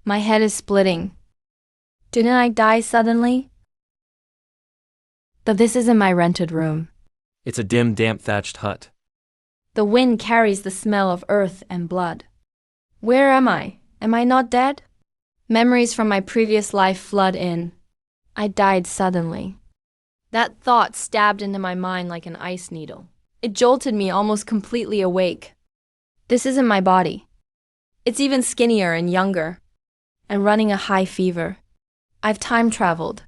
My head is splitting. Didn't I die suddenly? But this isn't my rented room. It's a dim, damp thatched hut. The wind carries the smell of earth and blood. Where am I? Am I not dead? Memories from my previous life flood in. I died suddenly. That thought stabbed into my mind like an ice needle. It jolted me almost completely awake. This isn't my body. It's even skinnier and younger, and running a high fever. I've time traveled.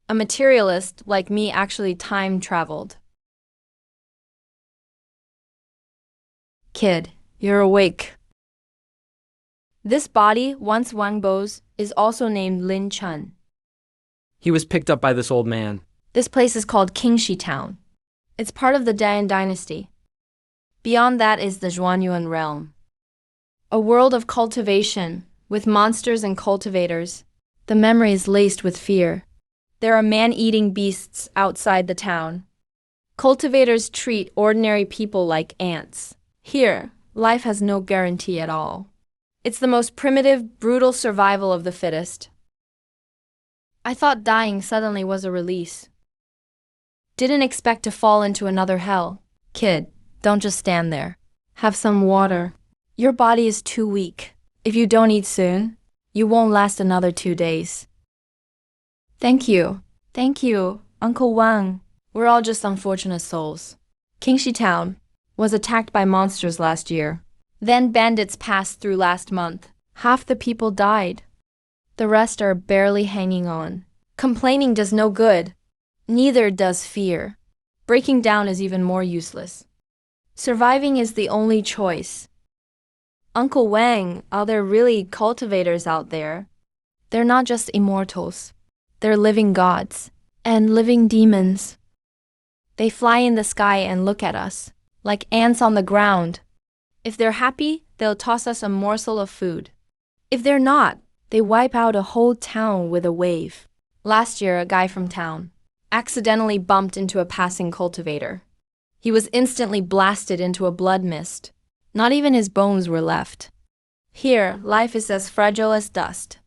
A materialist like me actually time traveled. Kid, you're awake. This body, once Wang Bo's, is also named Lin Chun. He was picked up by this old man. This place is called Qingxi Town. It's part of the Dayan dynasty. Beyond that is the Zhuanyuan realm. A world of cultivation, with monsters and cultivators. The memory is laced with fear. There are man-eating beasts outside the town. Cultivators treat ordinary people like ants. Here, life has no guarantee at all. It's the most primitive, brutal survival of the fittest. I thought dying suddenly was a release. Didn't expect to fall into another hell. Kid, don't just stand there. Have some water. Your body is too weak. If you don't eat soon, you won't last another 2 days. Thank you. Thank you, Uncle Wang. We're all just unfortunate souls. Qingxi Town was attacked by monsters last year. Then bandits passed through last month. Half the people died. The rest are barely hanging on. Complaining does no good. Neither does fear. Breaking down is even more useless. Surviving is the only choice. Uncle Wang, are there really cultivators out there? They're not just immortals. They're living gods and living demons. They fly in the sky and look at us, like ants on the ground. If they're happy, they'll toss us a morsel of food. If they're not, they wipe out a whole town with a wave. Last year, a guy from town accidentally bumped into a passing cultivator. He was instantly blasted into a blood mist. Not even his bones were left. Here, life is as fragile as dust.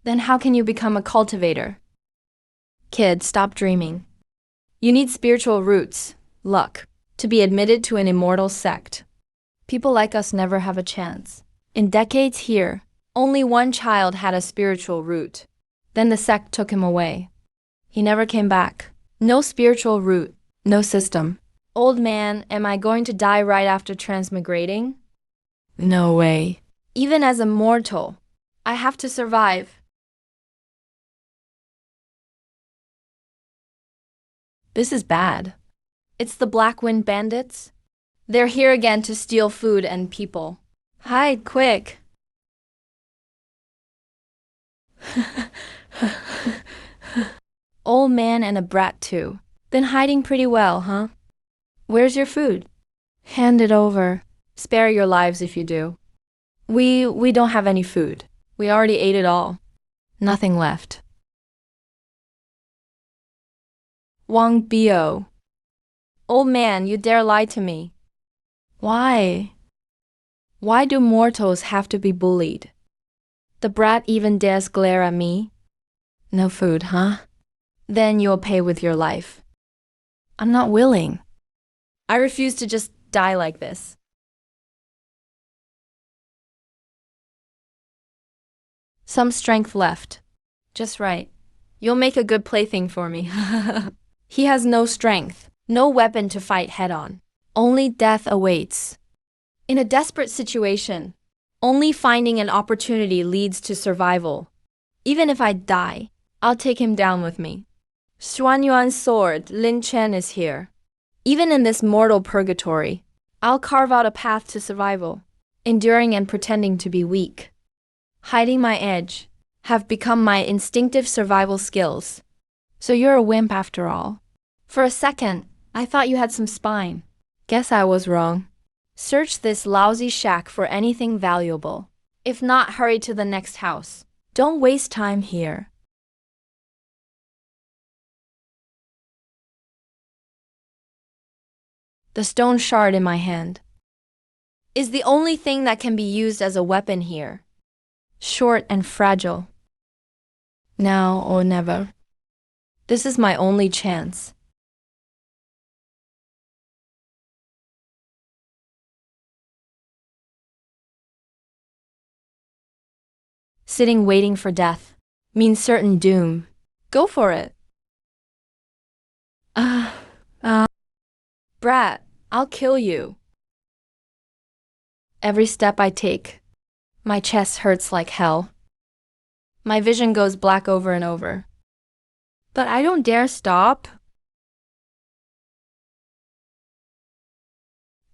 Then how can you become a cultivator? Kid, stop dreaming. You need spiritual roots, luck, to be admitted to an immortal sect. People like us never have a chance. In decades here, only one child had a spiritual root. Then the sect took him away. He never came back. No spiritual root, no system. Old man, am I going to die right after transmigrating? No way. Even as a mortal, I have to survive. This is bad. It's the Black Wind bandits. They're here again to steal food and people. Hide quick. Old man and a brat too. Been hiding pretty well, huh? Where's your food? Hand it over. Spare your lives if you do. We don't have any food. We already ate it all. Nothing left. Wang Bio. Old man, you dare lie to me. Why? Why do mortals have to be bullied? The brat even dares glare at me. No food, huh? Then you'll pay with your life. I'm not willing. I refuse to just die like this. Some strength left. Just right. You'll make a good plaything for me. He has no strength, no weapon to fight head-on. Only death awaits. In a desperate situation, only finding an opportunity leads to survival. Even if I die, I'll take him down with me. Xuanyuan's sword, Lin Chen, is here. Even in this mortal purgatory, I'll carve out a path to survival, enduring and pretending to be weak. Hiding my edge have become my instinctive survival skills. So you're a wimp after all. For a second, I thought you had some spine. Guess I was wrong. Search this lousy shack for anything valuable. If not, hurry to the next house. Don't waste time here. The stone shard in my hand is the only thing that can be used as a weapon here. short and fragile. Now or never. This is my only chance. Sitting waiting for death means certain doom. Go for it. Brat, I'll kill you. Every step I take, my chest hurts like hell. My vision goes black over and over. But I don't dare stop.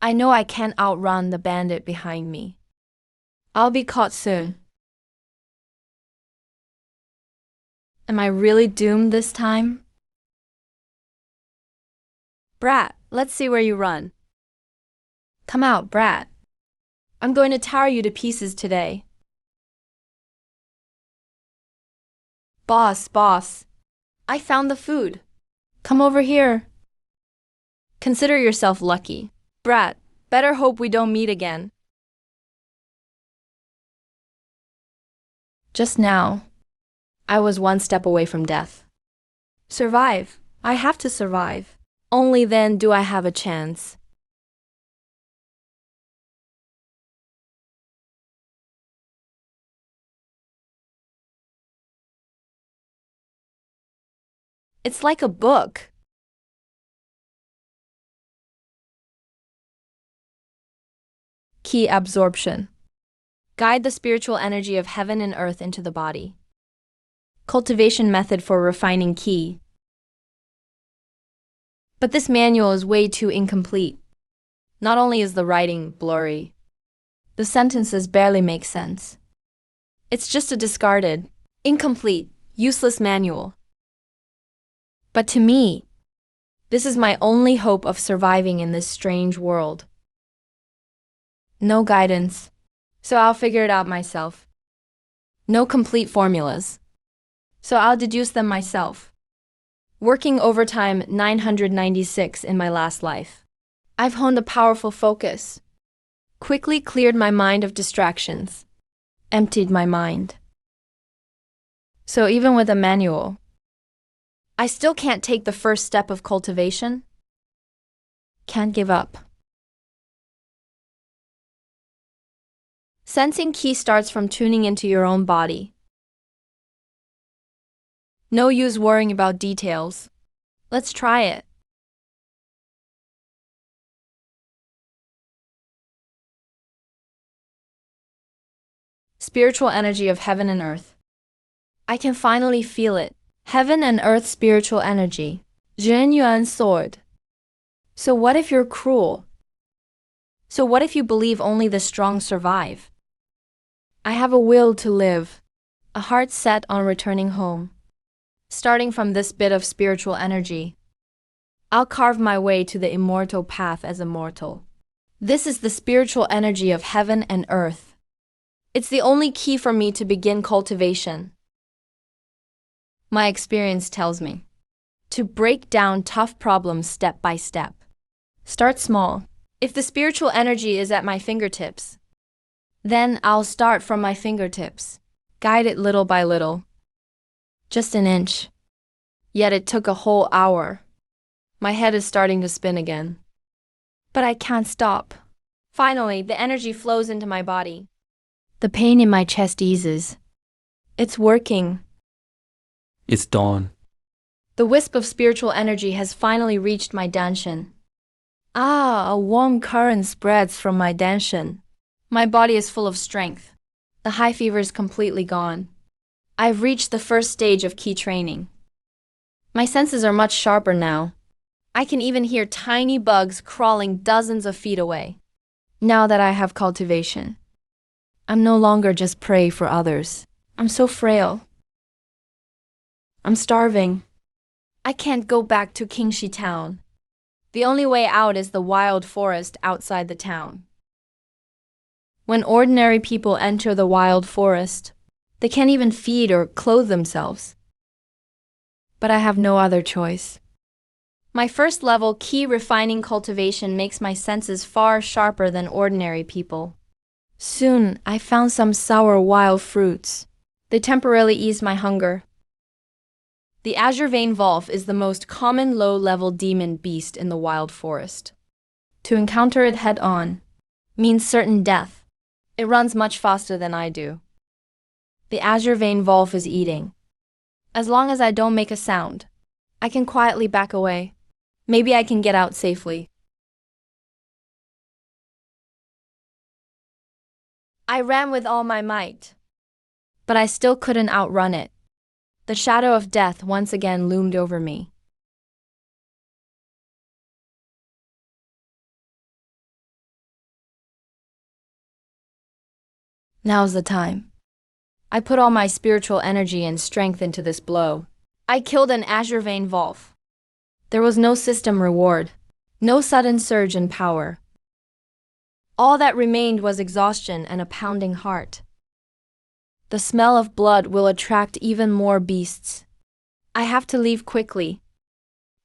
I know I can't outrun the bandit behind me. I'll be caught soon. Am I really doomed this time? Brat, let's see where you run. Come out, Brat. I'm going to tear you to pieces today. Boss, I found the food. Come over here. Consider yourself lucky. Brat, better hope we don't meet again. Just now, I was one step away from death. Survive. I have to survive. Only then do I have a chance. It's like a book. Key absorption. Guide the spiritual energy of heaven and earth into the body. Cultivation method for refining key. But this manual is way too incomplete. Not only is the writing blurry, the sentences barely make sense. It's just a discarded, incomplete, useless manual. But to me, this is my only hope of surviving in this strange world. No guidance, so I'll figure it out myself. No complete formulas, so I'll deduce them myself. Working overtime 996 in my last life, I've honed a powerful focus, quickly cleared my mind of distractions, emptied my mind. So even with a manual, I still can't take the first step of cultivation. Can't give up. Sensing key starts from tuning into your own body. No use worrying about details. Let's try it. Spiritual energy of heaven and earth. I can finally feel it. Heaven and earth spiritual energy. Zhen Yuan sword. So what if you're cruel? So what if you believe only the strong survive? I have a will to live, a heart set on returning home. Starting from this bit of spiritual energy, I'll carve my way to the immortal path as a mortal. This is the spiritual energy of heaven and earth. It's the only key for me to begin cultivation. My experience tells me to break down tough problems step by step. Start small. If the spiritual energy is at my fingertips, then I'll start from my fingertips, guide it little by little. Just an inch. Yet it took a whole hour. My head is starting to spin again. But I can't stop. Finally, the energy flows into my body. The pain in my chest eases. It's working. It's dawn. The wisp of spiritual energy has finally reached my danshan. A warm current spreads from my danshan. My body is full of strength. The high fever is completely gone. I've reached the first stage of key training. My senses are much sharper now. I can even hear tiny bugs crawling dozens of feet away. Now that I have cultivation, I'm no longer just prey for others. I'm so frail. I'm starving. I can't go back to Qingxi town. The only way out is the wild forest outside the town. When ordinary people enter the wild forest, they can't even feed or clothe themselves. But I have no other choice. My first level key refining cultivation makes my senses far sharper than ordinary people. Soon, I found some sour wild fruits. They temporarily eased my hunger. The azure vein wolf is the most common low-level demon beast in the wild forest. To encounter it head-on means certain death. It runs much faster than I do. The azure vein wolf is eating. As long as I don't make a sound, I can quietly back away. Maybe I can get out safely. I ran with all my might, but I still couldn't outrun it. The shadow of death once again loomed over me. Now's the time. I put all my spiritual energy and strength into this blow. I killed an azure vein wolf. There was no system reward, no sudden surge in power. All that remained was exhaustion and a pounding heart. The smell of blood will attract even more beasts. I have to leave quickly.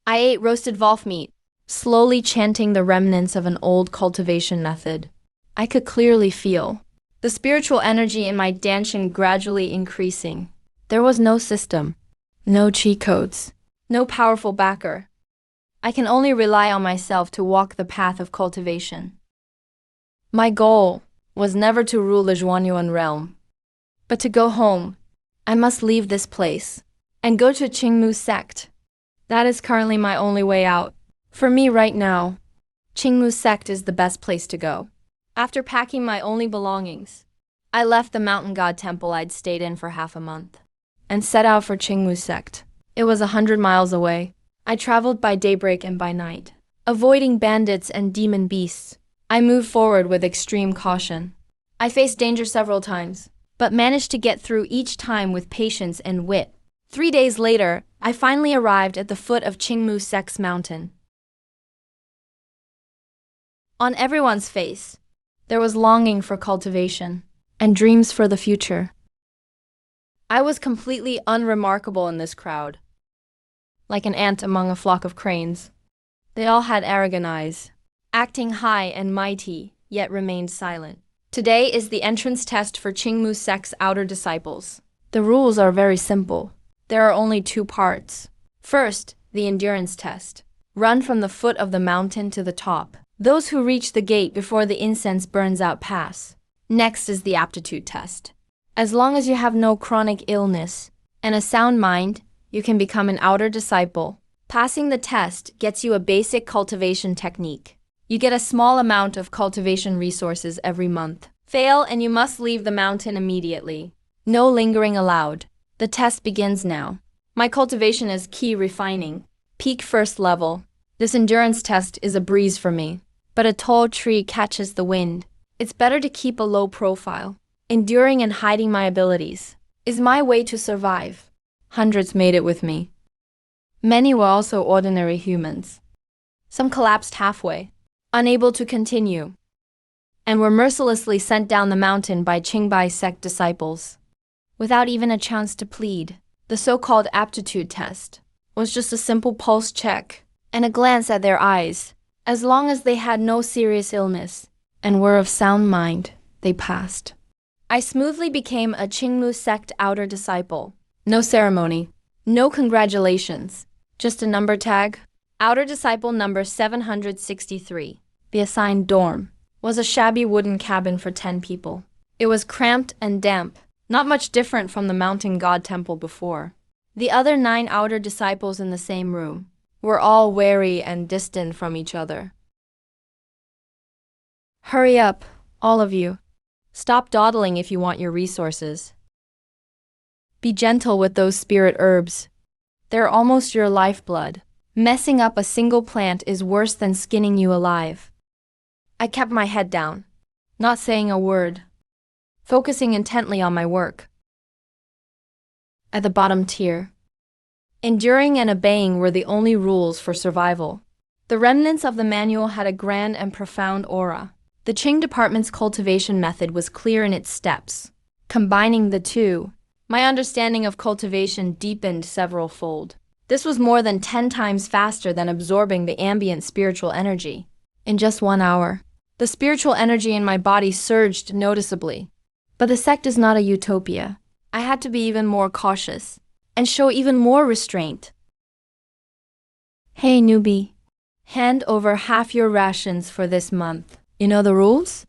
I ate roasted wolf meat, slowly chanting the remnants of an old cultivation method. I could clearly feel the spiritual energy in my danshin gradually increasing. There was no system, no cheat codes, no powerful backer. I can only rely on myself to walk the path of cultivation. My goal was never to rule the Zhuanyuan realm, but to go home. I must leave this place and go to Qingmu sect. That is currently my only way out. For me right now, Qingmu sect is the best place to go. After packing my only belongings, I left the mountain god temple I'd stayed in for half a month and set out for Qingmu sect. It was 100 miles away. I traveled by daybreak and by night, avoiding bandits and demon beasts. I moved forward with extreme caution. I faced danger several times, but managed to get through each time with patience and wit. 3 days later, I finally arrived at the foot of Qingmu sect's mountain. On everyone's face, there was longing for cultivation and dreams for the future. I was completely unremarkable in this crowd, like an ant among a flock of cranes. They all had arrogant eyes, acting high and mighty, yet remained silent. Today is the entrance test for Qingmu sect's outer disciples. The rules are very simple. There are only 2 parts. First, the endurance test. Run from the foot of the mountain to the top. Those who reach the gate before the incense burns out pass. Next is the aptitude test. As long as you have no chronic illness and a sound mind, you can become an outer disciple. Passing the test gets you a basic cultivation technique. You get a small amount of cultivation resources every month. Fail and you must leave the mountain immediately. No lingering allowed. The test begins now. My cultivation is key refining. Peak first level. This endurance test is a breeze for me. But a tall tree catches the wind. It's better to keep a low profile. Enduring and hiding my abilities is my way to survive. Hundreds made it with me. Many were also ordinary humans. Some collapsed halfway, unable to continue, and were mercilessly sent down the mountain by Qingbai sect disciples, without even a chance to plead. The so-called aptitude test was just a simple pulse check and a glance at their eyes. As long as they had no serious illness and were of sound mind, they passed. I smoothly became a Qingmu sect outer disciple. No ceremony, no congratulations, just a number tag. Outer disciple number 763. The assigned dorm was a shabby wooden cabin for 10 people. It was cramped and damp, not much different from the mountain god temple before. The other 9 outer disciples in the same room were all wary and distant from each other. Hurry up, all of you. Stop dawdling if you want your resources. Be gentle with those spirit herbs. They're almost your lifeblood. Messing up a single plant is worse than skinning you alive. I kept my head down, not saying a word, focusing intently on my work. At the bottom tier, enduring and obeying were the only rules for survival. The remnants of the manual had a grand and profound aura. The Qing department's cultivation method was clear in its steps. Combining the two, my understanding of cultivation deepened several-fold. This was more than 10 times faster than absorbing the ambient spiritual energy. In just 1 hour, The spiritual energy in my body surged noticeably. But the sect is not a utopia. I had to be even more cautious and show even more restraint. Hey newbie, hand over half your rations for this month. You know the rules?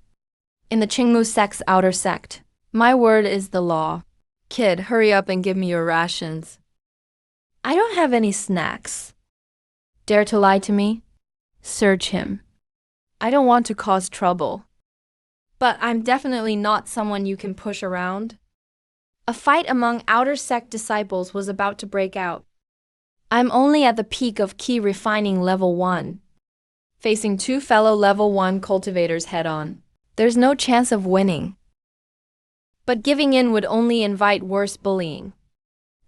In the Qingmu sect's outer sect, my word is the law. Kid, hurry up and give me your rations. I don't have any snacks. Dare to lie to me? Search him. I don't want to cause trouble. But I'm definitely not someone you can push around. A fight among outer sect disciples was about to break out. I'm only at the peak of key refining level 1, facing 2 fellow level 1 cultivators head-on. There's no chance of winning. But giving in would only invite worse bullying.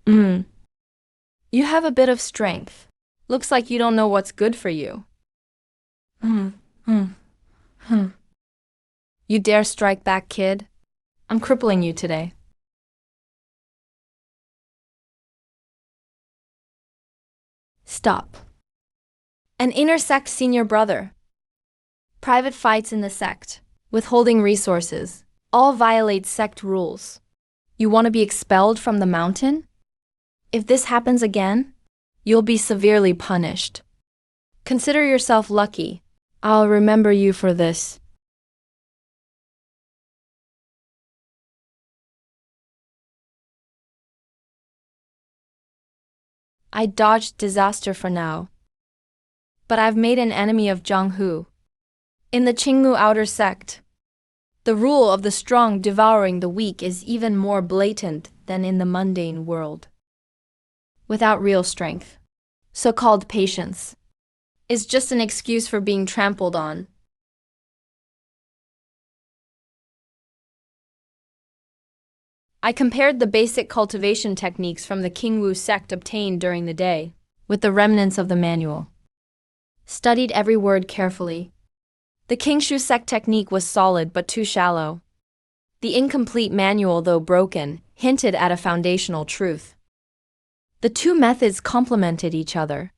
You have a bit of strength. Looks like you don't know what's good for you. You dare strike back, kid? I'm crippling you today. Stop. An inner sect senior brother. Private fights in the sect. Withholding resources. All violate sect rules. You want to be expelled from the mountain? If this happens again, you'll be severely punished. Consider yourself lucky. I'll remember you for this. I dodged disaster for now. But I've made an enemy of Zhang Hu. In the Qingmu outer sect, the rule of the strong devouring the weak is even more blatant than in the mundane world. Without real strength, so-called patience, is just an excuse for being trampled on. I compared the basic cultivation techniques from the Qingwu sect obtained during the day with the remnants of the manual. Studied every word carefully. The Qingshu sect technique was solid but too shallow. The incomplete manual, though broken, hinted at a foundational truth. The two methods complemented each other,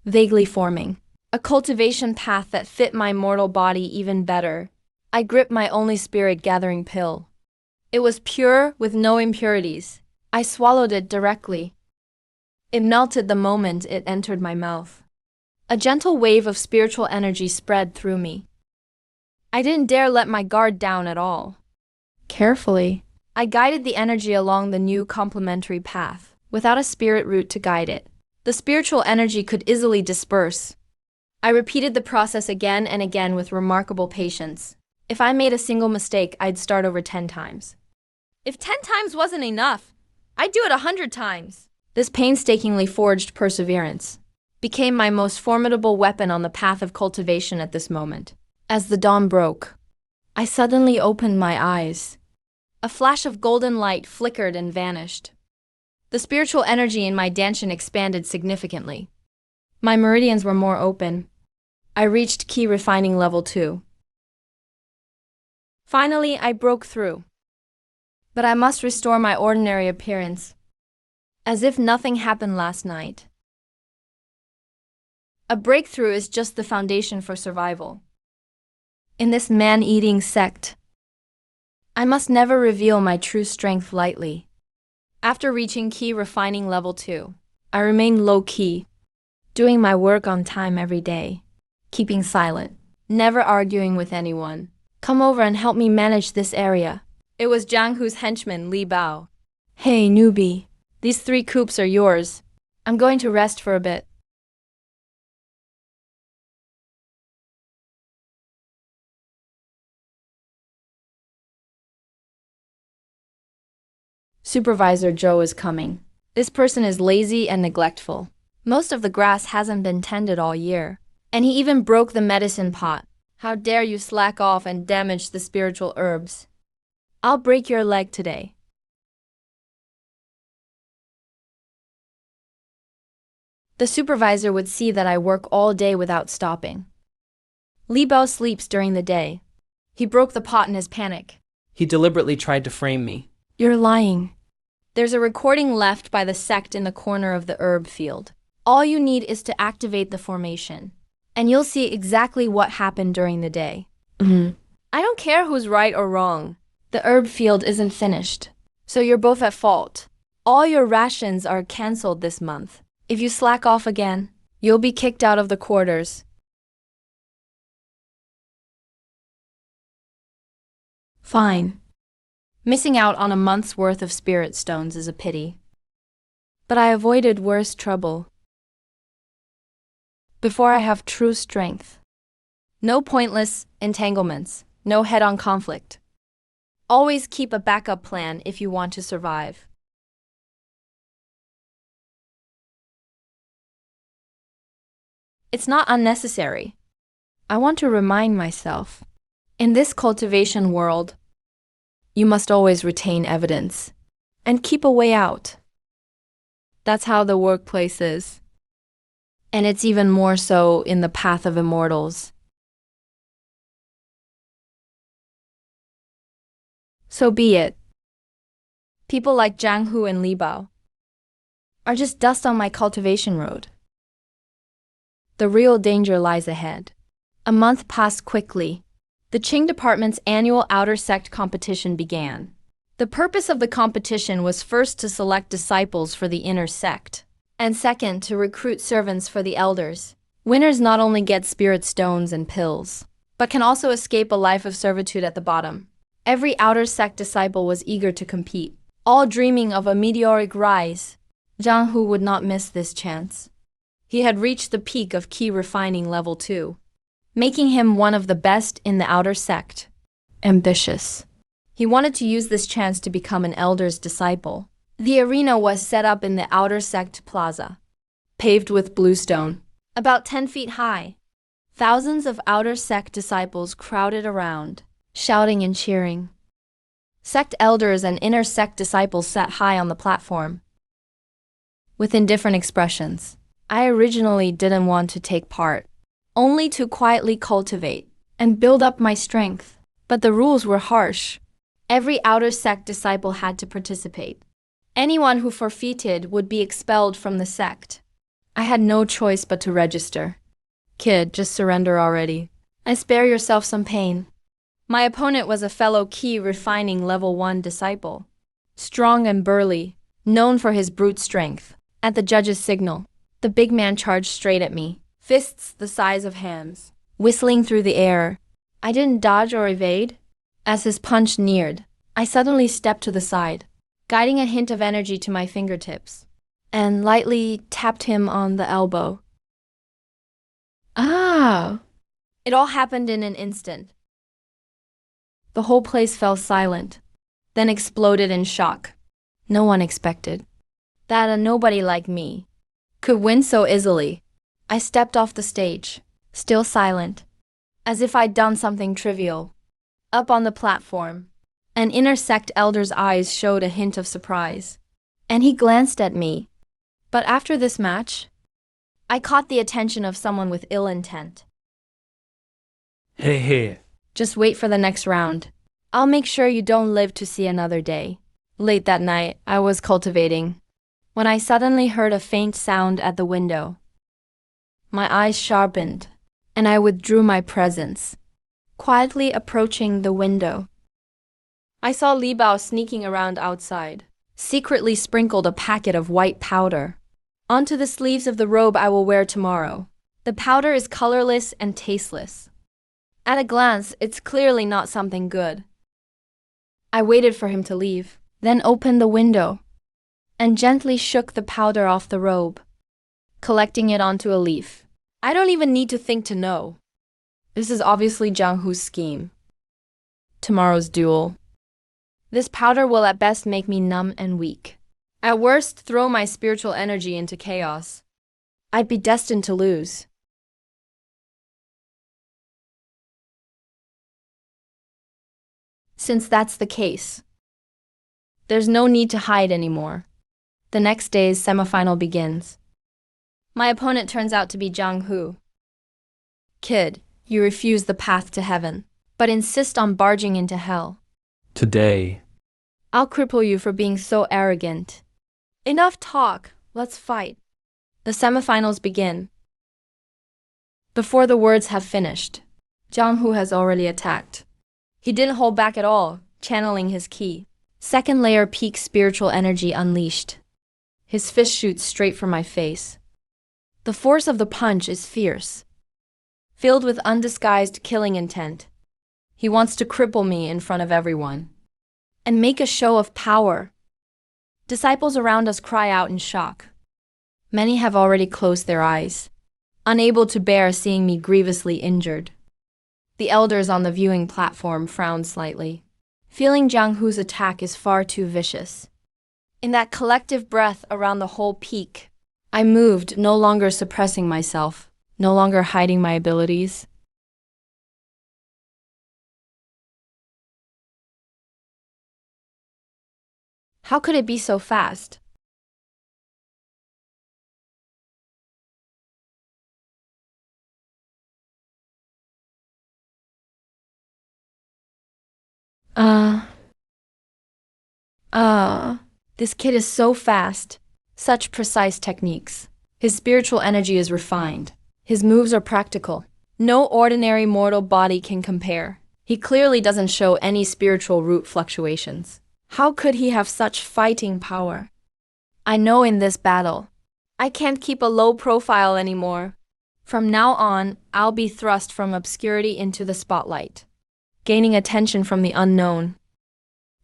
vaguely forming a cultivation path that fit my mortal body even better. I gripped my only spirit-gathering pill. It was pure, with no impurities. I swallowed it directly. It melted the moment it entered my mouth. A gentle wave of spiritual energy spread through me. I didn't dare let my guard down at all. Carefully, I guided the energy along the new complementary path, without a spirit root to guide it. The spiritual energy could easily disperse. I repeated the process again and again with remarkable patience. If I made a single mistake, I'd start over 10 times. If 10 times wasn't enough, I'd do it 100 times. This painstakingly forged perseverance became my most formidable weapon on the path of cultivation at this moment. As the dawn broke, I suddenly opened my eyes. A flash of golden light flickered and vanished. The spiritual energy in my dantian expanded significantly. My meridians were more open. I reached key refining level 2. Finally, I broke through. But I must restore my ordinary appearance, as if nothing happened last night. A breakthrough is just the foundation for survival. In this man-eating sect, I must never reveal my true strength lightly. After reaching key refining level 2, I remained low-key, doing my work on time every day, keeping silent, never arguing with anyone. Come over and help me manage this area. It was Zhang Hu's henchman, Li Bao. Hey, newbie. These 3 coops are yours. I'm going to rest for a bit. Supervisor Joe is coming. This person is lazy and neglectful. Most of the grass hasn't been tended all year. And he even broke the medicine pot. How dare you slack off and damage the spiritual herbs? I'll break your leg today. The supervisor would see that I work all day without stopping. Li Bao sleeps during the day. He broke the pot in his panic. He deliberately tried to frame me. You're lying. There's a recording left by the sect in the corner of the herb field. All you need is to activate the formation, and you'll see exactly what happened during the day. I don't care who's right or wrong. The herb field isn't finished. So you're both at fault. All your rations are cancelled this month. If you slack off again, you'll be kicked out of the quarters. Fine. Missing out on a month's worth of spirit stones is a pity. But I avoided worse trouble. Before I have true strength. No pointless entanglements, no head-on conflict. Always keep a backup plan if you want to survive. It's not unnecessary. I want to remind myself. In this cultivation world, you must always retain evidence and keep a way out. That's how the workplace is. And it's even more so in the path of immortals. So be it. People like Zhang Hu and Li Bao are just dust on my cultivation road. The real danger lies ahead. A month passed quickly. The Qing department's annual outer sect competition began. The purpose of the competition was first to select disciples for the inner sect, and second to recruit servants for the elders. Winners not only get spirit stones and pills, but can also escape a life of servitude at the bottom. Every outer sect disciple was eager to compete, all dreaming of a meteoric rise. Zhang Hu would not miss this chance. He had reached the peak of key refining level 2, making him one of the best in the outer sect. Ambitious. He wanted to use this chance to become an elder's disciple. The arena was set up in the outer sect plaza, paved with bluestone, about 10 feet high. Thousands of outer sect disciples crowded around, shouting and cheering. Sect elders and inner sect disciples sat high on the platform, with indifferent expressions. I originally didn't want to take part, only to quietly cultivate and build up my strength. But the rules were harsh. Every outer sect disciple had to participate. Anyone who forfeited would be expelled from the sect. I had no choice but to register. Kid, just surrender already. And spare yourself some pain. My opponent was a fellow key refining level 1 disciple. Strong and burly, known for his brute strength. At the judge's signal, the big man charged straight at me, fists the size of hams, whistling through the air. I didn't dodge or evade. As his punch neared, I suddenly stepped to the side, guiding a hint of energy to my fingertips, and lightly tapped him on the elbow. Ah! It all happened in an instant. The whole place fell silent, then exploded in shock. No one expected that a nobody like me could win so easily. I stepped off the stage, still silent, as if I'd done something trivial. Up on the platform, an inner sect elder's eyes showed a hint of surprise, and he glanced at me. But after this match, I caught the attention of someone with ill intent. Hey. Just wait for the next round. I'll make sure you don't live to see another day. Late that night, I was cultivating, when I suddenly heard a faint sound at the window. My eyes sharpened, and I withdrew my presence, quietly approaching the window. I saw Li Bao sneaking around outside, secretly sprinkled a packet of white powder onto the sleeves of the robe I will wear tomorrow. The powder is colorless and tasteless. At a glance, it's clearly not something good. I waited for him to leave, then opened the window and gently shook the powder off the robe, collecting it onto a leaf. I don't even need to think to know. This is obviously Zhang Hu's scheme. Tomorrow's duel. This powder will at best make me numb and weak. At worst, throw my spiritual energy into chaos. I'd be destined to lose. Since that's the case, there's no need to hide anymore. The next day's semifinal begins. My opponent turns out to be Zhang Hu. Kid, you refuse the path to heaven, but insist on barging into hell. Today. I'll cripple you for being so arrogant. Enough talk, let's fight. The semifinals begin. Before the words have finished, Jiang Hu has already attacked. He didn't hold back at all, channeling his ki. Second layer peak spiritual energy unleashed. His fist shoots straight for my face. The force of the punch is fierce, filled with undisguised killing intent. He wants to cripple me in front of everyone and make a show of power. Disciples around us cry out in shock. Many have already closed their eyes, unable to bear seeing me grievously injured. The elders on the viewing platform frown slightly, feeling Jiang Hu's attack is far too vicious. In that collective breath around the whole peak, I moved, no longer suppressing myself, no longer hiding my abilities. How could it be so fast? This kid is so fast. Such precise techniques. His spiritual energy is refined. His moves are practical. No ordinary mortal body can compare. He clearly doesn't show any spiritual root fluctuations. How could he have such fighting power? I know in this battle, I can't keep a low profile anymore. From now on, I'll be thrust from obscurity into the spotlight, gaining attention from the unknown.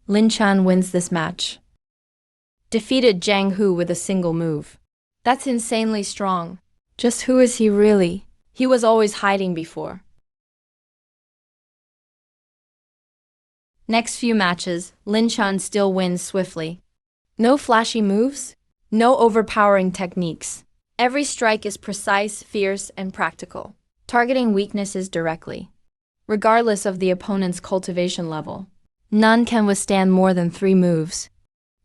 Lin Chan wins this match. Defeated Jiang Hu with a single move. That's insanely strong. Just who is he really? He was always hiding before. Next few matches, Lin Chan still wins swiftly. No flashy moves, no overpowering techniques. Every strike is precise, fierce, and practical, targeting weaknesses directly. Regardless of the opponent's cultivation level, none can withstand more than 3 moves.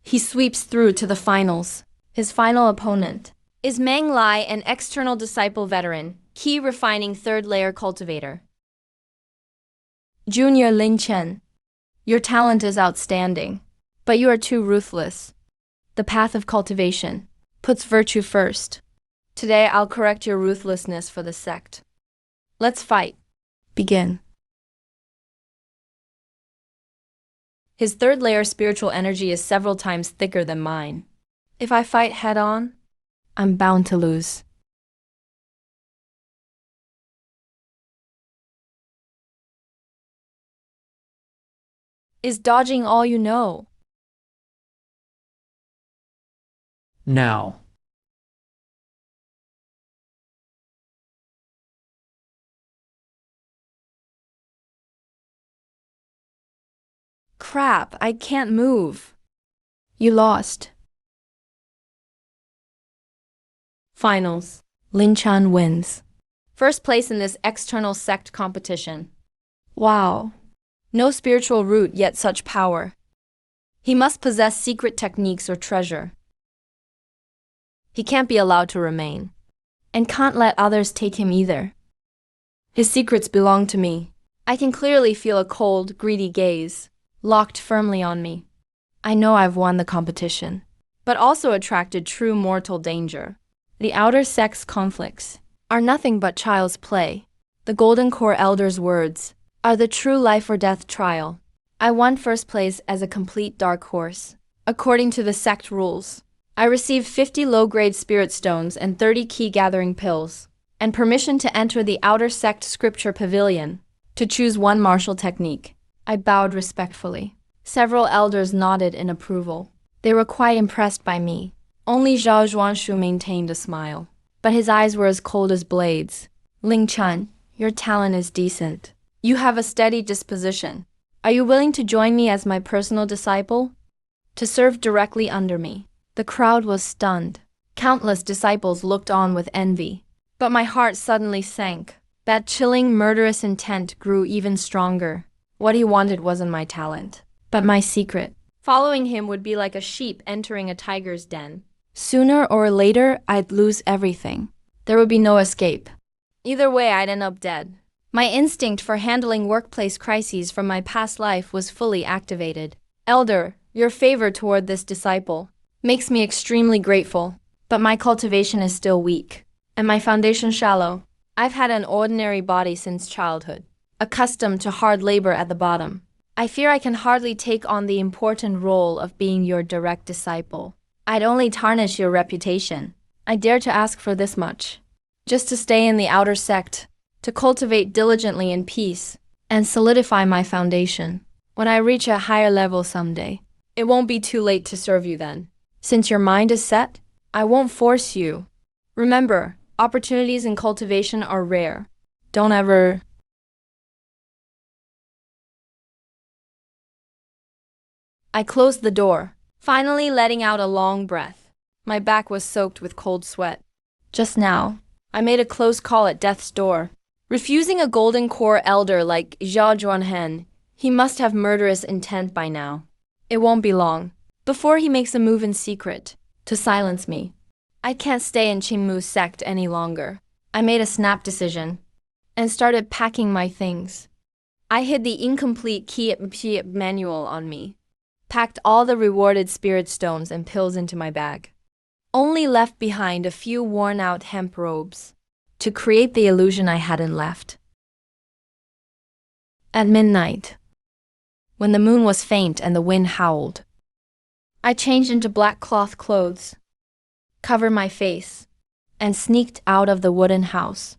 He sweeps through to the finals. His final opponent is Meng Lai, an external disciple veteran, key refining third-layer cultivator. Junior Lin Chen, your talent is outstanding, but you are too ruthless. The path of cultivation puts virtue first. Today I'll correct your ruthlessness for the sect. Let's fight. Begin. His third-layer spiritual energy is several times thicker than mine. If I fight head-on, I'm bound to lose. Is dodging all you know? Now. Crap, I can't move. You lost. Finals. Lin Chan wins. First place in this external sect competition. Wow. No spiritual root, yet such power. He must possess secret techniques or treasure. He can't be allowed to remain, and can't let others take him either. His secrets belong to me. I can clearly feel a cold, greedy gaze, locked firmly on me. I know I've won the competition, but also attracted true mortal danger. The outer sex conflicts are nothing but child's play. The Golden Core Elder's words are the true life or death trial. I won first place as a complete dark horse. According to the sect rules, I received 50 low-grade spirit stones and 30 key-gathering pills, and permission to enter the outer sect scripture pavilion to choose one martial technique. I bowed respectfully. Several elders nodded in approval. They were quite impressed by me. Only Zhao Zhuanshu maintained a smile, but his eyes were as cold as blades. Ling Chan, your talent is decent. You have a steady disposition. Are you willing to join me as my personal disciple? To serve directly under me? The crowd was stunned. Countless disciples looked on with envy. But my heart suddenly sank. That chilling, murderous intent grew even stronger. What he wanted wasn't my talent, but my secret. Following him would be like a sheep entering a tiger's den. Sooner or later, I'd lose everything. There would be no escape. Either way, I'd end up dead. My instinct for handling workplace crises from my past life was fully activated. Elder, your favor toward this disciple makes me extremely grateful, but my cultivation is still weak, and my foundation shallow. I've had an ordinary body since childhood. accustomed to hard labor at the bottom. I fear I can hardly take on the important role of being your direct disciple. I'd only tarnish your reputation. I dare to ask for this much. Just to stay in the outer sect, to cultivate diligently in peace, and solidify my foundation. When I reach a higher level someday, it won't be too late to serve you then. Since your mind is set, I won't force you. Remember, opportunities in cultivation are rare. Don't ever... I closed the door, finally letting out a long breath. My back was soaked with cold sweat. Just now, I made a close call at death's door. Refusing a golden core elder like Zhao Juanhen, he must have murderous intent by now. It won't be long before he makes a move in secret to silence me. I can't stay in Qingmu's sect any longer. I made a snap decision and started packing my things. I hid the incomplete key manual on me, packed all the rewarded spirit stones and pills into my bag. Only left behind a few worn-out hemp robes to create the illusion I hadn't left. At midnight, when the moon was faint and the wind howled, I changed into black cloth clothes, covered my face, and sneaked out of the wooden house.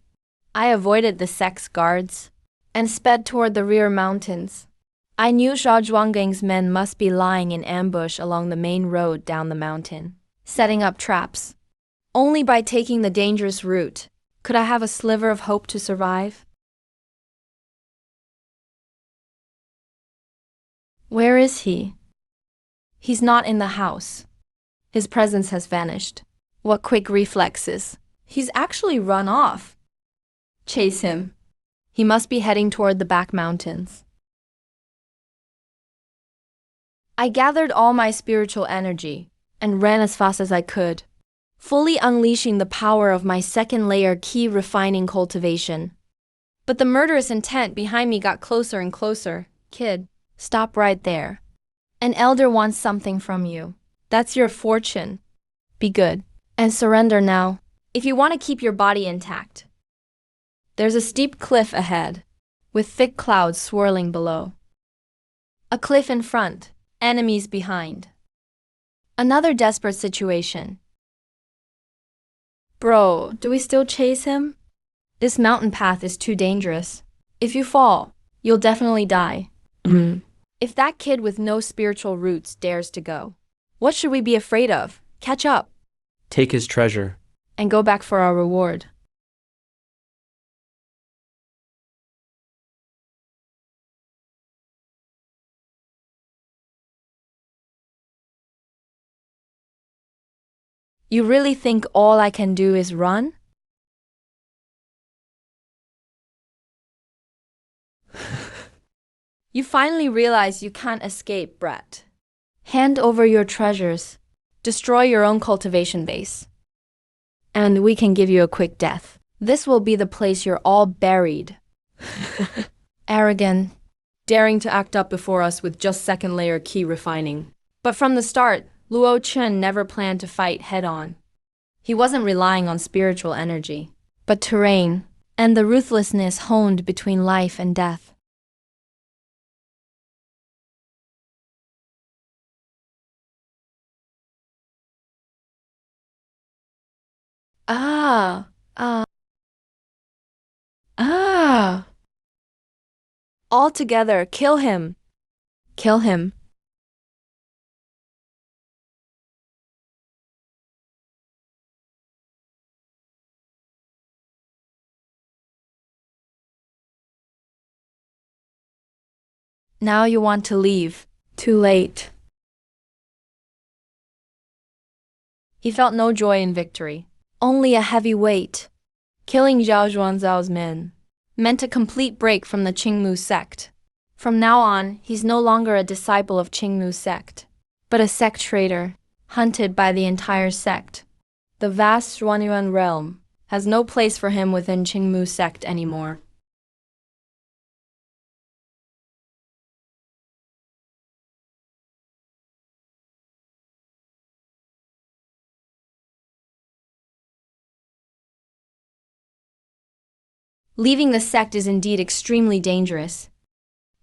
I avoided the sect's guards and sped toward the rear mountains. I knew Zhao Zhuanggang's men must be lying in ambush along the main road down the mountain, setting up traps. Only by taking the dangerous route could I have a sliver of hope to survive. Where is he? He's not in the house. His presence has vanished. What quick reflexes. He's actually run off. Chase him. He must be heading toward the back mountains. I gathered all my spiritual energy and ran as fast as I could, fully unleashing the power of my second layer key refining cultivation. But the murderous intent behind me got closer and closer. Kid, stop right there. An elder wants something from you. That's your fortune. Be good and surrender now, if you want to keep your body intact. There's a steep cliff ahead, with thick clouds swirling below. A cliff in front, enemies behind. Another desperate situation. Bro, do we still chase him? This mountain path is too dangerous. If you fall, you'll definitely die. If that kid with no spiritual roots dares to go, what should we be afraid of? Catch up. Take his treasure. And go back for our reward. You really think all I can do is run? You finally realize you can't escape, Brett. Hand over your treasures. Destroy your own cultivation base. And we can give you a quick death. This will be the place you're all buried. Arrogant, daring to act up before us with just second layer key refining. But from the start, Luo Chen never planned to fight head-on. He wasn't relying on spiritual energy, but terrain, and the ruthlessness honed between life and death. Ah! All together, kill him! Kill him! Now you want to leave. Too late. He felt no joy in victory, only a heavy weight. Killing Zhao Zhuangzao's men meant a complete break from the Qingmu sect. From now on, he's no longer a disciple of Qingmu's sect, but a sect traitor, hunted by the entire sect. The vast Xuanyuan realm has no place for him within Qingmu's sect anymore. Leaving the sect is indeed extremely dangerous.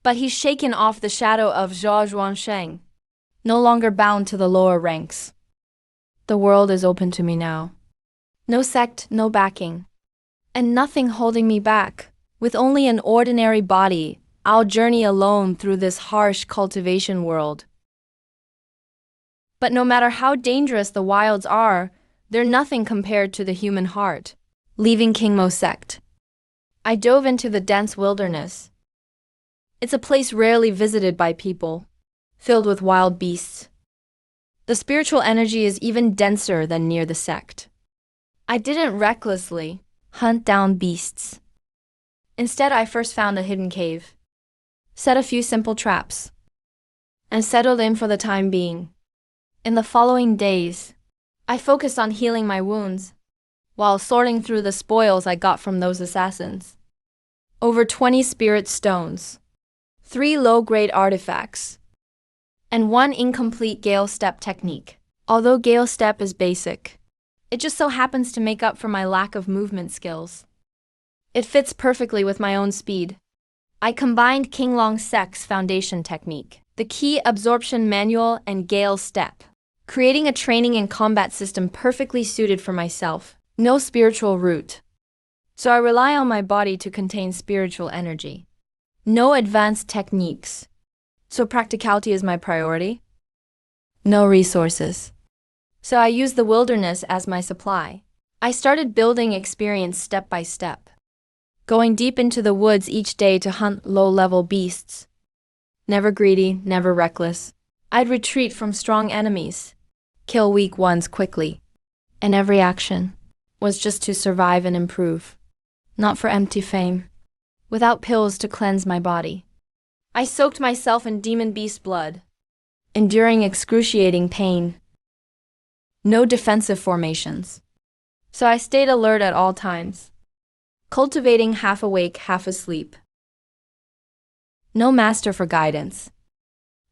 But he's shaken off the shadow of Zhao Zhuangsheng, no longer bound to the lower ranks. The world is open to me now. No sect, no backing, and nothing holding me back. With only an ordinary body, I'll journey alone through this harsh cultivation world. But no matter how dangerous the wilds are, they're nothing compared to the human heart. Leaving Kingmo sect, I dove into the dense wilderness. It's a place rarely visited by people, filled with wild beasts. The spiritual energy is even denser than near the sect. I didn't recklessly hunt down beasts. Instead, I first found a hidden cave, set a few simple traps, and settled in for the time being. In the following days, I focused on healing my wounds, while sorting through the spoils I got from those assassins. Over 20 spirit stones, 3 low-grade artifacts, and 1 incomplete Gale Step technique. Although Gale Step is basic, it just so happens to make up for my lack of movement skills. It fits perfectly with my own speed. I combined King Long Sek's foundation technique, the key absorption manual, and Gale Step, creating a training and combat system perfectly suited for myself. No spiritual root, so I rely on my body to contain spiritual energy. No advanced techniques, so practicality is my priority. No resources, so I use the wilderness as my supply. I started building experience step by step, going deep into the woods each day to hunt low-level beasts. Never greedy, never reckless. I'd retreat from strong enemies, kill weak ones quickly, and every action was just to survive and improve, not for empty fame. Without pills to cleanse my body, I soaked myself in demon beast blood, enduring excruciating pain. No defensive formations, so I stayed alert at all times, cultivating half awake, half asleep. No master for guidance,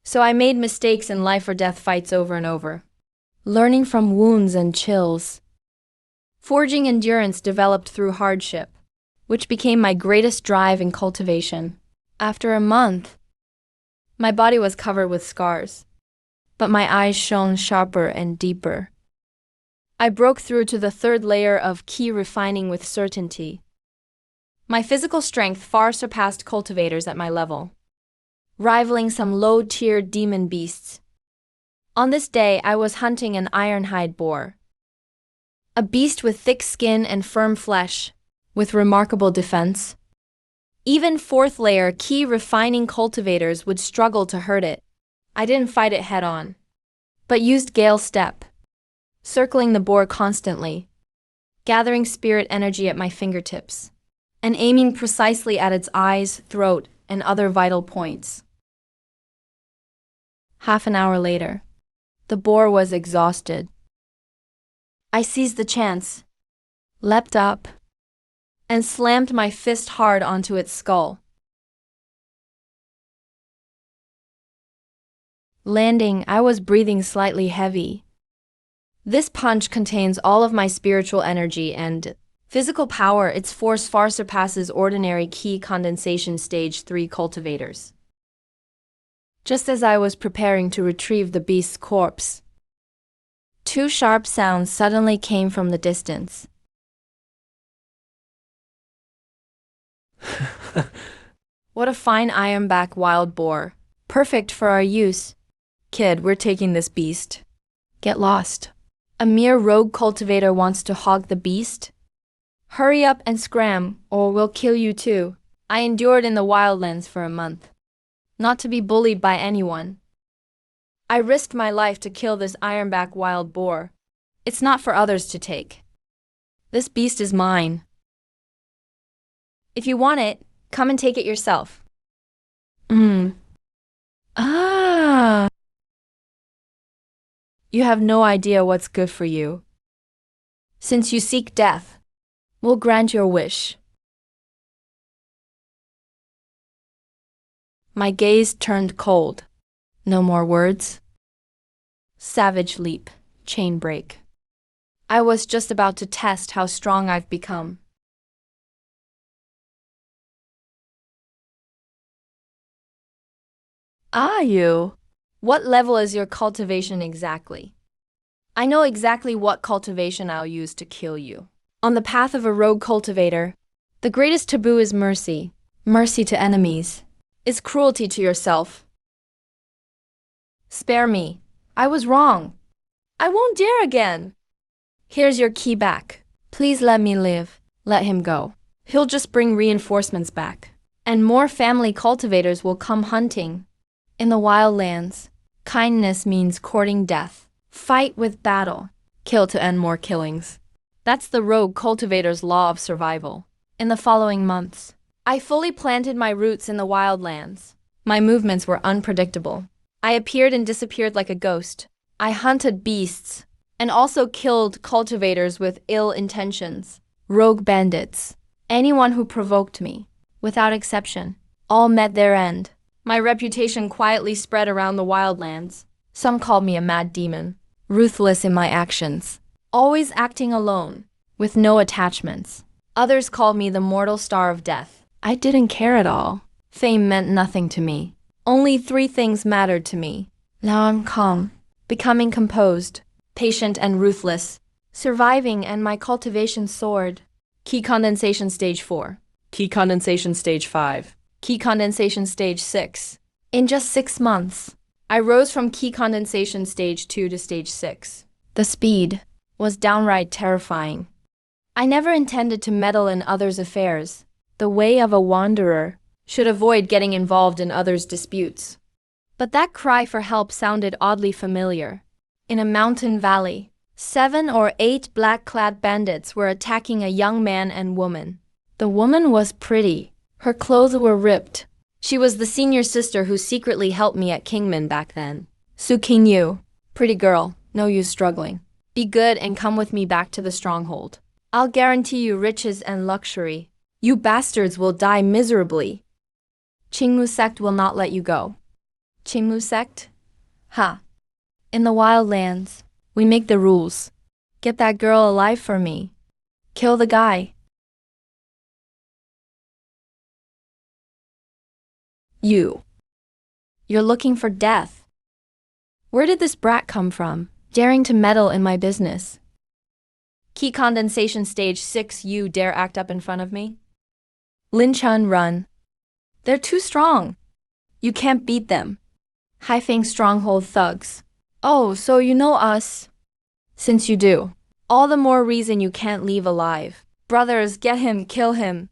so I made mistakes in life or death fights over and over, learning from wounds and chills. Forging endurance developed through hardship, which became my greatest drive in cultivation. After a month, my body was covered with scars, but my eyes shone sharper and deeper. I broke through to the 3rd layer of key refining with certainty. My physical strength far surpassed cultivators at my level, rivaling some low-tier demon beasts. On this day, I was hunting an ironhide boar, a beast with thick skin and firm flesh, with remarkable defense. Even 4th layer key refining cultivators would struggle to hurt it. I didn't fight it head-on, but used Gale Step, circling the boar constantly, gathering spirit energy at my fingertips, and aiming precisely at its eyes, throat, and other vital points. Half an hour later, the boar was exhausted. I seized the chance, leapt up, and slammed my fist hard onto its skull. Landing, I was breathing slightly heavy. This punch contains all of my spiritual energy and physical power. Its force far surpasses ordinary key condensation stage 3 cultivators. Just as I was preparing to retrieve the beast's corpse, 2 sharp sounds suddenly came from the distance. What a fine ironback wild boar. Perfect for our use. Kid, we're taking this beast. Get lost. A mere rogue cultivator wants to hog the beast? Hurry up and scram, or we'll kill you too. I endured in the wildlands for a month, not to be bullied by anyone. I risked my life to kill this ironback wild boar. It's not for others to take. This beast is mine. If you want it, come and take it yourself. Ah. You have no idea what's good for you. Since you seek death, we'll grant your wish. My gaze turned cold. No more words. Savage leap, chain break. I was just about to test how strong I've become. You. What level is your cultivation exactly? I know exactly what cultivation I'll use to kill you. On the path of a rogue cultivator, the greatest taboo is mercy. Mercy to enemies is cruelty to yourself. Spare me. I was wrong. I won't dare again. Here's your key back. Please let me live. Let him go. He'll just bring reinforcements back. And more family cultivators will come hunting. In the wildlands, kindness means courting death. Fight with battle. Kill to end more killings. That's the rogue cultivator's law of survival. In the following months, I fully planted my roots in the wildlands. My movements were unpredictable. I appeared and disappeared like a ghost. I hunted beasts and also killed cultivators with ill intentions. Rogue bandits, anyone who provoked me, without exception, all met their end. My reputation quietly spread around the wildlands. Some called me a mad demon, ruthless in my actions, always acting alone, with no attachments. Others called me the mortal star of death. I didn't care at all. Fame meant nothing to me. Only three things mattered to me. Now I'm calm, becoming composed, patient and ruthless, surviving, and my cultivation soared. Key condensation stage 4. Key condensation stage 5. Key condensation stage 6. In just 6 months, I rose from key condensation stage 2 to stage 6. The speed was downright terrifying. I never intended to meddle in others' affairs. The way of a wanderer should avoid getting involved in others' disputes. But that cry for help sounded oddly familiar. In a mountain valley, 7 or 8 black-clad bandits were attacking a young man and woman. The woman was pretty. Her clothes were ripped. She was the senior sister who secretly helped me at Kingman back then. Su Qingyu. Pretty girl, no use struggling. Be good and come with me back to the stronghold. I'll guarantee you riches and luxury. You bastards will die miserably. Qingmu sect will not let you go. Qingmu sect? Ha. In the wildlands, we make the rules. Get that girl alive for me. Kill the guy. You're looking for death. Where did this brat come from, daring to meddle in my business? Key condensation stage 6, you dare act up in front of me? Lin Chun, run. They're too strong. You can't beat them. Haifeng stronghold thugs. Oh, so you know us. Since you do, all the more reason you can't leave alive. Brothers, get him, kill him.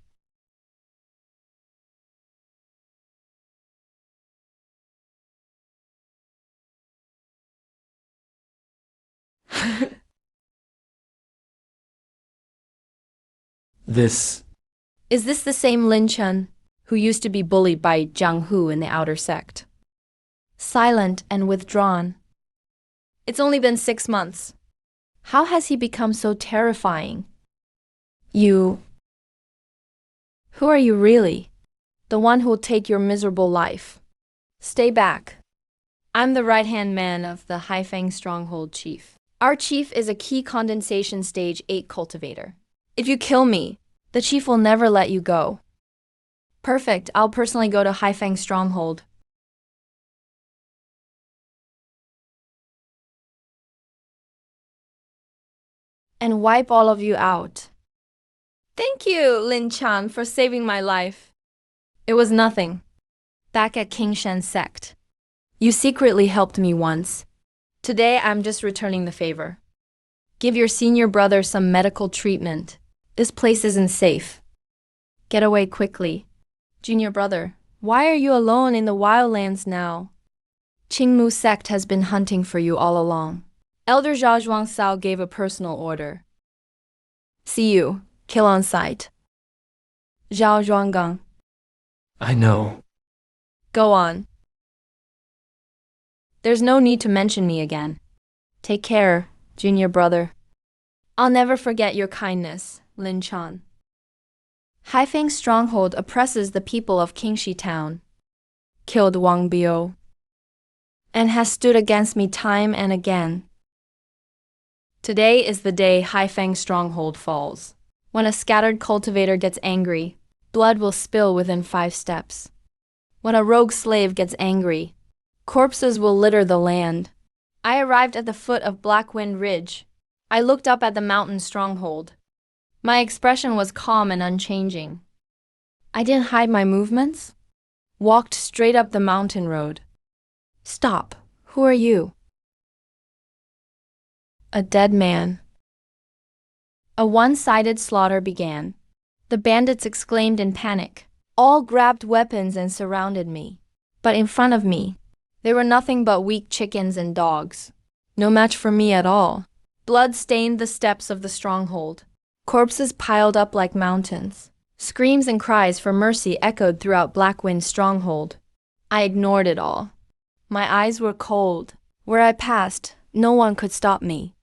This. Is this the same Lin Chun who used to be bullied by Jiang Hu in the outer sect? Silent and withdrawn. It's only been 6 months. How has he become so terrifying? Who are you really? The one who'll take your miserable life. Stay back. I'm the right-hand man of the Haifeng Stronghold chief. Our chief is a key condensation stage 8 cultivator. If you kill me, the chief will never let you go. Perfect, I'll personally go to Haifeng Stronghold. And wipe all of you out. Thank you, Lin Chan, for saving my life. It was nothing. Back at King Shen's sect, you secretly helped me once. Today, I'm just returning the favor. Give your senior brother some medical treatment. This place isn't safe. Get away quickly. Junior brother, why are you alone in the wildlands now? Qingmu sect has been hunting for you all along. Elder Zhao Zhuangsao gave a personal order. See you. Kill on sight. Zhao Zhuanggang. I know. Go on. There's no need to mention me again. Take care, junior brother. I'll never forget your kindness, Lin Chan. Haifeng's stronghold oppresses the people of Qingxi town, killed Wang Biu, and has stood against me time and again. Today is the day Haifeng stronghold falls. When a scattered cultivator gets angry, blood will spill within 5 steps. When a rogue slave gets angry, Corpses will litter the land. I arrived at the foot of Blackwind Ridge. I looked up at the mountain stronghold. My expression was calm and unchanging. I didn't hide my movements. Walked straight up the mountain road. Stop. Who are you? A dead man. A one-sided slaughter began. The bandits exclaimed in panic. All grabbed weapons and surrounded me. But in front of me, they were nothing but weak chickens and dogs. No match for me at all. Blood stained the steps of the stronghold. Corpses piled up like mountains. Screams and cries for mercy echoed throughout Blackwind's stronghold. I ignored it all. My eyes were cold. Where I passed, no one could stop me.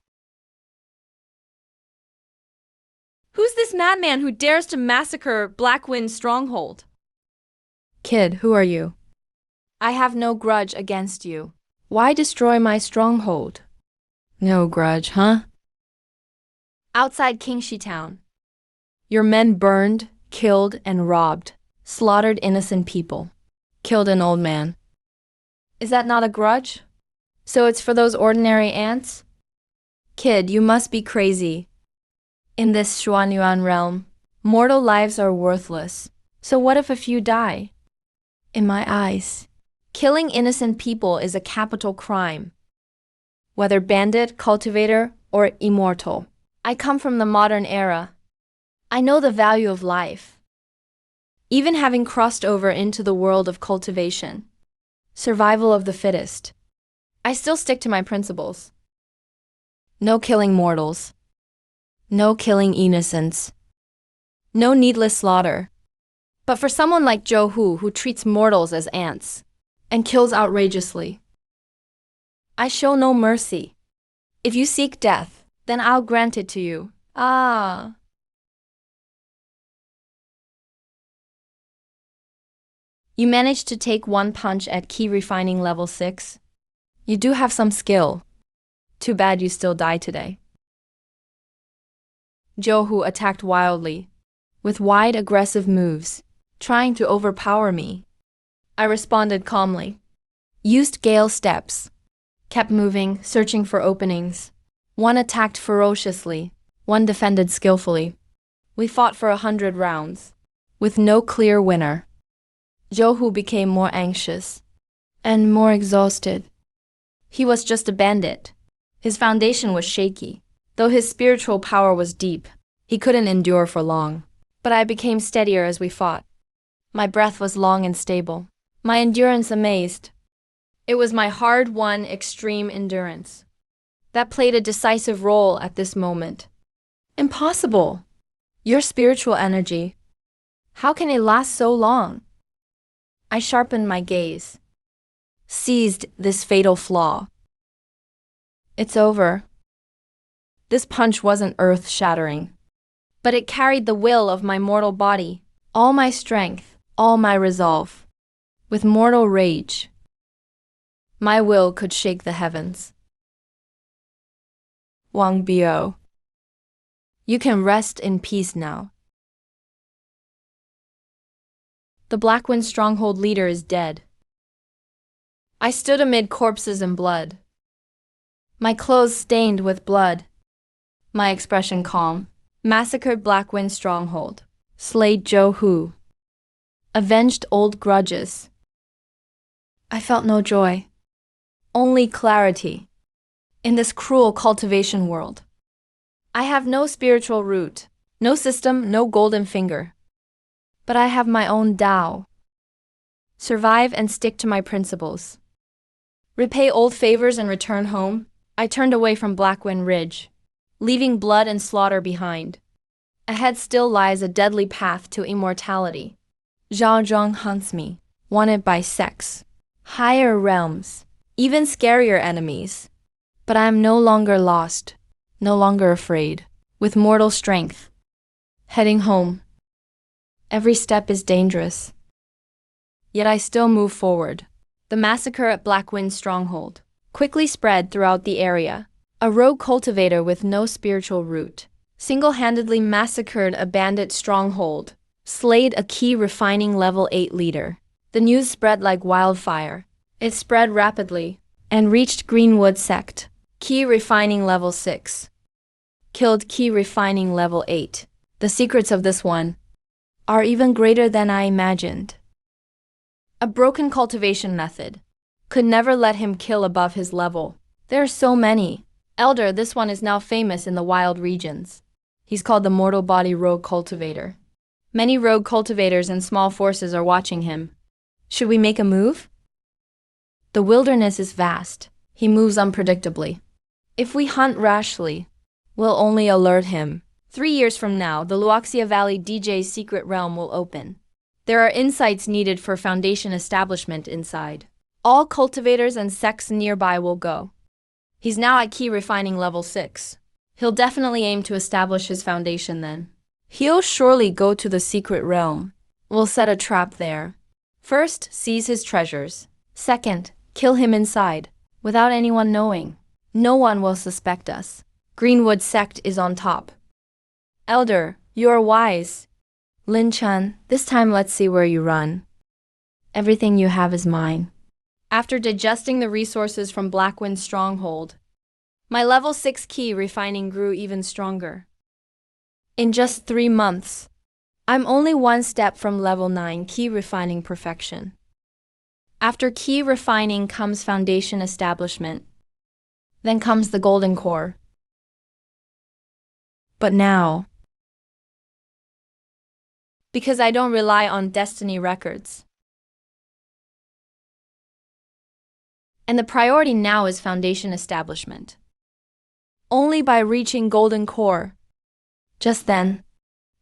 Who's this madman who dares to massacre Blackwind's stronghold? Kid, who are you? I have no grudge against you. Why destroy my stronghold? No grudge, huh? Outside Kingshi Town. Your men burned, killed, and robbed, slaughtered innocent people, killed an old man. Is that not a grudge? So it's for those ordinary ants? Kid, you must be crazy. In this Xuanyuan realm, mortal lives are worthless. So what if a few die? In my eyes, killing innocent people is a capital crime. Whether bandit, cultivator, or immortal. I come from the modern era. I know the value of life. Even having crossed over into the world of cultivation, survival of the fittest, I still stick to my principles. No killing mortals. No killing innocents. No needless slaughter. But for someone like Zhou Hu who treats mortals as ants and kills outrageously, I show no mercy. If you seek death, then I'll grant it to you. Ah. You managed to take one punch at key refining level 6. You do have some skill. Too bad you still die today. Zhou Hu attacked wildly, with wide aggressive moves, trying to overpower me. I responded calmly. Used gale steps. Kept moving, searching for openings. One attacked ferociously, one defended skillfully. We fought for 100 rounds, with no clear winner. Zhou Hu became more anxious and more exhausted. He was just a bandit. His foundation was shaky. Though his spiritual power was deep, he couldn't endure for long. But I became steadier as we fought. My breath was long and stable. My endurance amazed. It was my hard-won extreme endurance that played a decisive role at this moment. Impossible! Your spiritual energy. How can it last so long? I sharpened my gaze, seized this fatal flaw. It's over. This punch wasn't earth-shattering, but it carried the will of my mortal body, all my strength, all my resolve. With mortal rage, my will could shake the heavens. Wang Biao, you can rest in peace now. The Blackwind stronghold leader is dead. I stood amid corpses and blood, my clothes stained with blood. My expression calm. Massacred Blackwind stronghold. Slayed Zhou Hu. Avenged old grudges. I felt no joy. Only clarity. In this cruel cultivation world, I have no spiritual root, no system, no golden finger. But I have my own Tao. Survive and stick to my principles. Repay old favors and return home. I turned away from Blackwind Ridge, leaving blood and slaughter behind. Ahead still lies a deadly path to immortality. Zhao Zhang hunts me, wanted by sex, higher realms, even scarier enemies. But I am no longer lost, no longer afraid, with mortal strength. Heading home. Every step is dangerous. Yet I still move forward. The massacre at Blackwind stronghold quickly spread throughout the area. A rogue cultivator with no spiritual root single-handedly massacred a bandit stronghold, slayed a key refining level 8 leader. The news spread like wildfire. It spread rapidly and reached Greenwood sect. Key refining level 6. Killed key refining level 8. The secrets of this one are even greater than I imagined. A broken cultivation method could never let him kill above his level. There are so many. Elder, this one is now famous in the wild regions. He's called the Mortal Body Rogue Cultivator. Many rogue cultivators and small forces are watching him. Should we make a move? The wilderness is vast. He moves unpredictably. If we hunt rashly, we'll only alert him. 3 years from now, the Luoxia Valley DJ's secret realm will open. There are insights needed for foundation establishment inside. All cultivators and sects nearby will go. He's now at key refining level 6. He'll definitely aim to establish his foundation then. He'll surely go to the secret realm. We'll set a trap there. First, seize his treasures. Second, kill him inside, without anyone knowing. No one will suspect us. Greenwood sect is on top. Elder, you are wise. Lin Chun, this time let's see where you run. Everything you have is mine. After digesting the resources from Blackwind's stronghold, my level 6 key refining grew even stronger. In just 3 months, I'm only one step from level 9 key refining perfection. After key refining comes foundation establishment. Then comes the golden core. But now, because I don't rely on destiny records, and the priority now is foundation establishment. Only by reaching golden core. Just then,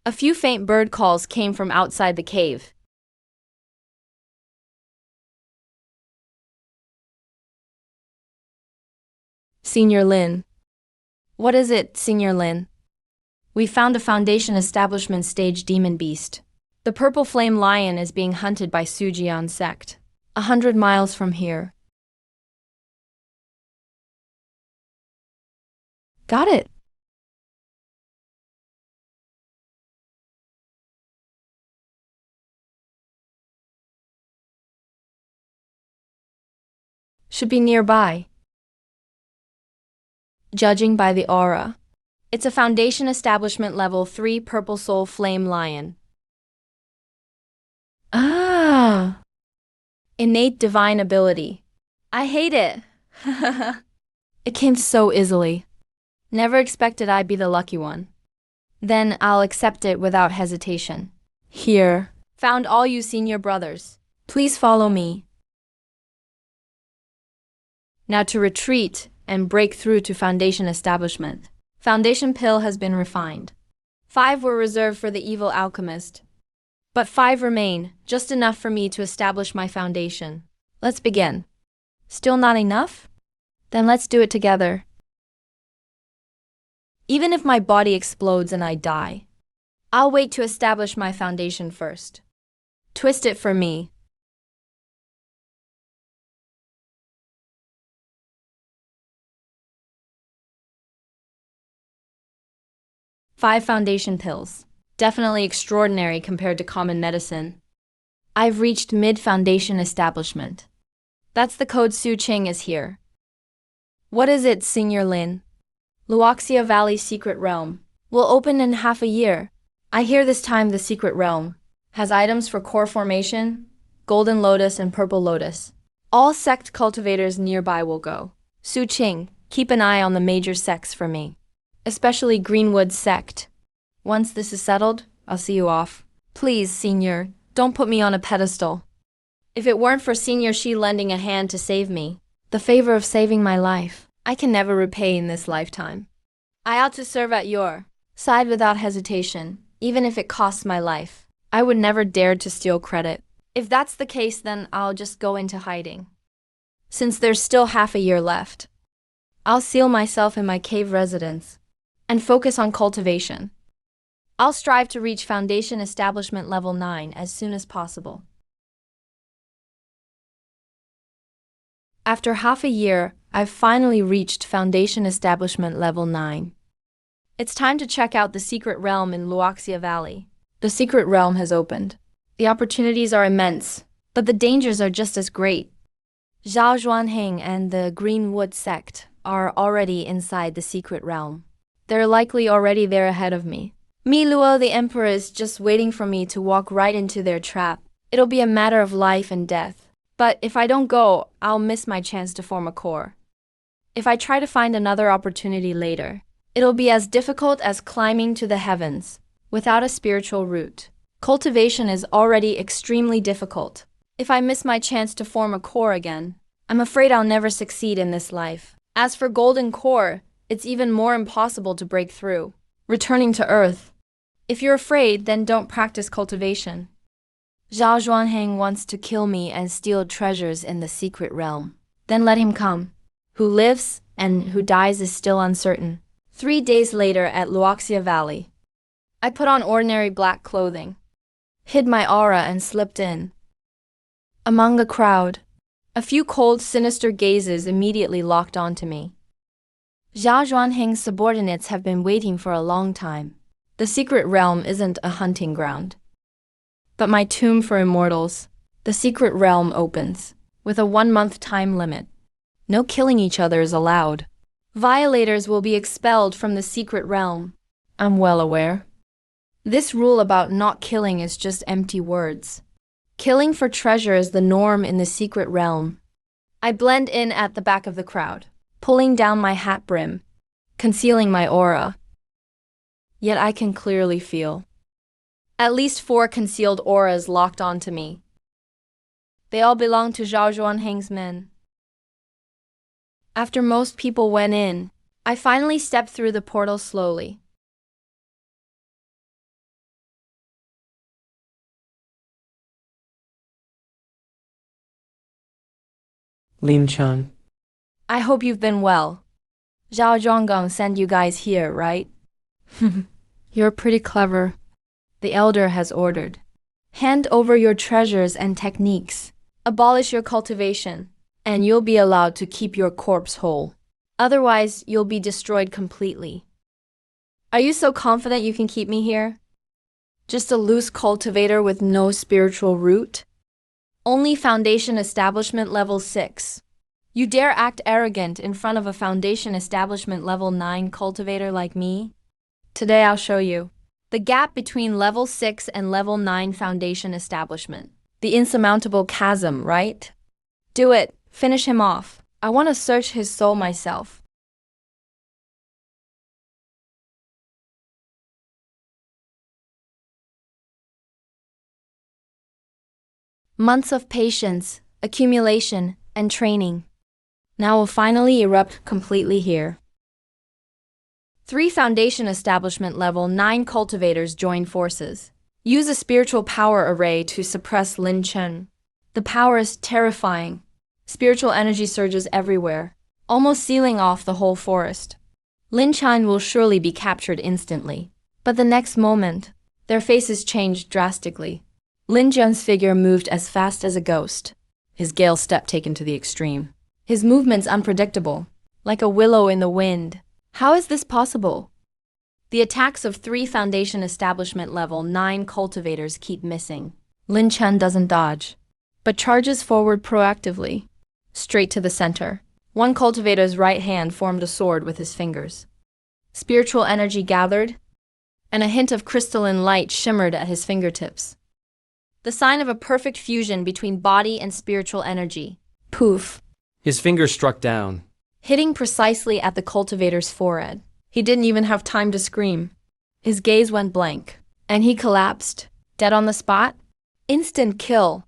a few faint bird calls came from outside the cave. Senior Lin. What is it, Senior Lin? We found a foundation establishment stage demon beast. The purple flame lion is being hunted by Sujian sect, 100 miles from here. Got it. Should be nearby. Judging by the aura, it's a foundation establishment level 3 purple soul flame lion. Ah! Innate divine ability. I hate it. It came so easily. Never expected I'd be the lucky one. Then I'll accept it without hesitation. Here, found all you senior brothers. Please follow me. Now to retreat and break through to foundation establishment. Foundation pill has been refined. 5 were reserved for the evil alchemist. But 5 remain, just enough for me to establish my foundation. Let's begin. Still not enough? Then let's do it together. Even if my body explodes and I die, I'll wait to establish my foundation first. Twist it for me. Five foundation pills. Definitely extraordinary compared to common medicine. I've reached mid-foundation establishment. That's the code Su Qing is here. What is it, Senior Lin? Luoxia Valley Secret Realm will open in half a year. I hear this time the Secret Realm has items for core formation, golden lotus and purple lotus. All sect cultivators nearby will go. Su Qing, keep an eye on the major sects for me. Especially Greenwood sect. Once this is settled, I'll see you off. Please, Senior, don't put me on a pedestal. If it weren't for Senior Shi lending a hand to save me, the favor of saving my life, I can never repay in this lifetime. I ought to serve at your side without hesitation, even if it costs my life. I would never dare to steal credit. If that's the case, then I'll just go into hiding. Since there's still half a year left, I'll seal myself in my cave residence and focus on cultivation. I'll strive to reach foundation establishment level 9 as soon as possible. After half a year, I've finally reached foundation establishment level 9. It's time to check out the secret realm in Luoxia Valley. The secret realm has opened. The opportunities are immense, but the dangers are just as great. Zhao Zhuanheng and the Greenwood sect are already inside the secret realm. They're likely already there ahead of me. Mi Luo, the emperor, is just waiting for me to walk right into their trap. It'll be a matter of life and death. But if I don't go, I'll miss my chance to form a core. If I try to find another opportunity later, it'll be as difficult as climbing to the heavens without a spiritual root. Cultivation is already extremely difficult. If I miss my chance to form a core again, I'm afraid I'll never succeed in this life. As for golden core, it's even more impossible to break through. Returning to Earth. If you're afraid, then don't practice cultivation. Zhao Zhuanheng wants to kill me and steal treasures in the secret realm. Then let him come. Who lives and who dies is still uncertain. 3 days later at Luoxia Valley. I put on ordinary black clothing, hid my aura and slipped in. Among the crowd, a few cold, sinister gazes immediately locked onto me. Zhao Zhuanheng's subordinates have been waiting for a long time. The secret realm isn't a hunting ground, but my tomb for immortals. The secret realm opens, with a 1-month time limit. No killing each other is allowed. Violators will be expelled from the secret realm. I'm well aware. This rule about not killing is just empty words. Killing for treasure is the norm in the secret realm. I blend in at the back of the crowd, pulling down my hat brim, concealing my aura. Yet I can clearly feel at least 4 concealed auras locked onto me. They all belong to Zhao Zhuanheng's men. After most people went in, I finally stepped through the portal slowly. Lin Chan. I hope you've been well. Zhao Zhuanggang sent you guys here, right? You're pretty clever. The elder has ordered. Hand over your treasures and techniques. Abolish your cultivation, and you'll be allowed to keep your corpse whole. Otherwise, you'll be destroyed completely. Are you so confident you can keep me here? Just a loose cultivator with no spiritual root? Only Foundation Establishment Level 6. You dare act arrogant in front of a Foundation Establishment Level 9 cultivator like me? Today I'll show you. The gap between Level 6 and Level 9 Foundation Establishment. The insurmountable chasm, right? Do it. Finish him off. I want to search his soul myself. Months of patience, accumulation, and training. Now will finally erupt completely here. 3 Foundation Establishment Level 9 cultivators join forces. Use a spiritual power array to suppress Lin Chen. The power is terrifying. Spiritual energy surges everywhere, almost sealing off the whole forest. Lin Chen will surely be captured instantly. But the next moment, their faces changed drastically. Lin Chen's figure moved as fast as a ghost, his gale step taken to the extreme. His movements unpredictable, like a willow in the wind. How is this possible? The attacks of 3 Foundation Establishment Level 9 cultivators keep missing. Lin Chen doesn't dodge, but charges forward proactively, straight to the center. One cultivator's right hand formed a sword with his fingers. Spiritual energy gathered, and a hint of crystalline light shimmered at his fingertips. The sign of a perfect fusion between body and spiritual energy. Poof. His finger struck down, Hitting precisely at the cultivator's forehead. He didn't even have time to scream. His gaze went blank, and he collapsed, dead on the spot. Instant kill.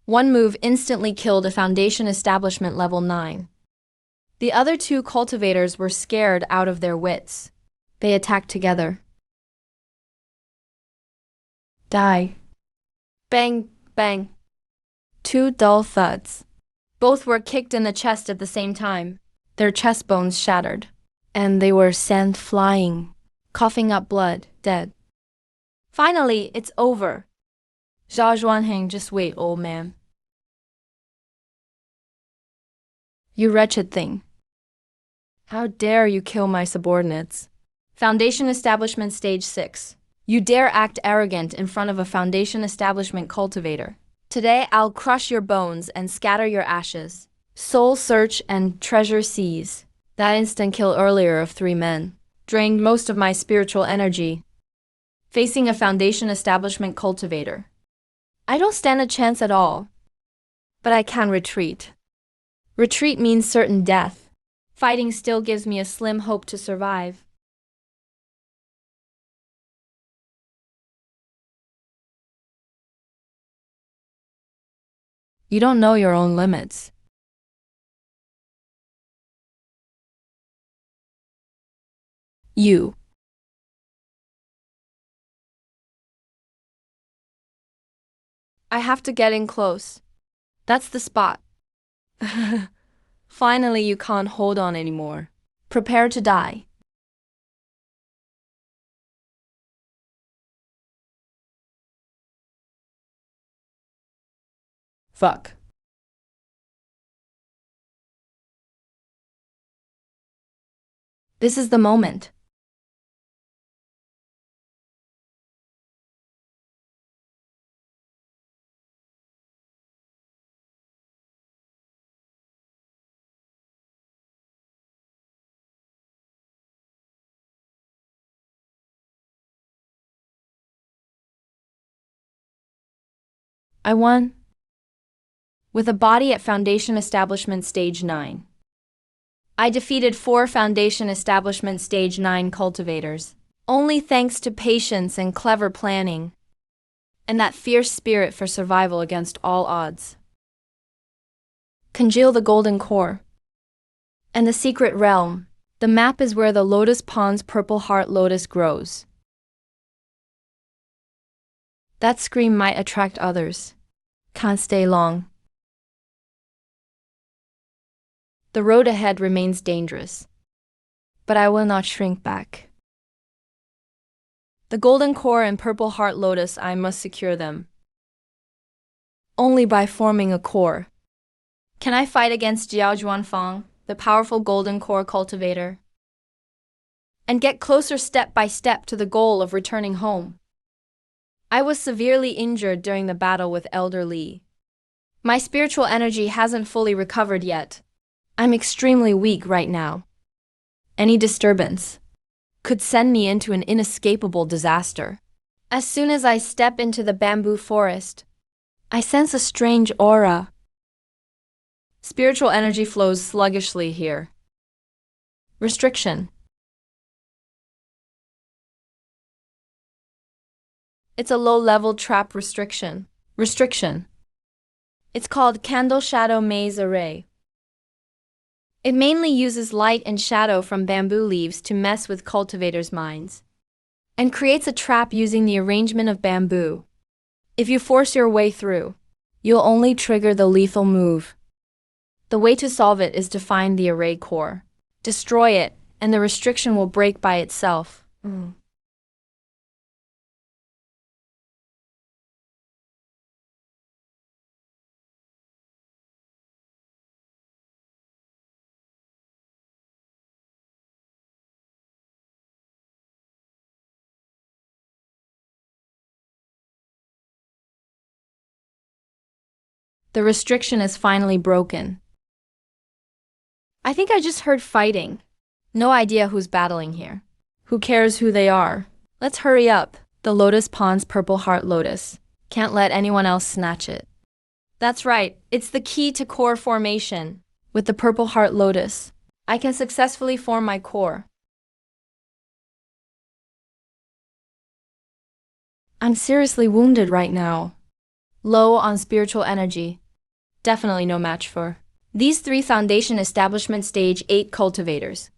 One move instantly killed a Foundation Establishment Level 9. The other 2 cultivators were scared out of their wits. They attacked together. Die. Bang, bang. 2 dull thuds. Both were kicked in the chest at the same time. Their chest bones shattered, and they were sent flying, coughing up blood, dead. Finally, it's over. Zhao Zhuanheng, just wait, old man. You wretched thing. How dare you kill my subordinates? Foundation Establishment Stage 6. You dare act arrogant in front of a Foundation Establishment cultivator. Today I'll crush your bones and scatter your ashes. Soul search and treasure seize. That instant kill earlier of 3 men drained most of my spiritual energy. Facing a foundation establishment cultivator. I don't stand a chance at all. But I can retreat. Retreat means certain death. Fighting still gives me a slim hope to survive. You don't know your own limits. You. I have to get in close. That's the spot. Finally, you can't hold on anymore. Prepare to die. Fuck. This is the moment. I won. With a body at Foundation Establishment Stage 9. I defeated 4 Foundation Establishment Stage 9 cultivators. Only thanks to patience and clever planning. And that fierce spirit for survival against all odds. Congeal the golden core. And the secret realm. The map is where the lotus pond's purple heart lotus grows. That scream might attract others. Can't stay long. The road ahead remains dangerous. But I will not shrink back. The golden core and purple heart lotus, I must secure them. Only by forming a core. Can I fight against Jiao Juanfang, the powerful golden core cultivator? And get closer step by step to the goal of returning home. I was severely injured during the battle with Elder Li. My spiritual energy hasn't fully recovered yet. I'm extremely weak right now. Any disturbance could send me into an inescapable disaster. As soon as I step into the bamboo forest, I sense a strange aura. Spiritual energy flows sluggishly here. Restriction. It's a low-level trap restriction. Restriction. It's called Candle Shadow Maze Array. It mainly uses light and shadow from bamboo leaves to mess with cultivators' minds, and creates a trap using the arrangement of bamboo. If you force your way through, you'll only trigger the lethal move. The way to solve it is to find the array core, destroy it, and the restriction will break by itself. The restriction is finally broken. I think I just heard fighting. No idea who's battling here. Who cares who they are? Let's hurry up. The lotus pond's purple heart lotus. Can't let anyone else snatch it. That's right, it's the key to core formation. With the purple heart lotus, I can successfully form my core. I'm seriously wounded right now. Low on spiritual energy. Definitely no match for these 3 Foundation Establishment Stage 8 cultivators.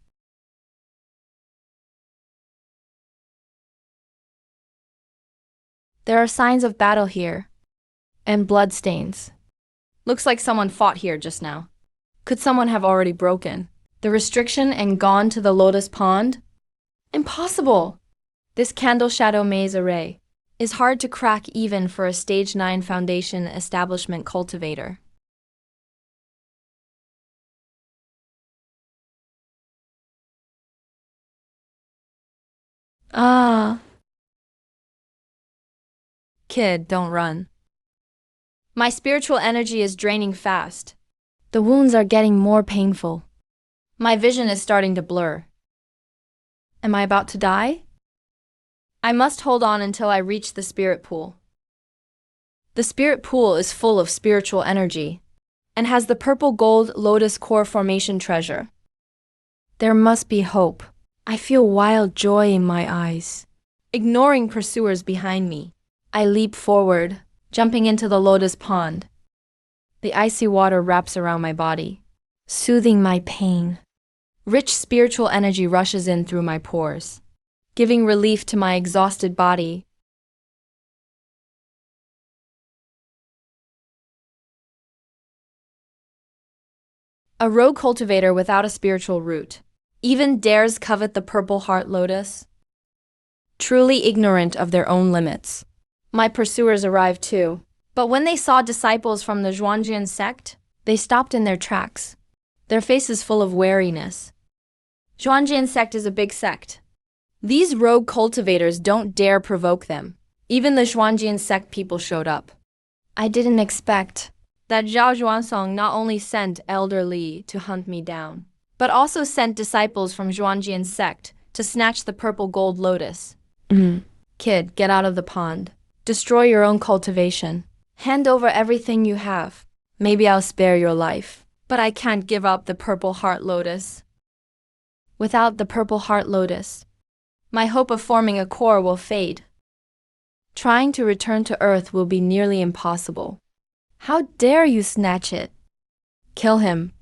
There are signs of battle here. And bloodstains. Looks like someone fought here just now. Could someone have already broken the restriction and gone to the lotus pond? Impossible! This candle shadow maze array is hard to crack even for a Stage 9 Foundation Establishment cultivator. Ah. Kid, don't run. My spiritual energy is draining fast. The wounds are getting more painful. My vision is starting to blur. Am I about to die? I must hold on until I reach the spirit pool. The spirit pool is full of spiritual energy and has the purple gold lotus core formation treasure. There must be hope. I feel wild joy in my eyes. Ignoring pursuers behind me, I leap forward, jumping into the lotus pond. The icy water wraps around my body, soothing my pain. Rich spiritual energy rushes in through my pores, giving relief to my exhausted body. A rogue cultivator without a spiritual root even dares covet the purple heart lotus? Truly ignorant of their own limits. My pursuers arrived too, but when they saw disciples from the Zhuangjian sect, they stopped in their tracks, their faces full of wariness. Zhuangjian sect is a big sect. These rogue cultivators don't dare provoke them. Even the Zhuangjian sect people showed up. I didn't expect that Zhao Zhuansong not only sent Elder Li to hunt me down, but also sent disciples from Zhuangjian sect to snatch the purple gold lotus. Kid, get out of the pond. Destroy your own cultivation. Hand over everything you have. Maybe I'll spare your life, but I can't give up the purple heart lotus. Without the purple heart lotus, my hope of forming a core will fade. Trying to return to Earth will be nearly impossible. How dare you snatch it? Kill him.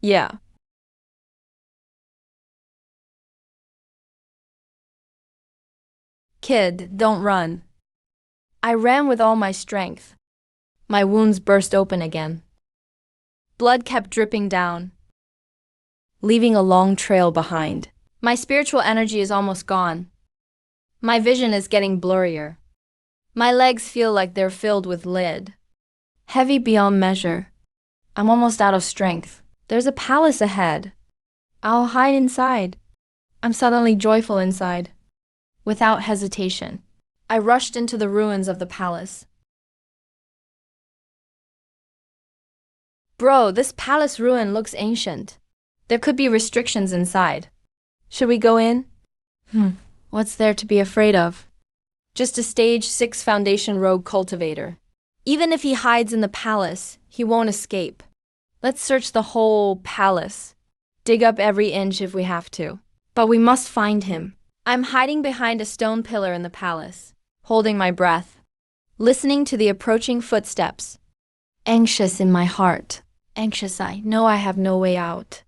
Yeah. Kid, don't run. I ran with all my strength. My wounds burst open again. Blood kept dripping down, leaving a long trail behind. My spiritual energy is almost gone. My vision is getting blurrier. My legs feel like they're filled with lead, heavy beyond measure. I'm almost out of strength. There's a palace ahead. I'll hide inside. I'm suddenly joyful inside. Without hesitation, I rushed into the ruins of the palace. Bro, this palace ruin looks ancient. There could be restrictions inside. Should we go in? What's there to be afraid of? Just a stage 6 foundation rogue cultivator. Even if he hides in the palace, he won't escape. Let's search the whole palace. Dig up every inch if we have to. But we must find him. I'm hiding behind a stone pillar in the palace, holding my breath, listening to the approaching footsteps. Anxious in my heart. Anxious, I know I have no way out.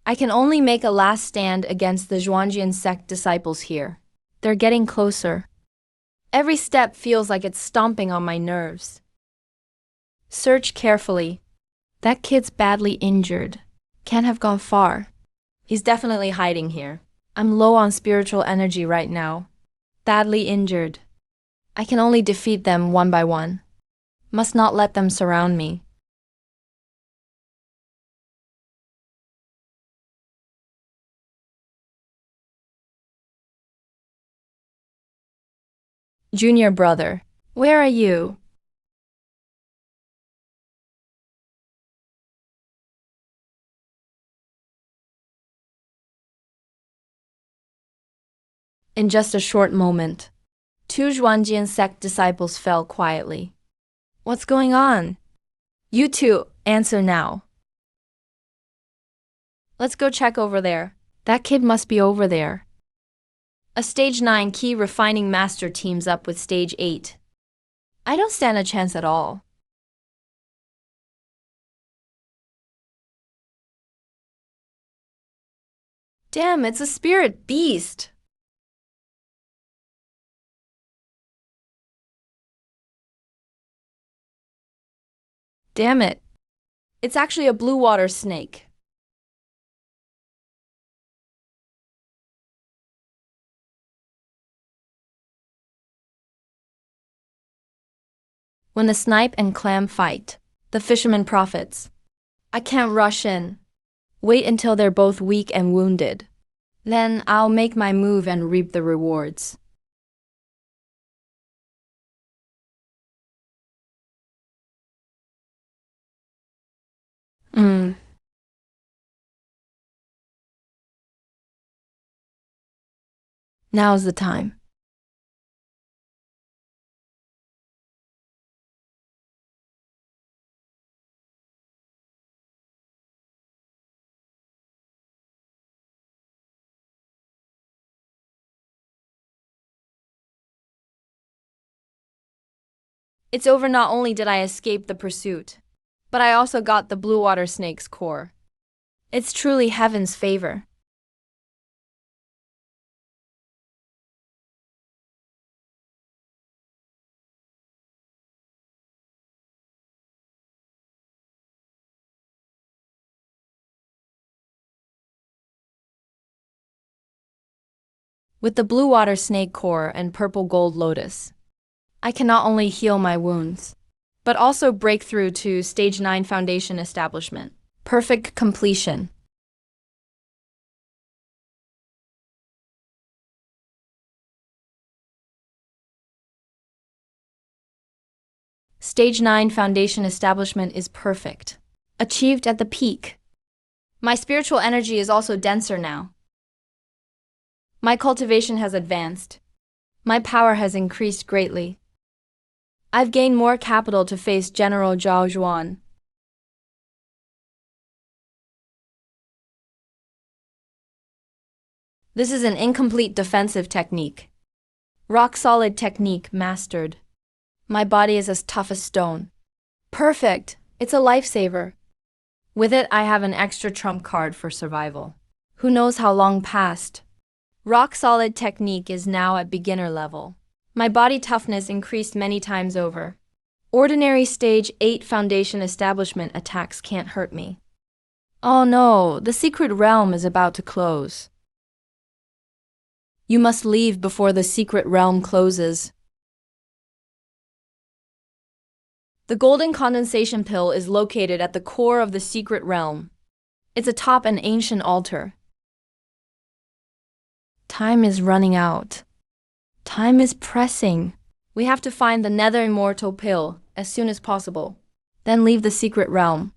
I can only make a last stand against the Zhuangjian sect disciples here. They're getting closer. Every step feels like it's stomping on my nerves. Search carefully. That kid's badly injured. Can't have gone far. He's definitely hiding here. I'm low on spiritual energy right now. Badly injured. I can only defeat them one by one. Must not let them surround me. Junior brother, where are you? In just a short moment, 2 Zhuangjian sect disciples fell quietly. What's going on? You two, answer now. Let's go check over there. That kid must be over there. A stage 9 key refining master teams up with stage 8. I don't stand a chance at all. Damn, it's a spirit beast. Damn it. It's actually a blue water snake. When the snipe and clam fight, the fisherman profits. I can't rush in. Wait until they're both weak and wounded. Then I'll make my move and reap the rewards. Now's the time. It's over. Not only did I escape the pursuit, but I also got the blue water snake's core. It's truly heaven's favor. With the blue water snake core and purple gold lotus, I can not only heal my wounds, but also break through to stage 9 foundation establishment. Perfect completion. Stage 9 foundation establishment is perfect. Achieved at the peak. My spiritual energy is also denser now. My cultivation has advanced. My power has increased greatly. I've gained more capital to face General Zhao Zhuan. This is an incomplete defensive technique. Rock-solid technique mastered. My body is as tough as stone. Perfect! It's a lifesaver. With it, I have an extra trump card for survival. Who knows how long past? Rock-solid technique is now at beginner level. My body toughness increased many times over. Ordinary stage 8 foundation establishment attacks can't hurt me. Oh no, the secret realm is about to close. You must leave before the secret realm closes. The golden condensation pill is located at the core of the secret realm. It's atop an ancient altar. Time is running out. Time is pressing. We have to find the nether immortal pill as soon as possible. Then leave the secret realm.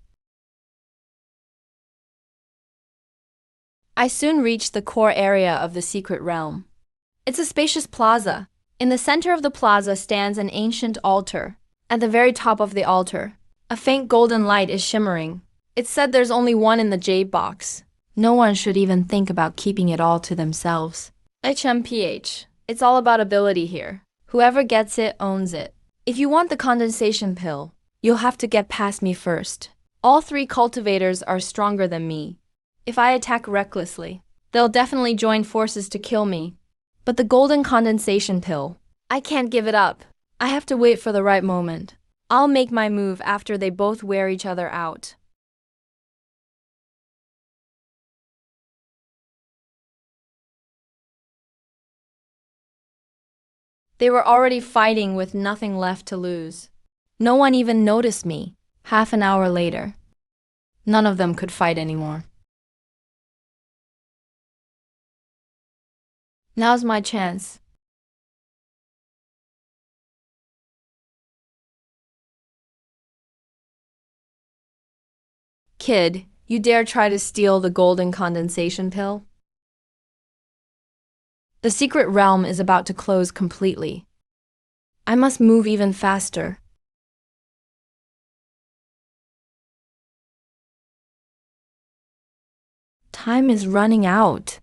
I soon reached the core area of the secret realm. It's a spacious plaza. In the center of the plaza stands an ancient altar. At the very top of the altar, a faint golden light is shimmering. It's said there's only one in the jade box. No one should even think about keeping it all to themselves. HMPH. It's all about ability here. Whoever gets it owns it. If you want the condensation pill, you'll have to get past me first. All 3 cultivators are stronger than me. If I attack recklessly, they'll definitely join forces to kill me. But the golden condensation pill, I can't give it up. I have to wait for the right moment. I'll make my move after they both wear each other out. They were already fighting with nothing left to lose. No one even noticed me. Half an hour later, none of them could fight anymore. Now's my chance. Kid, you dare try to steal the golden condensation pill? The secret realm is about to close completely. I must move even faster. Time is running out.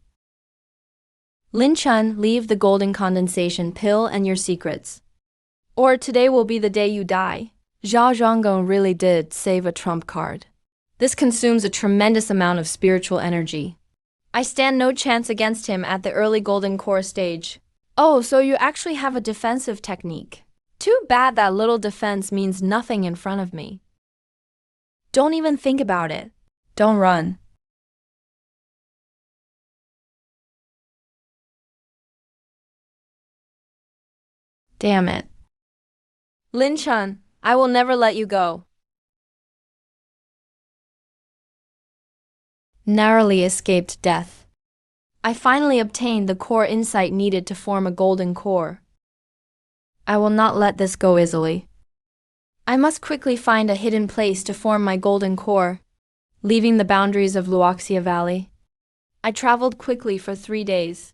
Lin Chun, leave the golden condensation pill and your secrets. Or today will be the day you die. Zhao Zhonggong really did save a trump card. This consumes a tremendous amount of spiritual energy. I stand no chance against him at the early golden core stage. Oh, so you actually have a defensive technique. Too bad that little defense means nothing in front of me. Don't even think about it. Don't run. Damn it. Lin Chun, I will never let you go. Narrowly escaped death. I finally obtained the core insight needed to form a golden core. I will not let this go easily. I must quickly find a hidden place to form my golden core. Leaving the boundaries of Luoxia Valley, I traveled quickly for 3 days.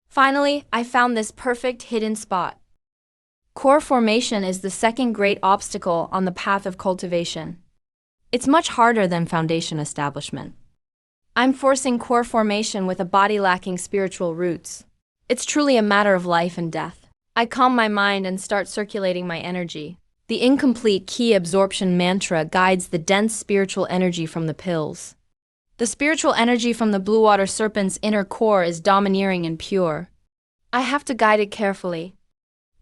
Finally, I found this perfect hidden spot. Core formation is the second great obstacle on the path of cultivation. It's much harder than foundation establishment. I'm forcing core formation with a body lacking spiritual roots. It's truly a matter of life and death. I calm my mind and start circulating my energy. The incomplete key absorption mantra guides the dense spiritual energy from the pills. The spiritual energy from the blue water serpent's inner core is domineering and pure. I have to guide it carefully,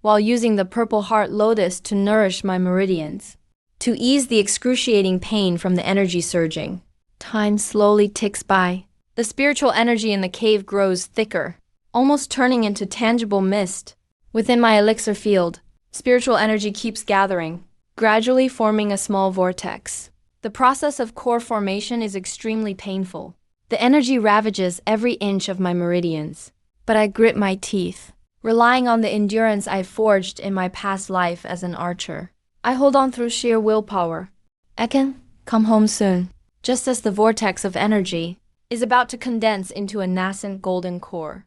while using the purple heart lotus to nourish my meridians, to ease the excruciating pain from the energy surging. Time slowly ticks by. The spiritual energy in the cave grows thicker, almost turning into tangible mist. Within my elixir field, spiritual energy keeps gathering, gradually forming a small vortex. The process of core formation is extremely painful. The energy ravages every inch of my meridians, but I grit my teeth, relying on the endurance I forged in my past life as an archer. I hold on through sheer willpower. Eken, come home soon. Just as the vortex of energy is about to condense into a nascent golden core,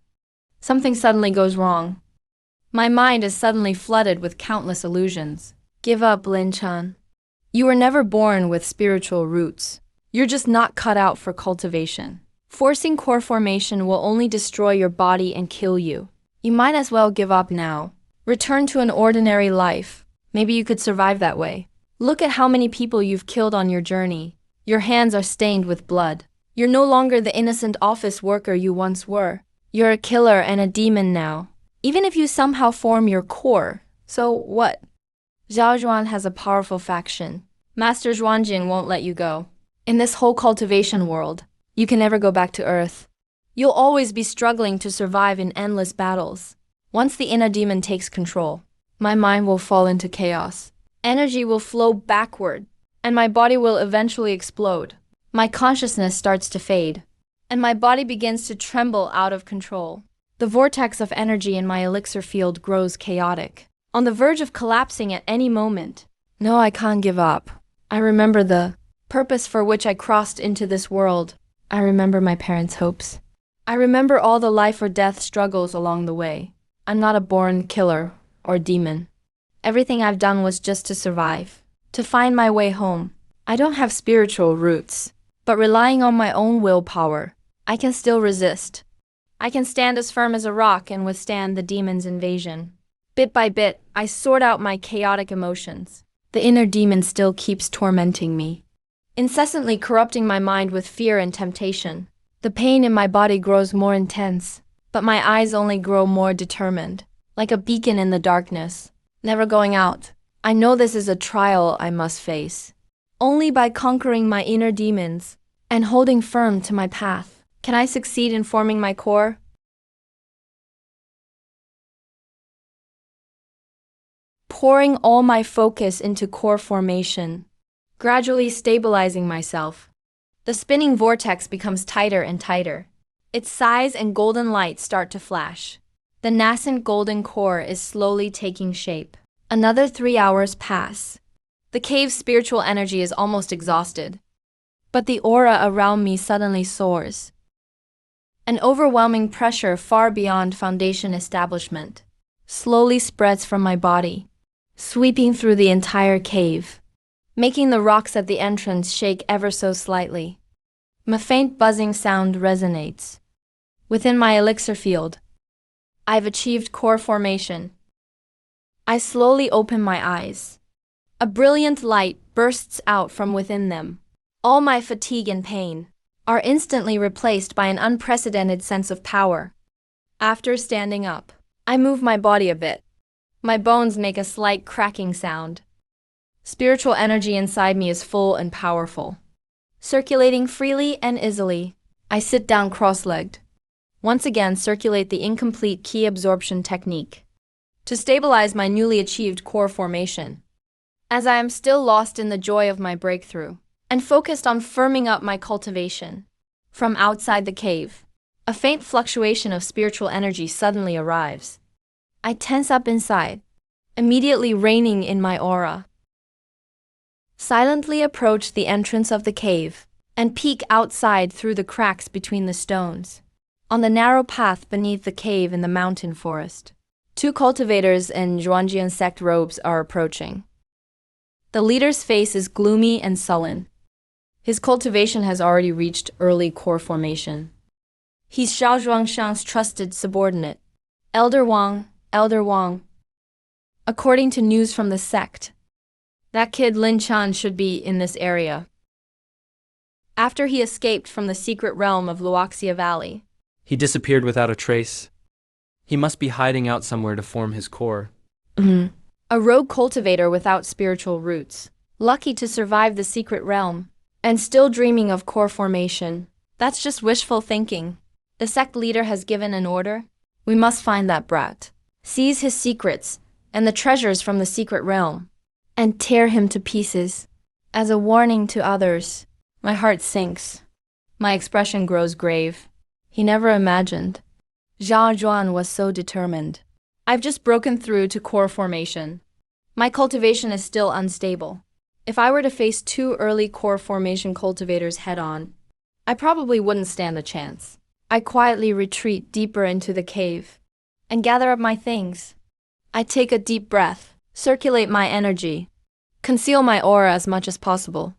something suddenly goes wrong. My mind is suddenly flooded with countless illusions. Give up, Lin-chan. You were never born with spiritual roots. You're just not cut out for cultivation. Forcing core formation will only destroy your body and kill you. You might as well give up now. Return to an ordinary life. Maybe you could survive that way. Look at how many people you've killed on your journey. Your hands are stained with blood. You're no longer the innocent office worker you once were. You're a killer and a demon now. Even if you somehow form your core, so what? Zhao Zhuan has a powerful faction. Master Zhuanjin won't let you go. In this whole cultivation world, you can never go back to Earth. You'll always be struggling to survive in endless battles. Once the inner demon takes control, my mind will fall into chaos. Energy will flow backward, and my body will eventually explode. My consciousness starts to fade, and my body begins to tremble out of control. The vortex of energy in my elixir field grows chaotic, on the verge of collapsing at any moment. No, I can't give up. I remember the purpose for which I crossed into this world. I remember my parents' hopes. I remember all the life or death struggles along the way. I'm not a born killer or demon. Everything I've done was just to survive, to find my way home. I don't have spiritual roots, but relying on my own willpower, I can still resist. I can stand as firm as a rock and withstand the demon's invasion. Bit by bit, I sort out my chaotic emotions. The inner demon still keeps tormenting me, incessantly corrupting my mind with fear and temptation. The pain in my body grows more intense, but my eyes only grow more determined, like a beacon in the darkness, never going out. I know this is a trial I must face. Only by conquering my inner demons and holding firm to my path can I succeed in forming my core. Pouring all my focus into core formation, gradually stabilizing myself. The spinning vortex becomes tighter and tighter. Its size and golden light start to flash. The nascent golden core is slowly taking shape. Another 3 hours pass. The cave's spiritual energy is almost exhausted, but the aura around me suddenly soars. An overwhelming pressure far beyond foundation establishment slowly spreads from my body, sweeping through the entire cave, making the rocks at the entrance shake ever so slightly. A faint buzzing sound resonates. Within my elixir field, I've achieved core formation. I slowly open my eyes. A brilliant light bursts out from within them. All my fatigue and pain are instantly replaced by an unprecedented sense of power. After standing up, I move my body a bit. My bones make a slight cracking sound. Spiritual energy inside me is full and powerful, circulating freely and easily. I sit down cross-legged. Once again, circulate the incomplete key absorption technique to stabilize my newly achieved core formation. as I am still lost in the joy of my breakthrough and focused on firming up my cultivation. From outside the cave, a faint fluctuation of spiritual energy suddenly arrives. I tense up inside, immediately reining in my aura. Silently approach the entrance of the cave and peek outside through the cracks between the stones. On the narrow path beneath the cave in the mountain forest, two cultivators in Zhuangjian sect robes are approaching. The leader's face is gloomy and sullen. His cultivation has already reached early core formation. He's Xiao Zhuangshang's trusted subordinate. Elder Wang, Elder Wang. According to news from the sect, that kid Lin Chan should be in this area. After he escaped from the secret realm of Luoxia Valley, He disappeared without a trace. He must be hiding out somewhere to form his core. a rogue cultivator without spiritual roots, lucky to survive the secret realm, and still dreaming of core formation. That's just wishful thinking. The sect leader has given an order. We must find that brat, seize his secrets and the treasures from the secret realm, and tear him to pieces. As a warning to others, my heart sinks. My expression grows grave. He never imagined. Zhao Zhuan was so determined. I've just broken through to core formation. My cultivation is still unstable. If I were to face two early core formation cultivators head-on, I probably wouldn't stand a chance. I quietly retreat deeper into the cave and gather up my things. I take a deep breath, circulate my energy, conceal my aura as much as possible.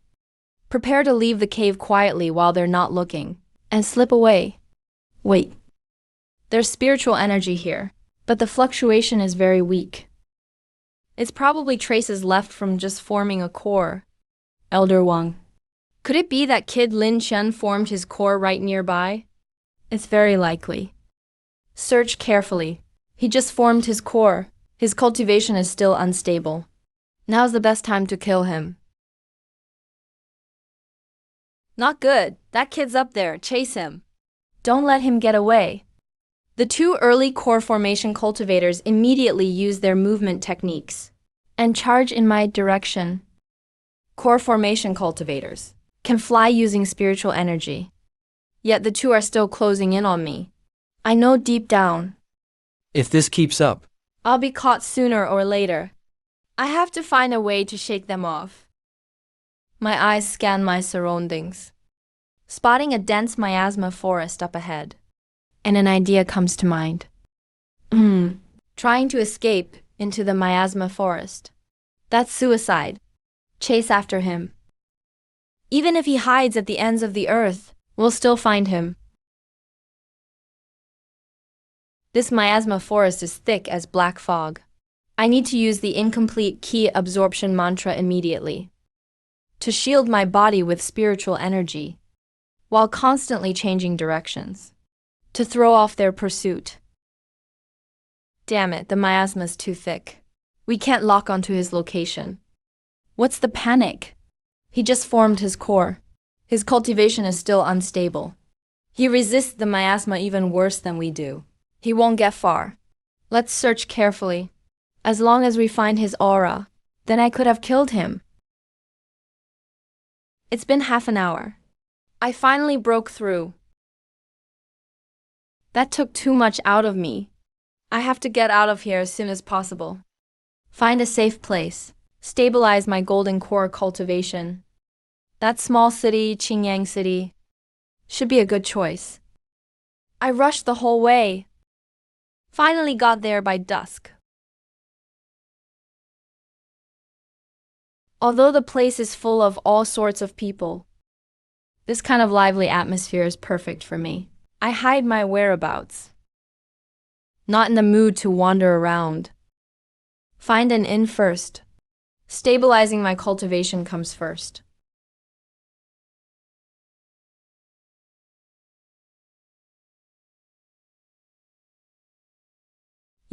Prepare to leave the cave quietly while they're not looking, and slip away. Wait. There's spiritual energy here, but the fluctuation is very weak. It's probably traces left from just forming a core. Elder Wang. Could it be that kid Lin Chen formed his core right nearby? It's very likely. Search carefully. He just formed his core. His cultivation is still unstable. Now's the best time to kill him. Not good. That kid's up there. Chase him. Don't let him get away. The two early core formation cultivators immediately use their movement techniques and charge in my direction. Core formation cultivators can fly using spiritual energy. Yet the two are still closing in on me. I know deep down, If this keeps up, I'll be caught sooner or later. I have to find a way to shake them off. My eyes scan my surroundings, spotting a dense miasma forest up ahead, and an idea comes to mind. Trying to escape into the miasma forest. That's suicide. Chase after him. Even if he hides at the ends of the earth, we'll still find him. This miasma forest is thick as black fog. I need to use the incomplete ki absorption mantra immediately to shield my body with spiritual energy, while constantly changing directions, to throw off their pursuit. Damn it, the miasma's too thick. We can't lock onto his location. What's the panic? He just formed his core. His cultivation is still unstable. He resists the miasma even worse than we do. He won't get far. Let's search carefully. As long as we find his aura, then I could have killed him. It's been half an hour. I finally broke through. That took too much out of me. I have to get out of here as soon as possible. Find a safe place. Stabilize my golden core cultivation. That small city, Qingyang City, should be a good choice. I rushed the whole way. Finally got there by dusk. Although the place is full of all sorts of people, this kind of lively atmosphere is perfect for me. I hide my whereabouts. Not in the mood to wander around. Find an inn first. Stabilizing my cultivation comes first.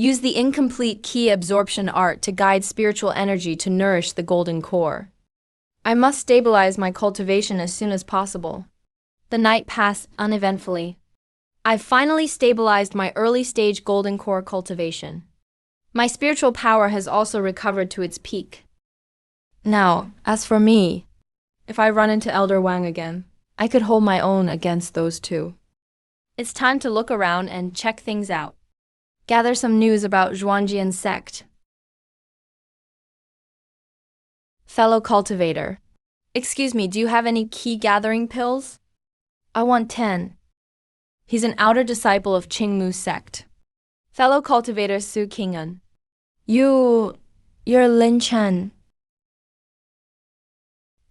Use the incomplete ki absorption art to guide spiritual energy to nourish the golden core. I must stabilize my cultivation as soon as possible. The night passed uneventfully. I've finally stabilized my early-stage golden core cultivation. My spiritual power has also recovered to its peak. Now, as for me, if I run into Elder Wang again, I could hold my own against those two. It's time to look around and check things out. Gather some news about Zhuangjian sect. Fellow cultivator. Excuse me, do you have any key gathering pills? I want 10. He's an outer disciple of Qingmu sect. Fellow cultivator Su Qing'an. You're Lin Chen.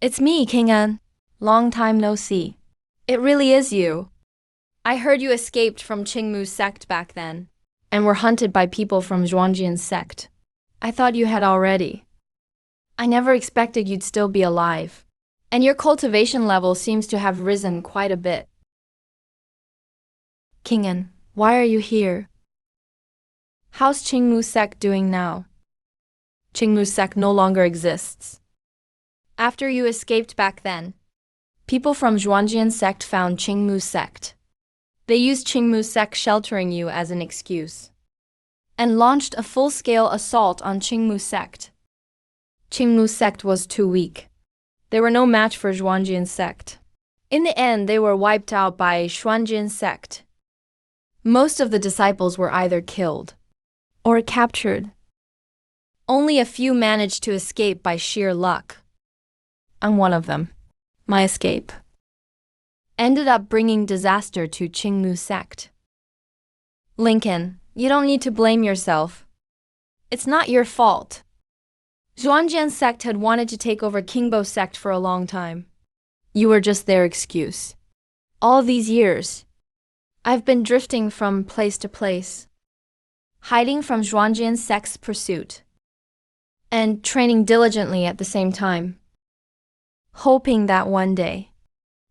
It's me, Qing'an. Long time no see. It really is you. I heard you escaped from Qingmu sect back then, and were hunted by people from Zhuangjian sect. I thought you had already. I never expected you'd still be alive. And your cultivation level seems to have risen quite a bit. Qing'an, why are you here? How's Qingmu sect doing now? Qingmu sect no longer exists. After you escaped back then, people from Zhuangjian sect found Qingmu sect. They used Qingmu sect sheltering you as an excuse, and launched a full-scale assault on Qingmu sect. Qingmu sect was too weak. They were no match for Zhuangjian sect. In the end, they were wiped out by Zhuangjian sect. Most of the disciples were either killed or captured. Only a few managed to escape by sheer luck. I'm one of them. My escape ended up bringing disaster to Qingmu sect. Lincoln, you don't need to blame yourself. It's not your fault. Zhuangjian sect had wanted to take over Qingbo sect for a long time. You were just their excuse. All these years, I've been drifting from place to place, hiding from Zhuangjian sect's pursuit, and training diligently at the same time, hoping that one day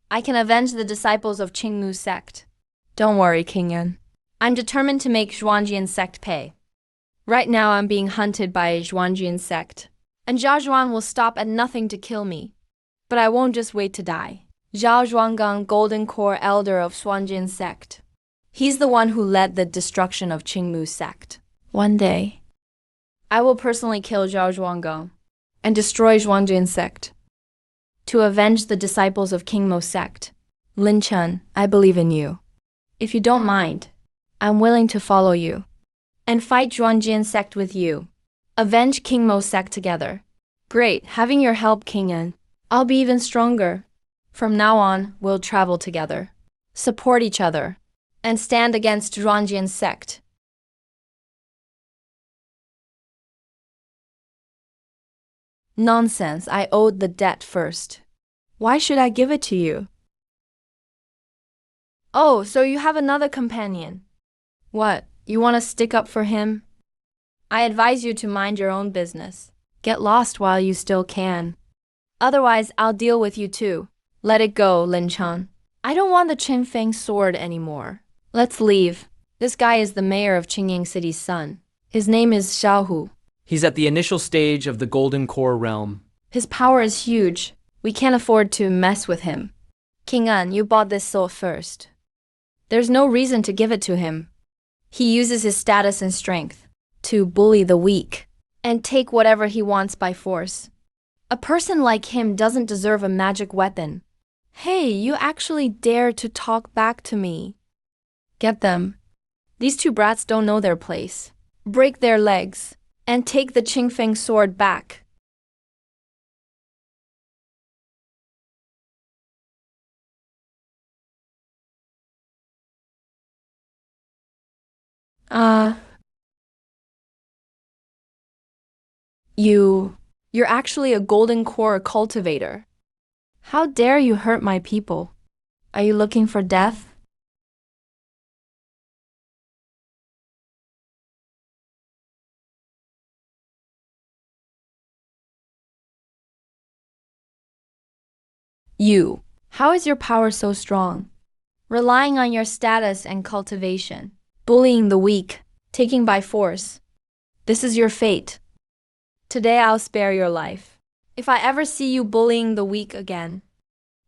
I can avenge the disciples of Qingmu sect. Don't worry, Qing'an. I'm determined to make Zhuangjian sect pay. Right now I'm being hunted by Zhuangjian sect, and Zhao Zhuan will stop at nothing to kill me. But I won't just wait to die. Zhao Zhuanggang, Golden Core Elder of Zhuangjian sect. He's the one who led the destruction of Qingmu sect. One day, I will personally kill Zhao Zhuanggang and destroy Zhuangjian sect to avenge the disciples of Qingmo sect. Lin Chen, I believe in you. If you don't mind, I'm willing to follow you and fight Zhuangjian sect with you. Avenge Qingmo sect together. Great, having your help, Qing'an. I'll be even stronger. From now on, we'll travel together, support each other, and stand against Zhuangjian sect. Nonsense, I owed the debt first. Why should I give it to you? Oh, so you have another companion. What, you want to stick up for him? I advise you to mind your own business. Get lost while you still can. Otherwise, I'll deal with you too. Let it go, Lin Chan. I don't want the Qinfeng sword anymore. Let's leave. This guy is the mayor of Qingyang City's son. His name is Xiaohu. He's at the initial stage of the Golden Core realm. His power is huge. We can't afford to mess with him. Qing'an, you bought this sword first. There's no reason to give it to him. He uses his status and strength to bully the weak and take whatever he wants by force. A person like him doesn't deserve a magic weapon. Hey, you actually dare to talk back to me. Get them. These two brats don't know their place. Break their legs and take the Qingfeng sword back. You're actually a golden core cultivator. How dare you hurt my people? Are you looking for death? How is your power so strong? Relying on your status and cultivation, bullying the weak, taking by force. This is your fate. Today I'll spare your life. If I ever see you bullying the weak again,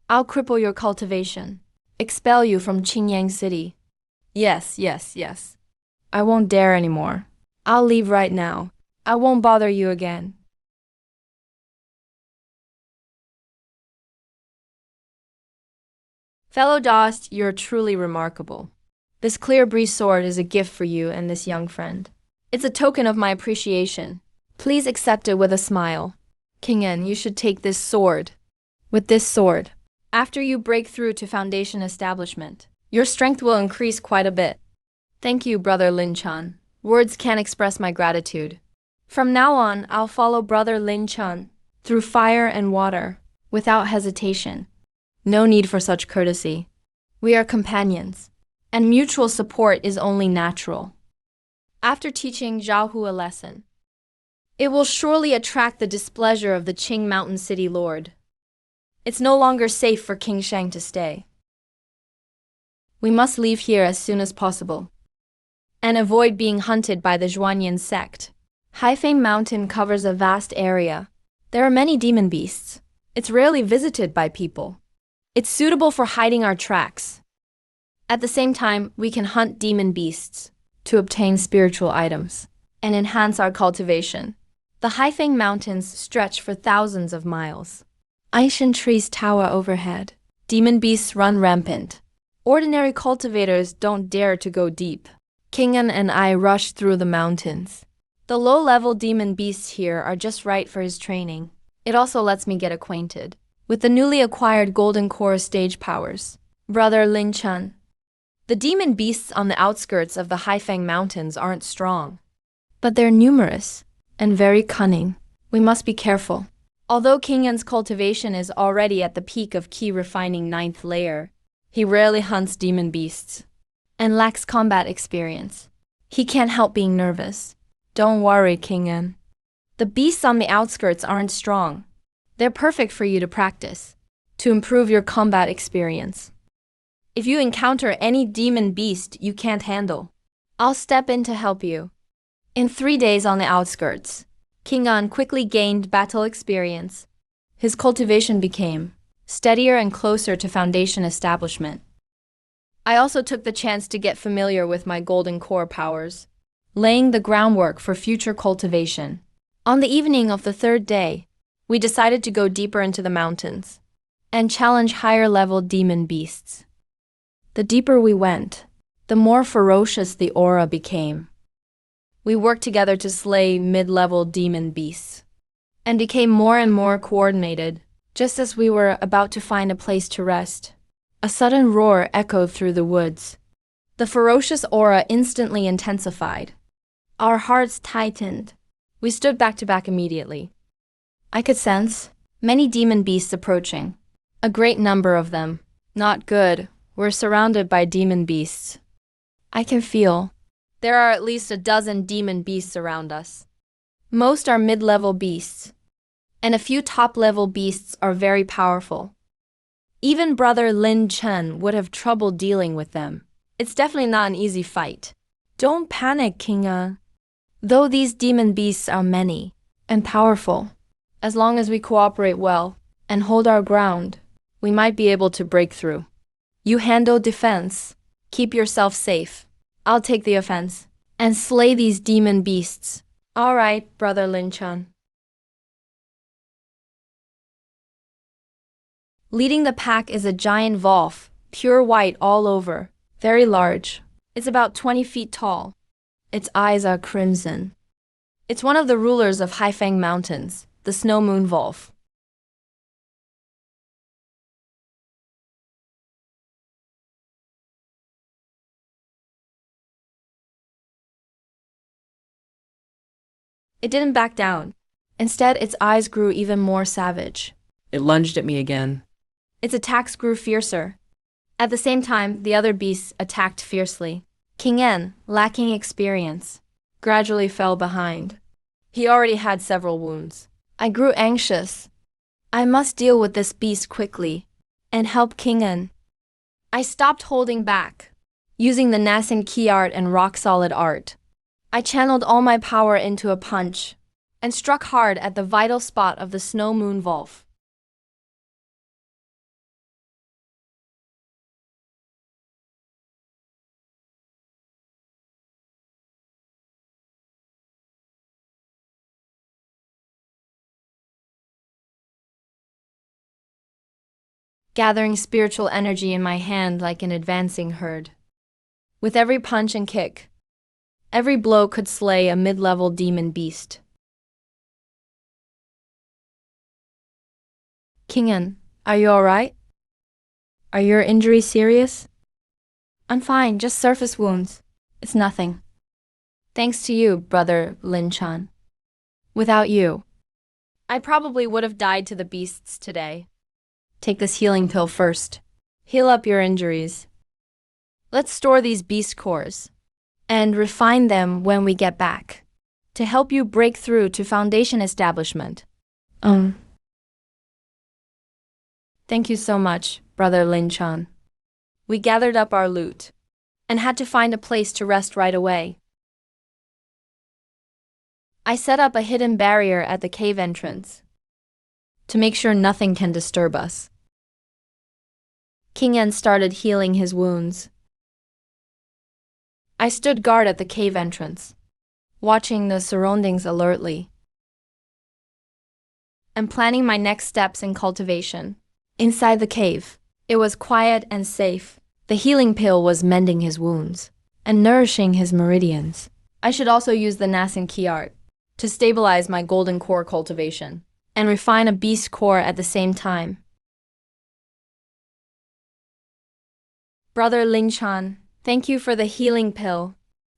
I'll cripple your cultivation, expel you from Qingyang City. Yes. I won't dare anymore. I'll leave right now. I won't bother you again. Fellow Dost, you're truly remarkable. This clear breeze sword is a gift for you and this young friend. It's a token of my appreciation. Please accept it with a smile. King En, you should take this sword. With this sword, after you break through to Foundation Establishment, your strength will increase quite a bit. Thank you, Brother Lin Chan. Words can't express my gratitude. From now on, I'll follow Brother Lin Chan through fire and water, without hesitation. No need for such courtesy. We are companions, and mutual support is only natural. After teaching Zhao Hu a lesson, it will surely attract the displeasure of the Qing Mountain City Lord. It's no longer safe for King Shang to stay. We must leave here as soon as possible and avoid being hunted by the Zhuanyan sect. Haifeng Mountain covers a vast area. There are many demon beasts. It's rarely visited by people. It's suitable for hiding our tracks. At the same time, we can hunt demon beasts to obtain spiritual items and enhance our cultivation. The Haifeng Mountains stretch for thousands of miles. Aishan trees tower overhead. Demon beasts run rampant. Ordinary cultivators don't dare to go deep. King En and I rush through the mountains. The low-level demon beasts here are just right for his training. It also lets me get acquainted with the newly acquired Golden Core stage powers. Brother Lin Chan. The demon beasts on the outskirts of the Haifeng Mountains aren't strong, but they're numerous and very cunning. We must be careful. Although King En's cultivation is already at the peak of key refining 9th layer, he rarely hunts demon beasts and lacks combat experience. He can't help being nervous. Don't worry, King En. The beasts on the outskirts aren't strong. They're perfect for you to practice, to improve your combat experience. If you encounter any demon beast you can't handle, I'll step in to help you. In 3 days on the outskirts, King En quickly gained battle experience. His cultivation became steadier and closer to Foundation Establishment. I also took the chance to get familiar with my Golden Core powers, laying the groundwork for future cultivation. On the evening of the 3rd day, we decided to go deeper into the mountains and challenge higher-level demon beasts. The deeper we went, the more ferocious the aura became. We worked together to slay mid-level demon beasts and became more and more coordinated. Just as we were about to find a place to rest, a sudden roar echoed through the woods. The ferocious aura instantly intensified. Our hearts tightened. We stood back to back immediately. I could sense many demon beasts approaching. A great number of them. Not good. We're surrounded by demon beasts. I can feel there are at least a dozen demon beasts around us. Most are mid-level beasts, and a few top-level beasts are very powerful. Even Brother Lin Chen would have trouble dealing with them. It's definitely not an easy fight. Don't panic, King En. Though these demon beasts are many and powerful, as long as we cooperate well and hold our ground, we might be able to break through. You handle defense. Keep yourself safe. I'll take the offense and slay these demon beasts. All right, Brother Lin Chen. Leading the pack is a giant wolf, pure white all over, very large. It's about 20 feet tall. Its eyes are crimson. It's one of the rulers of Haifeng Mountains, the Snow Moon Wolf. It didn't back down. Instead, its eyes grew even more savage. It lunged at me again. Its attacks grew fiercer. At the same time, the other beasts attacked fiercely. King En, lacking experience, gradually fell behind. He already had several wounds. I grew anxious. I must deal with this beast quickly and help King En. I stopped holding back, using the nascent key art and rock-solid art. I channeled all my power into a punch and struck hard at the vital spot of the Snow Moon Wolf. gathering spiritual energy in my hand like an advancing herd. With every punch and kick, every blow could slay a mid-level demon beast. Kingan, are you alright? Are your injuries serious? I'm fine, just surface wounds. It's nothing. Thanks to you, Brother Lin-chan. Without you, I probably would have died to the beasts today. Take this healing pill first. Heal up your injuries. Let's store these beast cores and refine them when we get back to help you break through to Foundation establishment. Thank you so much, Brother Lin-chan. We gathered up our loot and had to find a place to rest right away. I set up a hidden barrier at the cave entrance to make sure nothing can disturb us. King En started healing his wounds. I stood guard at the cave entrance, watching the surroundings alertly and planning my next steps in cultivation. Inside the cave, it was quiet and safe. The healing pill was mending his wounds and nourishing his meridians. I should also use the Nasan key art to stabilize my golden core cultivation and refine a beast core at the same time. Brother Lin-chan, thank you for the healing pill.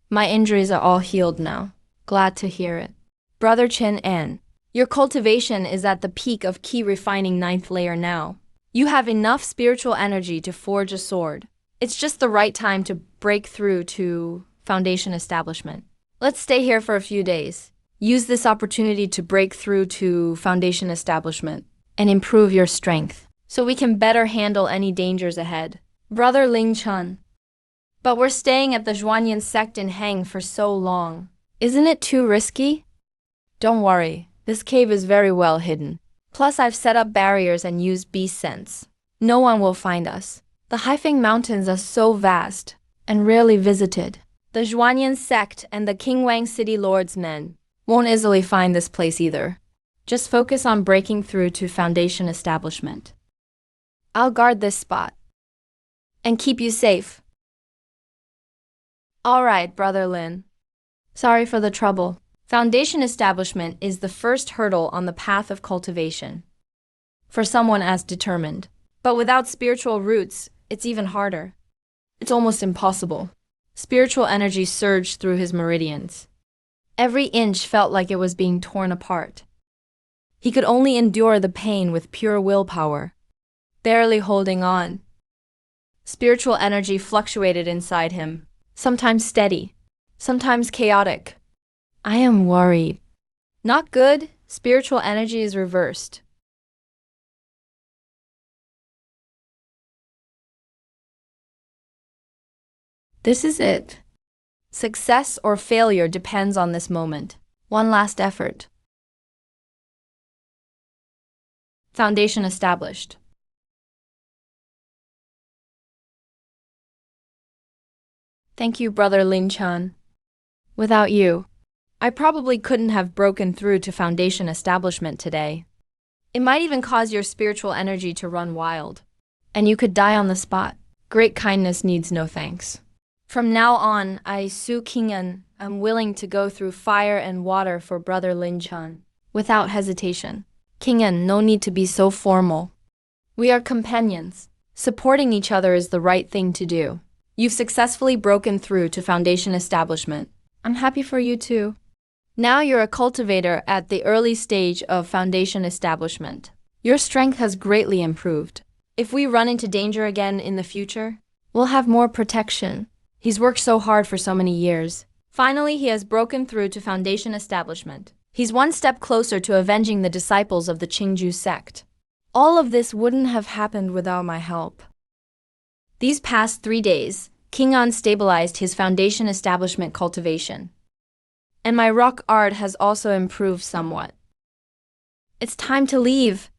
My injuries are all healed now. Glad to hear it. Brother Chen En, your cultivation is at the peak of key refining 9th layer now. You have enough spiritual energy to forge a sword. It's just the right time to break through to Foundation establishment. Let's stay here for a few days. Use this opportunity to break through to Foundation establishment and improve your strength so we can better handle any dangers ahead. Brother Ling-chan. But we're staying at the Zhuanyan sect in Hang for so long. Isn't it too risky? Don't worry, this cave is very well hidden. Plus I've set up barriers and used beast scents. No one will find us. The Haifeng Mountains are so vast and rarely visited. The Zhuanyan sect and the Qingwang City Lord's men won't easily find this place either. Just focus on breaking through to Foundation establishment. I'll guard this spot and keep you safe. All right, Brother Lin. Sorry for the trouble. Foundation establishment is the first hurdle on the path of cultivation for someone as determined. But without spiritual roots, it's even harder. It's almost impossible. Spiritual energy surged through his meridians. Every inch felt like it was being torn apart. He could only endure the pain with pure willpower, barely holding on. Spiritual energy fluctuated inside him, sometimes steady, sometimes chaotic. I am worried. Not good, spiritual energy is reversed. This is it. Success or failure depends on this moment. One last effort. Foundation established. Thank you, Brother Lin-chan. Without you, I probably couldn't have broken through to Foundation establishment today. It might even cause your spiritual energy to run wild, and you could die on the spot. Great kindness needs no thanks. From now on, I, Su Qing'an, am willing to go through fire and water for Brother Lin-chan, without hesitation. Qing'an, no need to be so formal. We are companions. Supporting each other is the right thing to do. You've successfully broken through to Foundation establishment. I'm happy for you too. Now you're a cultivator at the early stage of Foundation establishment. Your strength has greatly improved. If we run into danger again in the future, we'll have more protection. He's worked so hard for so many years. Finally, he has broken through to Foundation establishment. He's one step closer to avenging the disciples of the Qingju sect. All of this wouldn't have happened without my help. These past 3 days, King An stabilized his Foundation establishment cultivation. And my rock art has also improved somewhat. It's time to leave.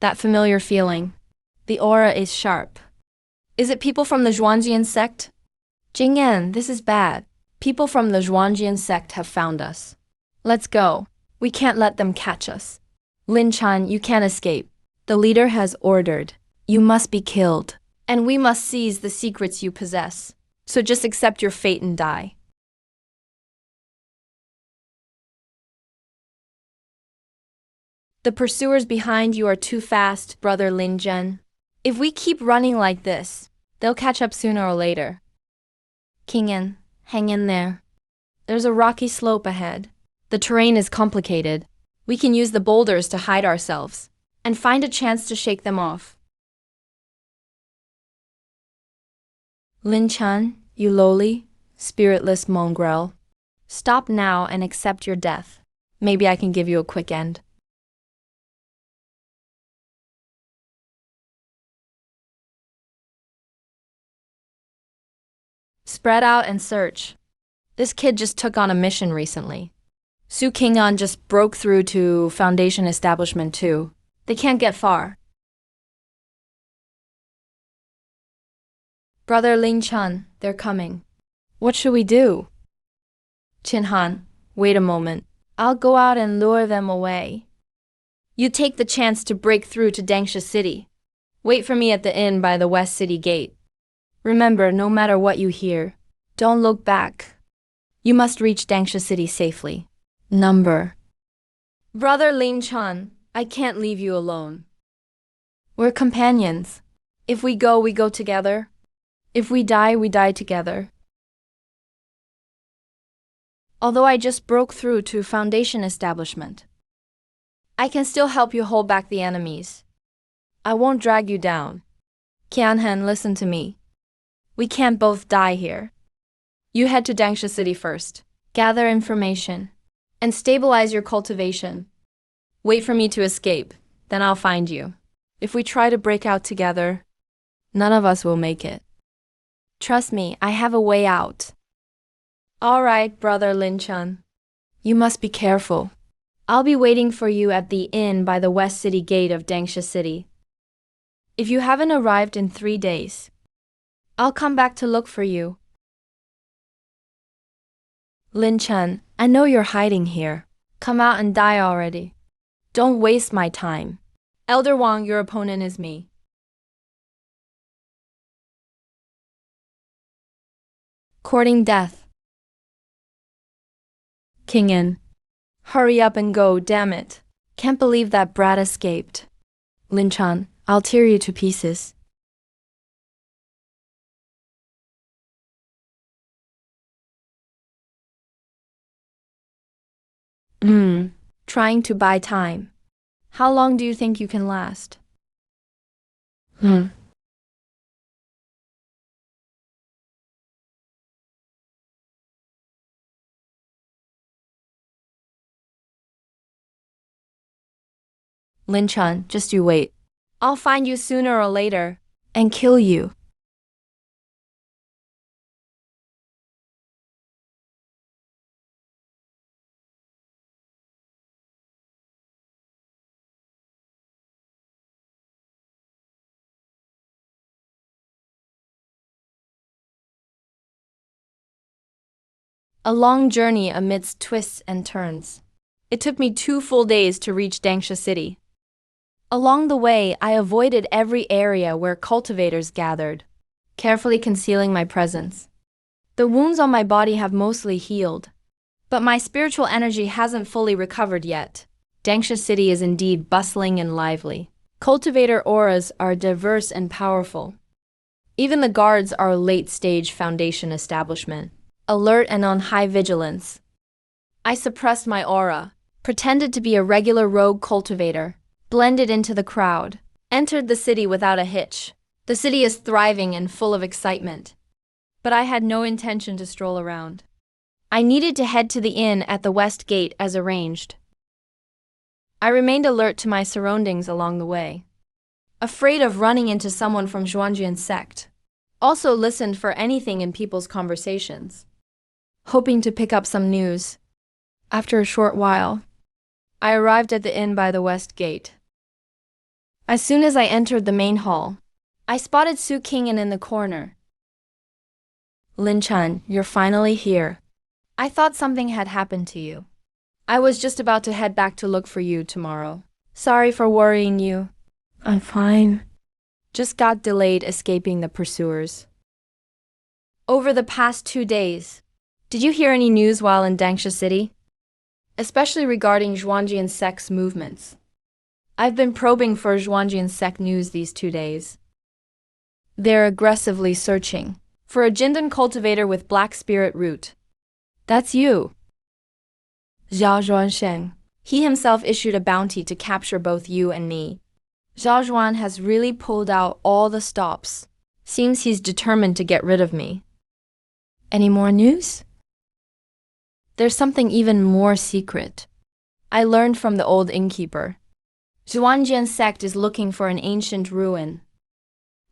That familiar feeling. The aura is sharp. Is it people from the Zhuangjian sect? Jingyan, this is bad. People from the Zhuangjian sect have found us. Let's go. We can't let them catch us. Lin Chan, you can't escape. The leader has ordered. You must be killed. And we must seize the secrets you possess. So just accept your fate and die. The pursuers behind you are too fast, brother Lin Zhen. If we keep running like this, they'll catch up sooner or later. King In, hang in there. There's a rocky slope ahead. The terrain is complicated. We can use the boulders to hide ourselves and find a chance to shake them off. Lin Chan, you lowly, spiritless mongrel. Stop now and accept your death. Maybe I can give you a quick end. Spread out and search. This kid just took on a mission recently. Su Qing'an just broke through to Foundation Establishment 2. They can't get far. Brother Lin Chan, they're coming. What should we do? Qin Han, wait a moment. I'll go out and lure them away. You take the chance to break through to Dangsha City. Wait for me at the inn by the West City Gate. Remember, no matter what you hear, don't look back. You must reach Dangsha City safely. Number. Brother Lin Chan, I can't leave you alone. We're companions. If we go together. If we die together. Although I just broke through to Foundation Establishment, I can still help you hold back the enemies. I won't drag you down. Qianhan, listen to me. We can't both die here. You head to Dangsha City first. Gather information. And stabilize your cultivation. Wait for me to escape. Then I'll find you. If we try to break out together, none of us will make it. Trust me, I have a way out. All right, brother Lin Chan. You must be careful. I'll be waiting for you at the inn by the West City Gate of Dangsha City. If you haven't arrived in 3 days, I'll come back to look for you. Lin Chan, I know you're hiding here. Come out and die already. Don't waste my time. Elder Wang, your opponent is me. Courting death. King In. Hurry up and go, damn it. Can't believe that brat escaped. Lin Chan, I'll tear you to pieces. Trying to buy time. How long do you think you can last? Lin Chan, just you wait. I'll find you sooner or later and kill you. A long journey amidst twists and turns. It took me 2 full days to reach Dangsha City. Along the way, I avoided every area where cultivators gathered, carefully concealing my presence. The wounds on my body have mostly healed, but my spiritual energy hasn't fully recovered yet. Dangsha City is indeed bustling and lively. Cultivator auras are diverse and powerful. Even the guards are a late-stage Foundation establishment, alert and on high vigilance. I suppressed my aura, pretended to be a regular rogue cultivator, blended into the crowd, entered the city without a hitch. The city is thriving and full of excitement. But I had no intention to stroll around. I needed to head to the inn at the West Gate as arranged. I remained alert to my surroundings along the way, afraid of running into someone from Zhuangjian's sect. Also listened for anything in people's conversations, hoping to pick up some news. After a short while, I arrived at the inn by the West Gate. As soon as I entered the main hall, I spotted Su Qing'an in the corner. Lin Chan, you're finally here. I thought something had happened to you. I was just about to head back to look for you tomorrow. Sorry for worrying you. I'm fine. Just got delayed escaping the pursuers. Over the past 2 days, did you hear any news while in Dangsha City? Especially regarding Zhuangjian sect's movements. I've been probing for Zhuangjian sect news these 2 days. They're aggressively searching for a Jindan cultivator with black spirit root. That's you. Zhao Zhuansheng. He himself issued a bounty to capture both you and me. Zhao Zhuan has really pulled out all the stops. Seems he's determined to get rid of me. Any more news? There's something even more secret. I learned from the old innkeeper. Zhuangjian sect is looking for an ancient ruin.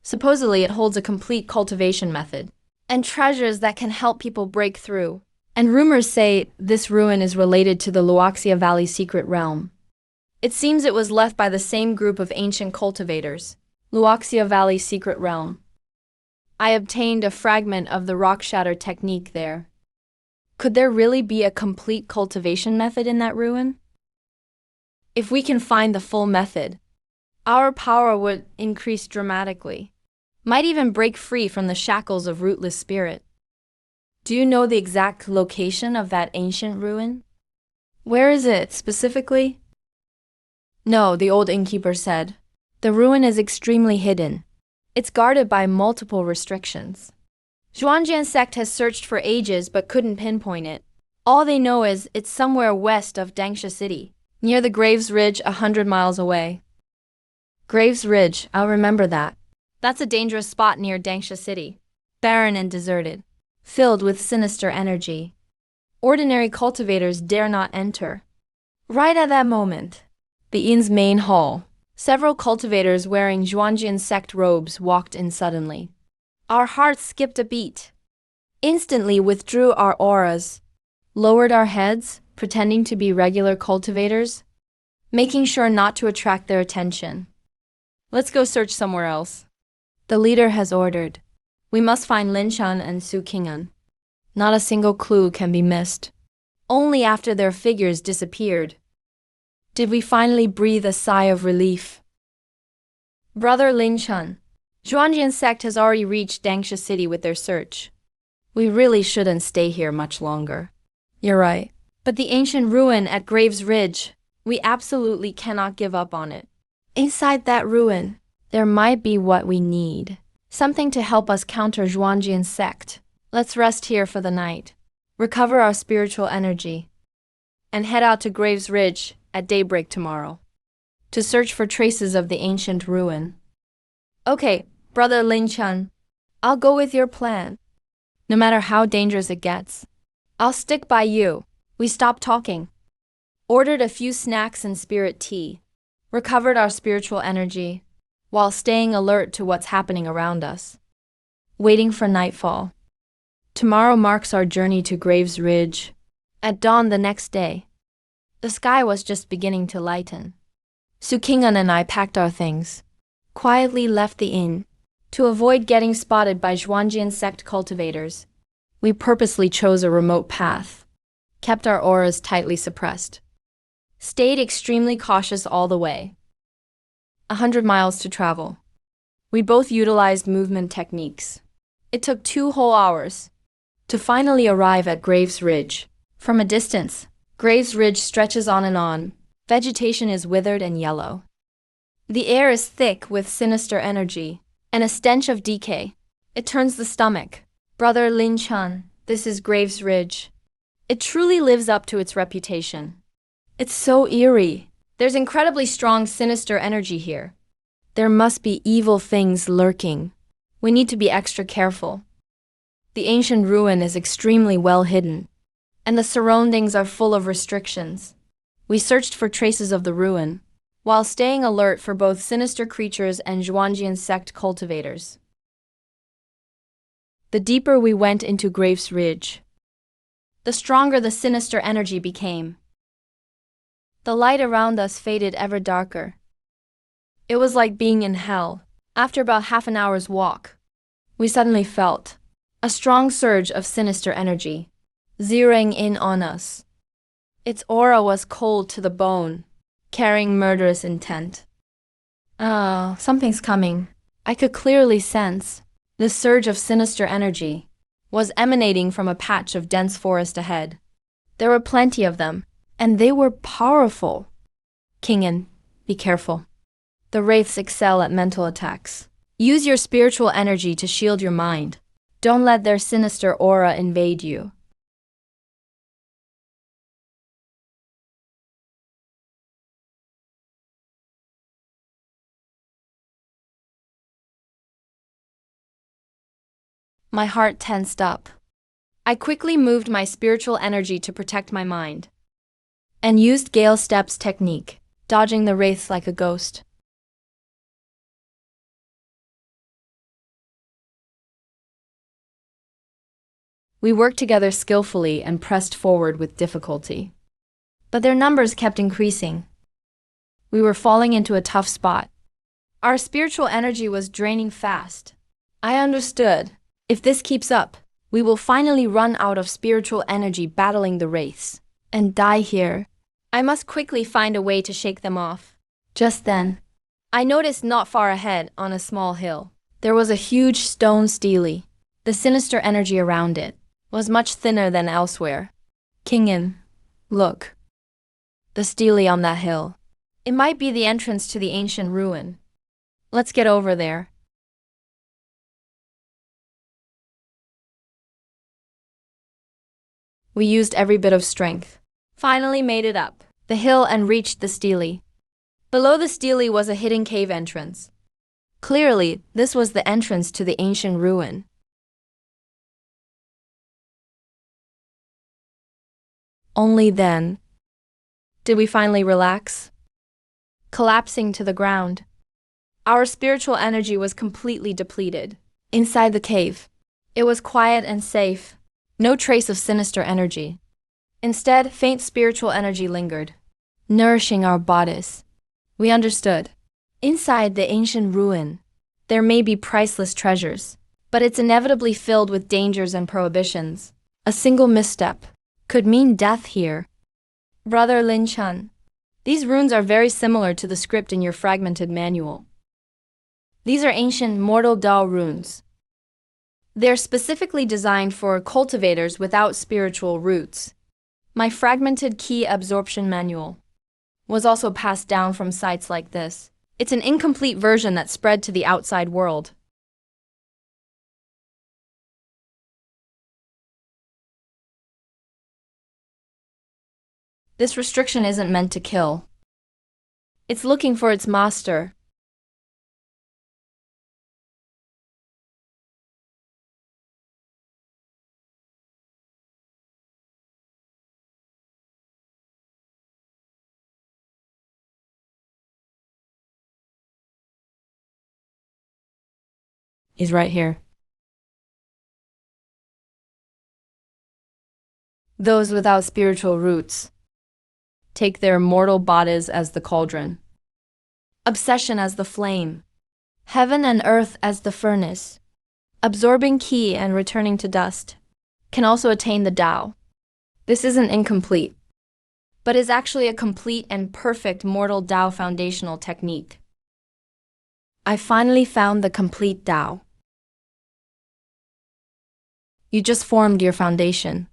Supposedly it holds a complete cultivation method and treasures that can help people break through. And rumors say this ruin is related to the Luoxia Valley secret realm. It seems it was left by the same group of ancient cultivators, Luoxia Valley secret realm. I obtained a fragment of the rock shatter technique there. Could there really be a complete cultivation method in that ruin? If we can find the full method, our power would increase dramatically. Might even break free from the shackles of rootless spirit. Do you know the exact location of that ancient ruin? Where is it, specifically? No, the old innkeeper said. The ruin is extremely hidden. It's guarded by multiple restrictions. Zhuangjian sect has searched for ages but couldn't pinpoint it. All they know is it's somewhere west of Dangsha City, near the Graves Ridge 100 miles away. Graves Ridge, I'll remember that. That's a dangerous spot near Dangsha City. Barren and deserted. Filled with sinister energy. Ordinary cultivators dare not enter. Right at that moment, the inn's main hall, several cultivators wearing Zhuangjian sect robes walked in suddenly. Our hearts skipped a beat. Instantly withdrew our auras, lowered our heads, pretending to be regular cultivators, making sure not to attract their attention. Let's go search somewhere else. The leader has ordered. We must find Lin Shan and Su Qing'an. Not a single clue can be missed. Only after their figures disappeared did we finally breathe a sigh of relief. Brother Lin Shan, Zhuangjian sect has already reached Dangsha City with their search. We really shouldn't stay here much longer. You're right. But the ancient ruin at Graves Ridge, we absolutely cannot give up on it. Inside that ruin, there might be what we need. Something to help us counter Zhuangjian sect. Let's rest here for the night, recover our spiritual energy, and head out to Graves Ridge at daybreak tomorrow to search for traces of the ancient ruin. Okay, Brother Lin Chan, I'll go with your plan. No matter how dangerous it gets, I'll stick by you. We stopped talking, ordered a few snacks and spirit tea, recovered our spiritual energy, while staying alert to what's happening around us, waiting for nightfall. Tomorrow marks our journey to Graves Ridge. At dawn the next day, the sky was just beginning to lighten. Su Qing'an and I packed our things, quietly left the inn. To avoid getting spotted by Zhuangjian sect cultivators, we purposely chose a remote path, kept our auras tightly suppressed, stayed extremely cautious all the way. 100 miles to travel. We both utilized movement techniques. It took 2 whole hours to finally arrive at Graves Ridge. From a distance, Graves Ridge stretches on and on. Vegetation is withered and yellow. The air is thick with sinister energy and a stench of decay. It turns the stomach. Brother Lin Chan, this is Graves Ridge. It truly lives up to its reputation. It's so eerie. There's incredibly strong sinister energy here. There must be evil things lurking. We need to be extra careful. The ancient ruin is extremely well hidden, and the surroundings are full of restrictions. We searched for traces of the ruin, while staying alert for both sinister creatures and Zhuangjian sect cultivators. The deeper we went into Graves Ridge, the stronger the sinister energy became. The light around us faded ever darker. It was like being in hell. After about half an hour's walk, we suddenly felt a strong surge of sinister energy zeroing in on us. Its aura was cold to the bone, carrying murderous intent. Oh, something's coming. I could clearly sense the surge of sinister energy was emanating from a patch of dense forest ahead. There were plenty of them, and they were powerful. Kingen, be careful. The wraiths excel at mental attacks. Use your spiritual energy to shield your mind. Don't let their sinister aura invade you. My heart tensed up. I quickly moved my spiritual energy to protect my mind, and used Gale Steps technique, dodging the wraiths like a ghost. We worked together skillfully and pressed forward with difficulty. But their numbers kept increasing. We were falling into a tough spot. Our spiritual energy was draining fast. I understood. If this keeps up, we will finally run out of spiritual energy battling the wraiths and die here. I must quickly find a way to shake them off. Just then, I noticed not far ahead on a small hill, there was a huge stone stele. The sinister energy around it was much thinner than elsewhere. Kingen, look. The stele on that hill. It might be the entrance to the ancient ruin. Let's get over there. We used every bit of strength. Finally made it up the hill and reached the stele. Below the stele was a hidden cave entrance. Clearly, this was the entrance to the ancient ruin. Only then did we finally relax, collapsing to the ground. Our spiritual energy was completely depleted. Inside the cave, it was quiet and safe. No trace of sinister energy. Instead, faint spiritual energy lingered, nourishing our bodies. We understood. Inside the ancient ruin, there may be priceless treasures, but it's inevitably filled with dangers and prohibitions. A single misstep could mean death here. Brother Lin Chun, these runes are very similar to the script in your fragmented manual. These are ancient mortal Dao runes. They're specifically designed for cultivators without spiritual roots. My fragmented key absorption manual was also passed down from sites like this. It's an incomplete version that spread to the outside world. This restriction isn't meant to kill. It's looking for its master. Is right here. Those without spiritual roots take their mortal bodies as the cauldron, obsession as the flame, heaven and earth as the furnace, absorbing ki and returning to dust, can also attain the Tao. This isn't incomplete, but is actually a complete and perfect mortal Tao foundational technique. I finally found the complete Tao. You just formed your foundation,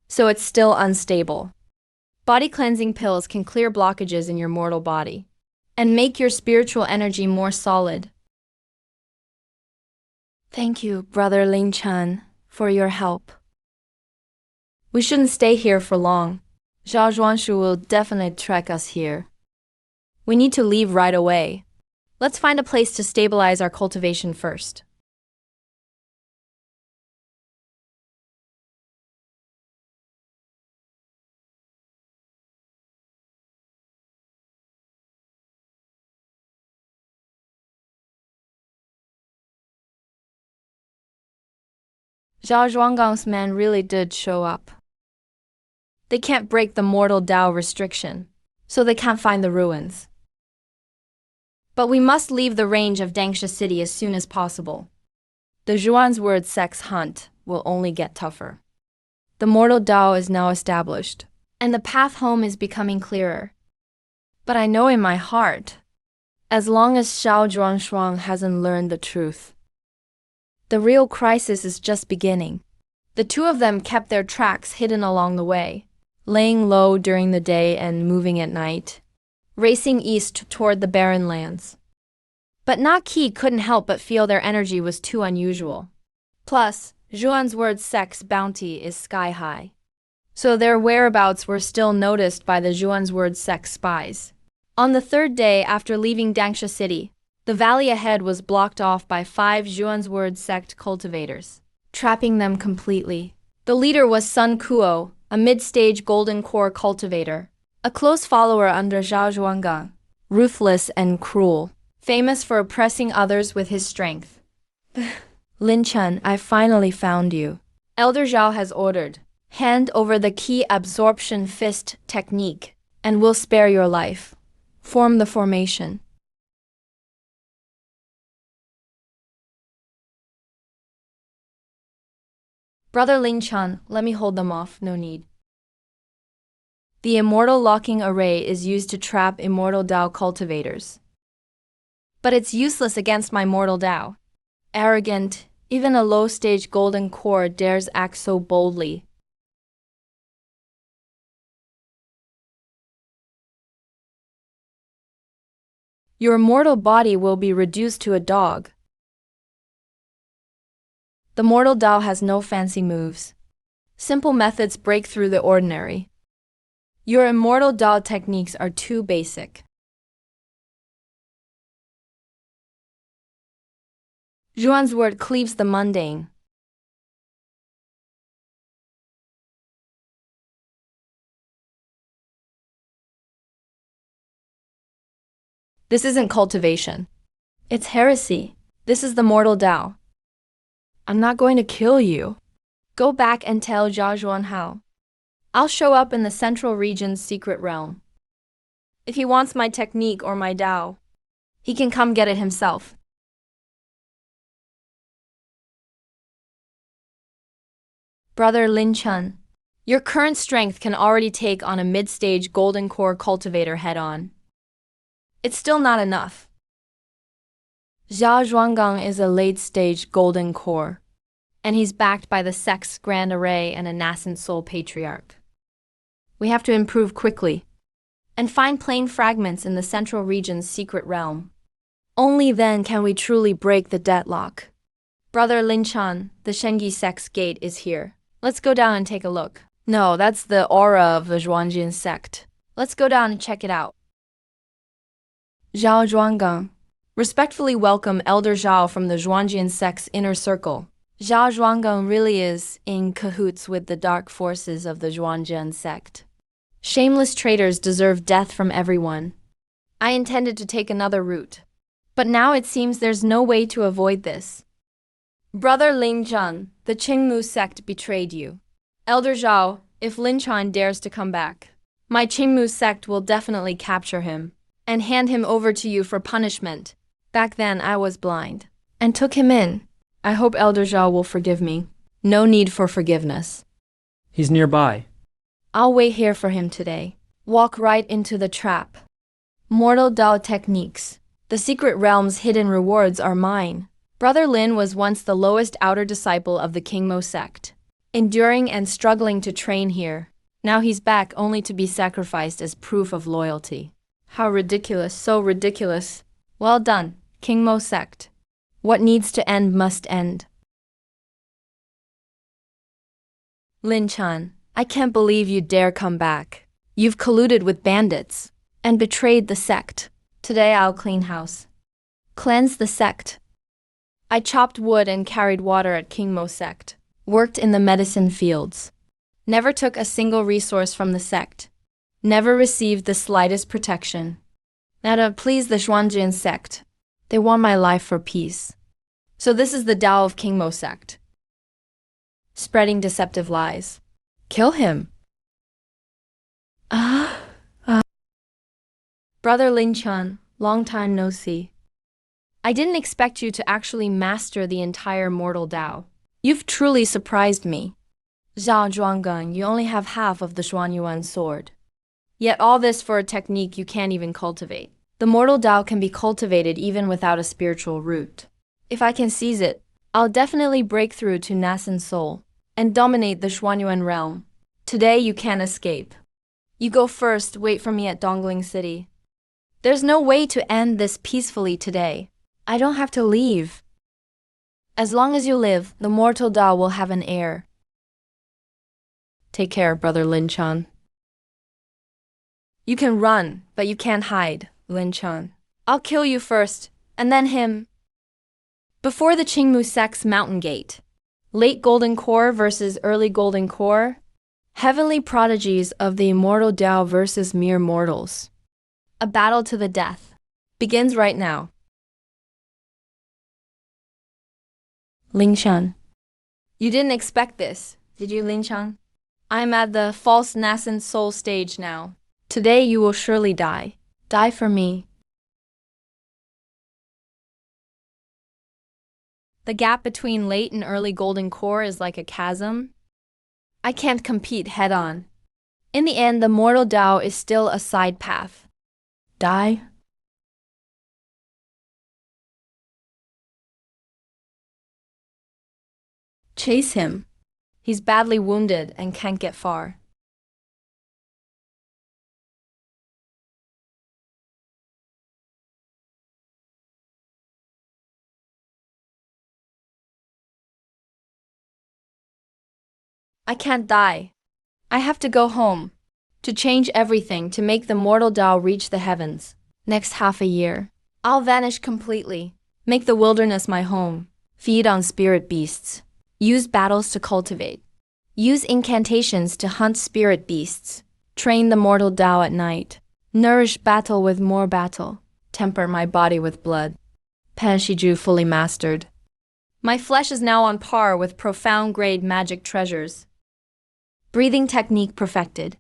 so it's still unstable. Body cleansing pills can clear blockages in your mortal body and make your spiritual energy more solid. Thank you, Brother Ling Chan, for your help. We shouldn't stay here for long. Zhao Zhuanshu will definitely track us here. We need to leave right away. Let's find a place to stabilize our cultivation first. Zhao Zhuanggang's men really did show up. They can't break the mortal Tao restriction, so they can't find the ruins. But we must leave the range of Dangsha City as soon as possible. The Zhuan's word sex hunt will only get tougher. The mortal Tao is now established, and the path home is becoming clearer. But I know in my heart, as long as Xiao Zhuangshuang hasn't learned the truth, the real crisis is just beginning. The two of them kept their tracks hidden along the way, laying low during the day and moving at night, racing east toward the barren lands. But Na Qi couldn't help but feel their energy was too unusual. Plus, Zhuan's word sex bounty is sky high. So their whereabouts were still noticed by the Zhuan's word sex spies. On the third day after leaving Dangsha City, the valley ahead was blocked off by 5 Zhuan's word sect cultivators, trapping them completely. The leader was Sun Kuo, a mid-stage golden core cultivator, a close follower under Zhao Zhuanggang, ruthless and cruel, famous for oppressing others with his strength. Lin Chen, I finally found you. Elder Zhao has ordered. Hand over the key absorption fist technique, and we'll spare your life. Form the formation. Brother Lin Chen, let me hold them off, no need. The immortal locking array is used to trap immortal Dao cultivators. But it's useless against my mortal Dao. Arrogant, even a low-stage golden core dares act so boldly. Your mortal body will be reduced to a dog. The mortal Dao has no fancy moves. Simple methods break through the ordinary. Your immortal Dao techniques are too basic. Zhuan's word cleaves the mundane. This isn't cultivation. It's heresy. This is the mortal Dao. I'm not going to kill you. Go back and tell Zhao Zhuanhao. I'll show up in the Central Region's secret realm. If he wants my technique or my Dao, he can come get it himself. Brother Lin Chen, your current strength can already take on a mid-stage golden core cultivator head-on. It's still not enough. Zhao Zhuanggang is a late-stage golden core, and he's backed by the sect's grand array and a nascent soul patriarch. We have to improve quickly, and find plain fragments in the Central Region's secret realm. Only then can we truly break the deadlock. Brother Lin Chen, the Shengi sect's gate is here. Let's go down and take a look. No, that's the aura of the Zhuangjin sect. Let's go down and check it out. Zhao Zhuanggang. Respectfully welcome Elder Zhao from the Zhuangjin sect's inner circle. Zhao Zhuanggang really is in cahoots with the dark forces of the Zhuangjin sect. Shameless traitors deserve death from everyone. I intended to take another route, but now it seems there's no way to avoid this. Brother Lin Chen, the Qingmu sect betrayed you. Elder Zhao, if Lin Chen dares to come back, my Qingmu sect will definitely capture him and hand him over to you for punishment. Back then I was blind and took him in. I hope Elder Zhao will forgive me. No need for forgiveness. He's nearby. I'll wait here for him today. Walk right into the trap. Mortal Dao techniques. The secret realm's hidden rewards are mine. Brother Lin was once the lowest outer disciple of the Qingmo sect, enduring and struggling to train here. Now he's back only to be sacrificed as proof of loyalty. How ridiculous, so ridiculous. Well done, Qingmo sect. What needs to end must end. Lin Chen, I can't believe you dare come back. You've colluded with bandits and betrayed the sect. Today I'll clean house. Cleanse the sect. I chopped wood and carried water at Qingmo sect. Worked in the medicine fields. Never took a single resource from the sect. Never received the slightest protection. Now to please the Zhuangjin sect. They want my life for peace. So this is the Tao of Qingmo sect. Spreading deceptive lies. Kill him. Brother Lin Chen, long time no see. I didn't expect you to actually master the entire mortal Tao. You've truly surprised me. Zhao Zhuanggang, you only have half of the Xuanyuan sword. Yet all this for a technique you can't even cultivate. The mortal Tao can be cultivated even without a spiritual root. If I can seize it, I'll definitely break through to Nasan Soul and dominate the Xuanyuan realm. Today you can't escape. You go first, wait for me at Dongling City. There's no way to end this peacefully today. I don't have to leave. As long as you live, the mortal Tao will have an heir. Take care, Brother Lin Chan. You can run, but you can't hide, Lin Chan. I'll kill you first, and then him. Before the Qingmu Sect's Mountain Gate. Late Golden Core versus Early Golden Core. Heavenly prodigies of the immortal Tao versus mere mortals. A battle to the death. Begins right now. Ling Shan. You didn't expect this, did you, Lin Shan? I'm at the false nascent soul stage now. Today you will surely die. Die for me. The gap between late and early golden core is like a chasm. I can't compete head-on. In the end, the mortal Tao is still a side path. Die? Chase him. He's badly wounded and can't get far. I can't die. I have to go home. To change everything to make the mortal Tao reach the heavens. Next half a year, I'll vanish completely. Make the wilderness my home. Feed on spirit beasts. Use battles to cultivate. Use incantations to hunt spirit beasts. Train the mortal Tao at night. Nourish battle with more battle. Temper my body with blood. Pen Shiju fully mastered. My flesh is now on par with profound grade magic treasures. Breathing technique perfected.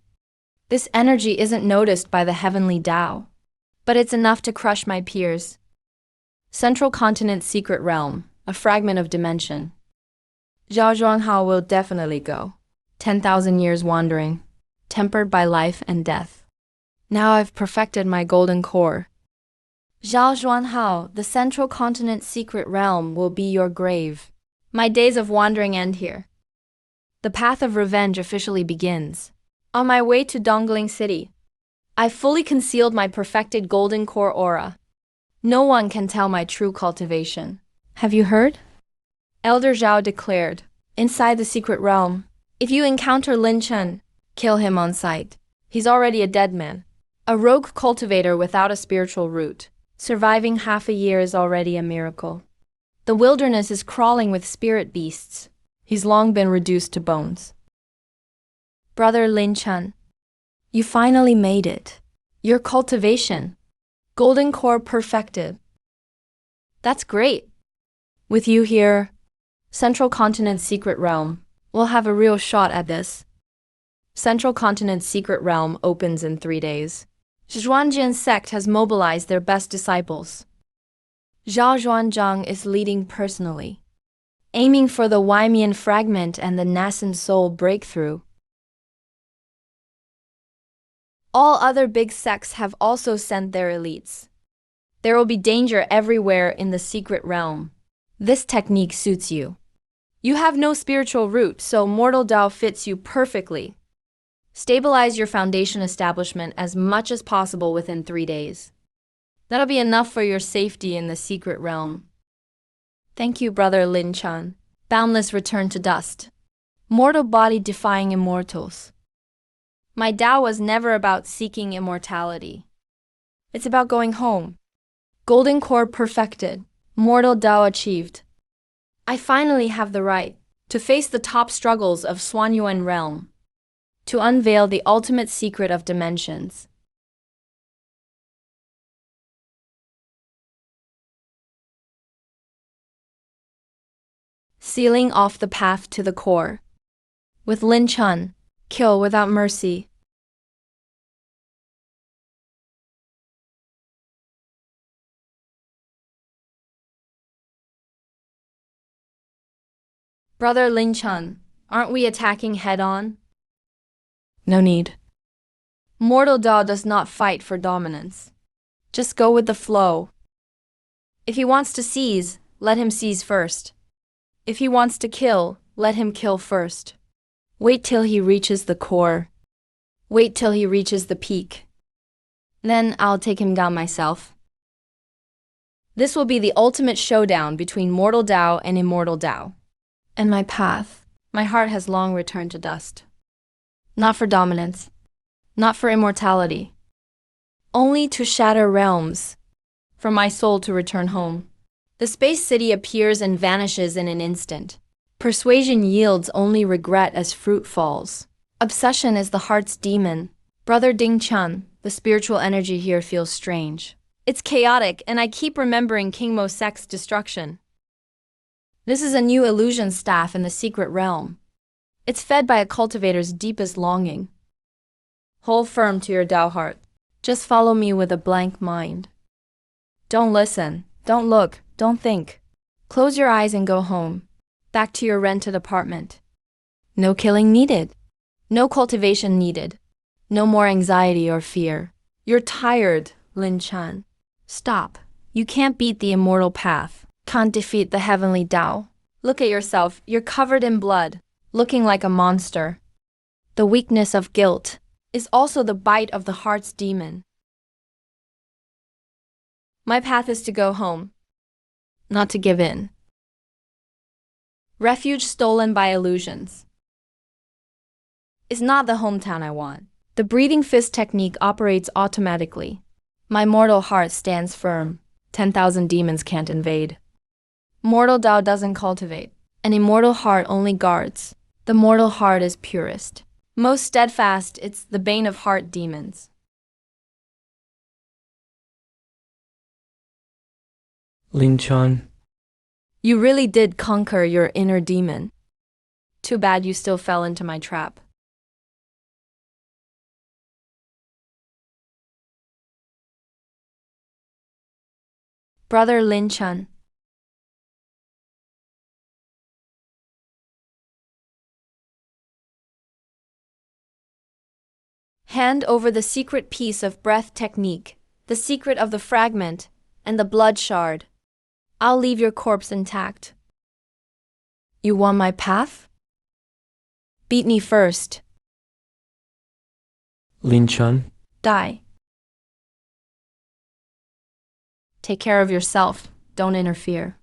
This energy isn't noticed by the heavenly Tao, but it's enough to crush my peers. Central Continent Secret Realm, a fragment of dimension. Zhao Zhuanghao will definitely go. 10,000 years wandering, tempered by life and death. Now I've perfected my golden core. Zhao Zhuanghao, the Central Continent Secret Realm will be your grave. My days of wandering end here. The path of revenge officially begins. On my way to Dongling City, I fully concealed my perfected golden core aura. No one can tell my true cultivation. Have you heard? Elder Zhao declared, inside the secret realm, if you encounter Lin Chen, kill him on sight. He's already a dead man. A rogue cultivator without a spiritual root. Surviving half a year is already a miracle. The wilderness is crawling with spirit beasts. He's long been reduced to bones. Brother Lin Chen, you finally made it. Your cultivation. Golden core perfected. That's great. With you here, Central Continent Secret Realm, we'll have a real shot at this. Central Continent Secret Realm opens in 3 days. Zhuanjian sect has mobilized their best disciples. Zhao Zhuanzhang is leading personally, aiming for the Wymian fragment and the nascent soul breakthrough. All other big sects have also sent their elites. There will be danger everywhere in the secret realm. This technique suits you. You have no spiritual root, so mortal Tao fits you perfectly. Stabilize your foundation establishment as much as possible within 3 days. That'll be enough for your safety in the secret realm. Thank you, Brother Lin Chan. Boundless return to dust. Mortal body defying immortals. My Tao was never about seeking immortality. It's about going home. Golden core perfected. Mortal Tao achieved. I finally have the right to face the top struggles of Xuanyuan realm. To unveil the ultimate secret of dimensions. Sealing off the path to the core. With Lin Chun, kill without mercy. Brother Lin Chun, Aren't we attacking head-on? No need. Mortal Dao does not fight for dominance. Just go with the flow. If he wants to seize, let him seize first. If he wants to kill, let him kill first. Wait till he reaches the core. Wait till he reaches the peak. Then I'll take him down myself. This will be the ultimate showdown between mortal Dao and immortal Dao. And my path, my heart has long returned to dust. Not for dominance, not for immortality, only to shatter realms, for my soul to return home. The space city appears and vanishes in an instant. Persuasion yields only regret as fruit falls. Obsession is the heart's demon. Brother Ding Chun, the spiritual energy here feels strange. It's chaotic, and I keep remembering King Mo Sek's destruction. This is a new illusion staff in the secret realm. It's fed by a cultivator's deepest longing. Hold firm to your Dao heart. Just follow me with a blank mind. Don't listen, don't look, don't think. Close your eyes and go home. Back to your rented apartment. No killing needed. No cultivation needed. No more anxiety or fear. You're tired, Lin Chan. Stop. You can't beat the immortal path. Can't defeat the heavenly Dao. Look at yourself. You're covered in blood, looking like a monster. The weakness of guilt is also the bite of the heart's demon. My path is to go home, not to give in. Refuge stolen by illusions is not the hometown I want. The breathing fist technique operates automatically. My mortal heart stands firm. 10,000 demons can't invade. Mortal Dao doesn't cultivate. An immortal heart only guards. The mortal heart is purest. Most steadfast, it's the bane of heart demons. Lin Chan, You really did conquer your inner demon. Too bad you still fell into my trap. Brother Lin Chan. Hand over the secret piece of breath technique, the secret of the fragment, and the blood shard. I'll leave your corpse intact. You want my path? Beat me first. Lin Chan, Die. Take care of yourself. Don't interfere.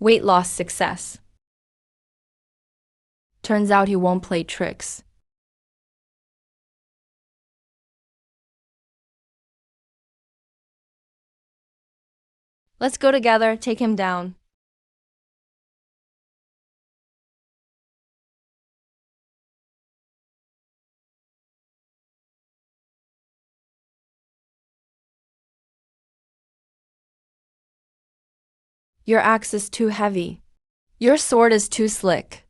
Weight loss success. Turns out he won't play tricks. Let's go together, take him down. Your axe is too heavy. Your sword is too slick.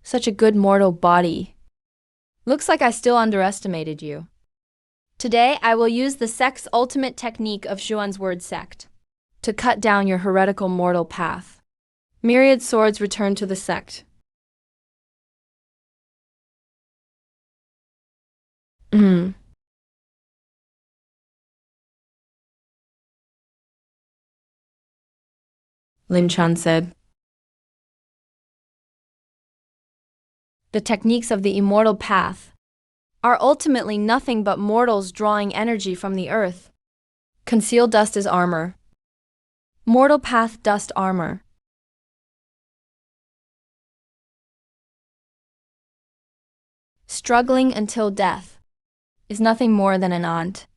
Such a good mortal body. Looks like I still underestimated you. Today, I will use the sect's ultimate technique of Zhuan's word sect to cut down your heretical mortal path. Myriad swords return to the sect. Lin Chan said. The techniques of the immortal path are ultimately nothing but mortals drawing energy from the earth. Concealed dust is armor. Mortal path dust armor. Struggling until death is nothing more than an aunt.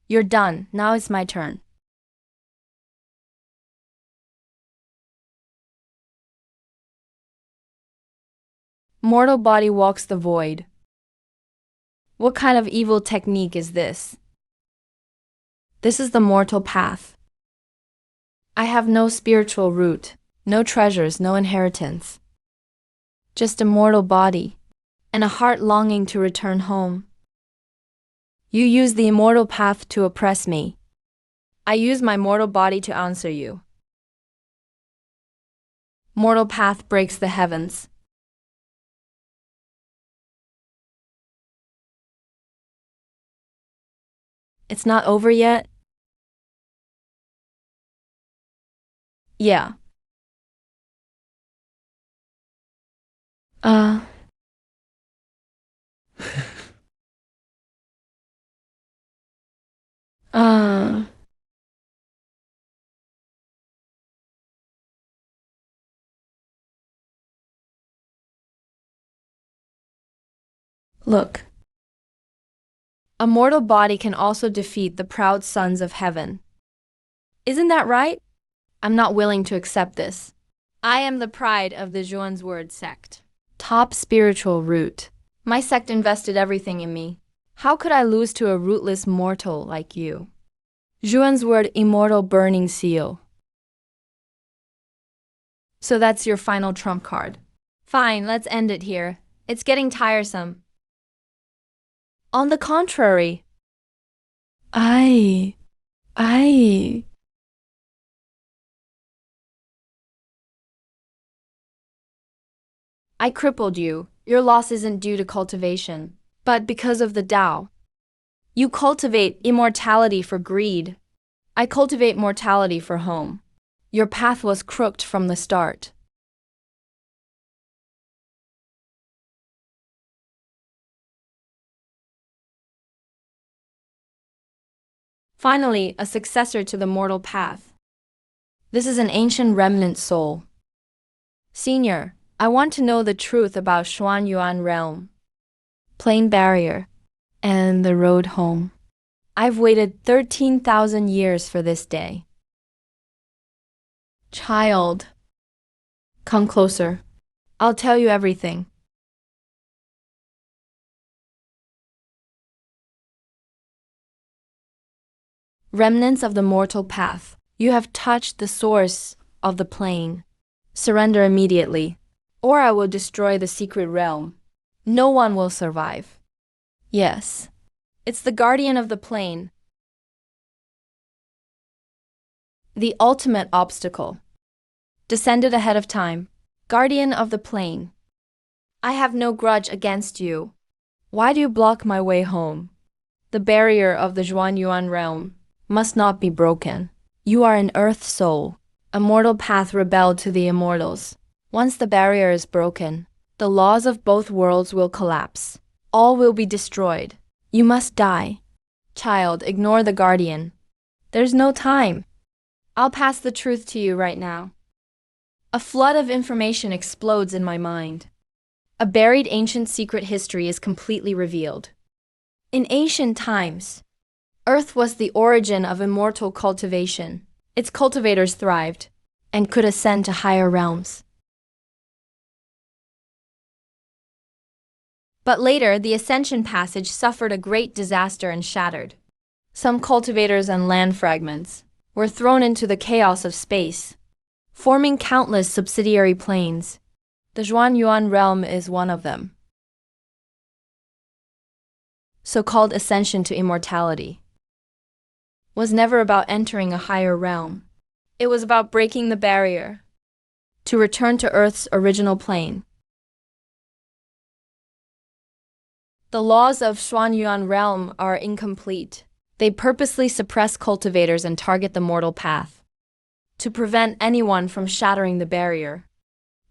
You're done. Now it's my turn. Mortal body walks the void. What kind of evil technique is this? This is the mortal path. I have no spiritual root, no treasures, no inheritance. Just a mortal body, and a heart longing to return home. You use the immortal path to oppress me. I use my mortal body to answer you. Mortal path breaks the heavens. It's not over yet? Yeah. Uh. uh. Look. A mortal body can also defeat the proud sons of heaven. Isn't that right? I'm not willing to accept this. I am the pride of the Zhuan's word sect. Top spiritual root. My sect invested everything in me. How could I lose to a rootless mortal like you? Zhuan's word immortal burning seal. So that's your final trump card. Fine, let's end it here. It's getting tiresome. On the contrary, I crippled you. Your loss isn't due to cultivation, but because of the Tao. You cultivate immortality for greed. I cultivate mortality for home. Your path was crooked from the start. Finally, a successor to the mortal path. This is an ancient remnant soul. Senior, I want to know the truth about Xuanyuan realm, plain barrier, and the road home. I've waited 13,000 years for this day. Child, come closer. I'll tell you everything. Remnants of the mortal path, you have touched the source of the plane. Surrender immediately, or I will destroy the secret realm. No one will survive. Yes, it's the guardian of the plane. The ultimate obstacle. Descended ahead of time. Guardian of the plane. I have no grudge against you. Why do you block my way home? The barrier of the Xuanyuan realm must not be broken. You are an earth soul. A mortal path rebelled to the immortals. Once the barrier is broken, the laws of both worlds will collapse. All will be destroyed. You must die. Child, ignore the guardian. There's no time. I'll pass the truth to you right now. A flood of information explodes in my mind. A buried ancient secret history is completely revealed. In ancient times, Earth was the origin of immortal cultivation. Its cultivators thrived and could ascend to higher realms. But later, the ascension passage suffered a great disaster and shattered. Some cultivators and land fragments were thrown into the chaos of space, forming countless subsidiary planes. The Xuanyuan realm is one of them. So-called ascension to immortality was never about entering a higher realm. It was about breaking the barrier to return to Earth's original plane. The laws of Xuanyuan realm are incomplete. They purposely suppress cultivators and target the mortal path to prevent anyone from shattering the barrier.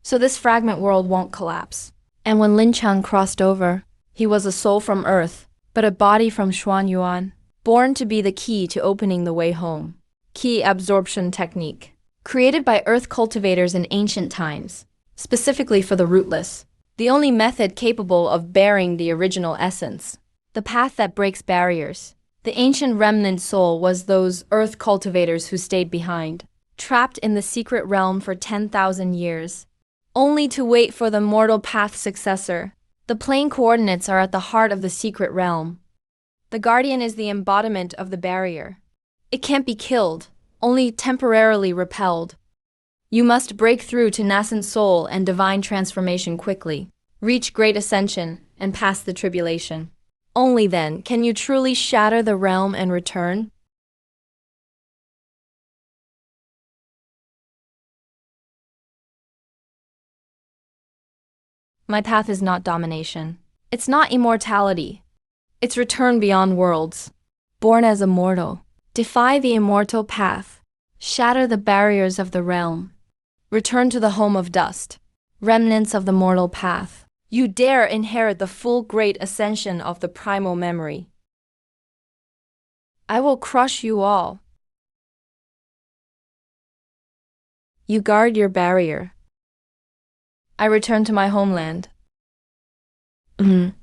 So this fragment world won't collapse. And when Lin Chang crossed over, he was a soul from Earth, but a body from Xuanyuan, born to be the key to opening the way home. Key absorption technique, created by Earth cultivators in ancient times, specifically for the rootless. The only method capable of bearing the original essence. The path that breaks barriers. The ancient remnant soul was those Earth cultivators who stayed behind, trapped in the secret realm for 10,000 years, only to wait for the mortal path successor. The plane coordinates are at the heart of the secret realm. The guardian is the embodiment of the barrier. It can't be killed. only temporarily repelled. You must break through to nascent soul and divine transformation quickly, reach great ascension, and pass the tribulation. Only then can you truly shatter the realm and return. My path is not domination. It's not immortality. It's return beyond worlds. Born as a mortal, defy the immortal path. Shatter the barriers of the realm. Return to the home of dust. Remnants of the mortal path. You dare inherit the full great ascension of the primal memory. I will crush you all. You guard your barrier. I return to my homeland. You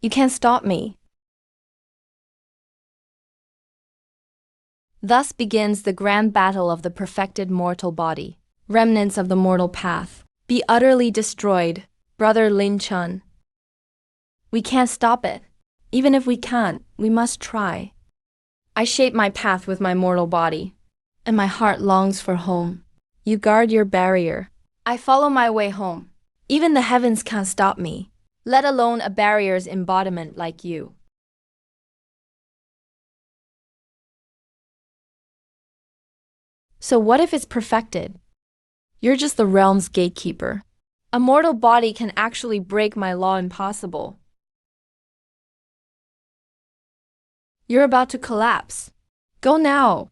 can't stop me. Thus begins the grand battle of the perfected mortal body. Remnants of the mortal path, be utterly destroyed, Brother Lin Chun. We can't stop it. Even if we can't, we must try. I shape my path with my mortal body, and my heart longs for home. You guard your barrier. I follow my way home. Even the heavens can't stop me, let alone a barrier's embodiment like you. So what if it's perfected? You're just the realm's gatekeeper. A mortal body can actually break my law impossible. You're about to collapse. Go now.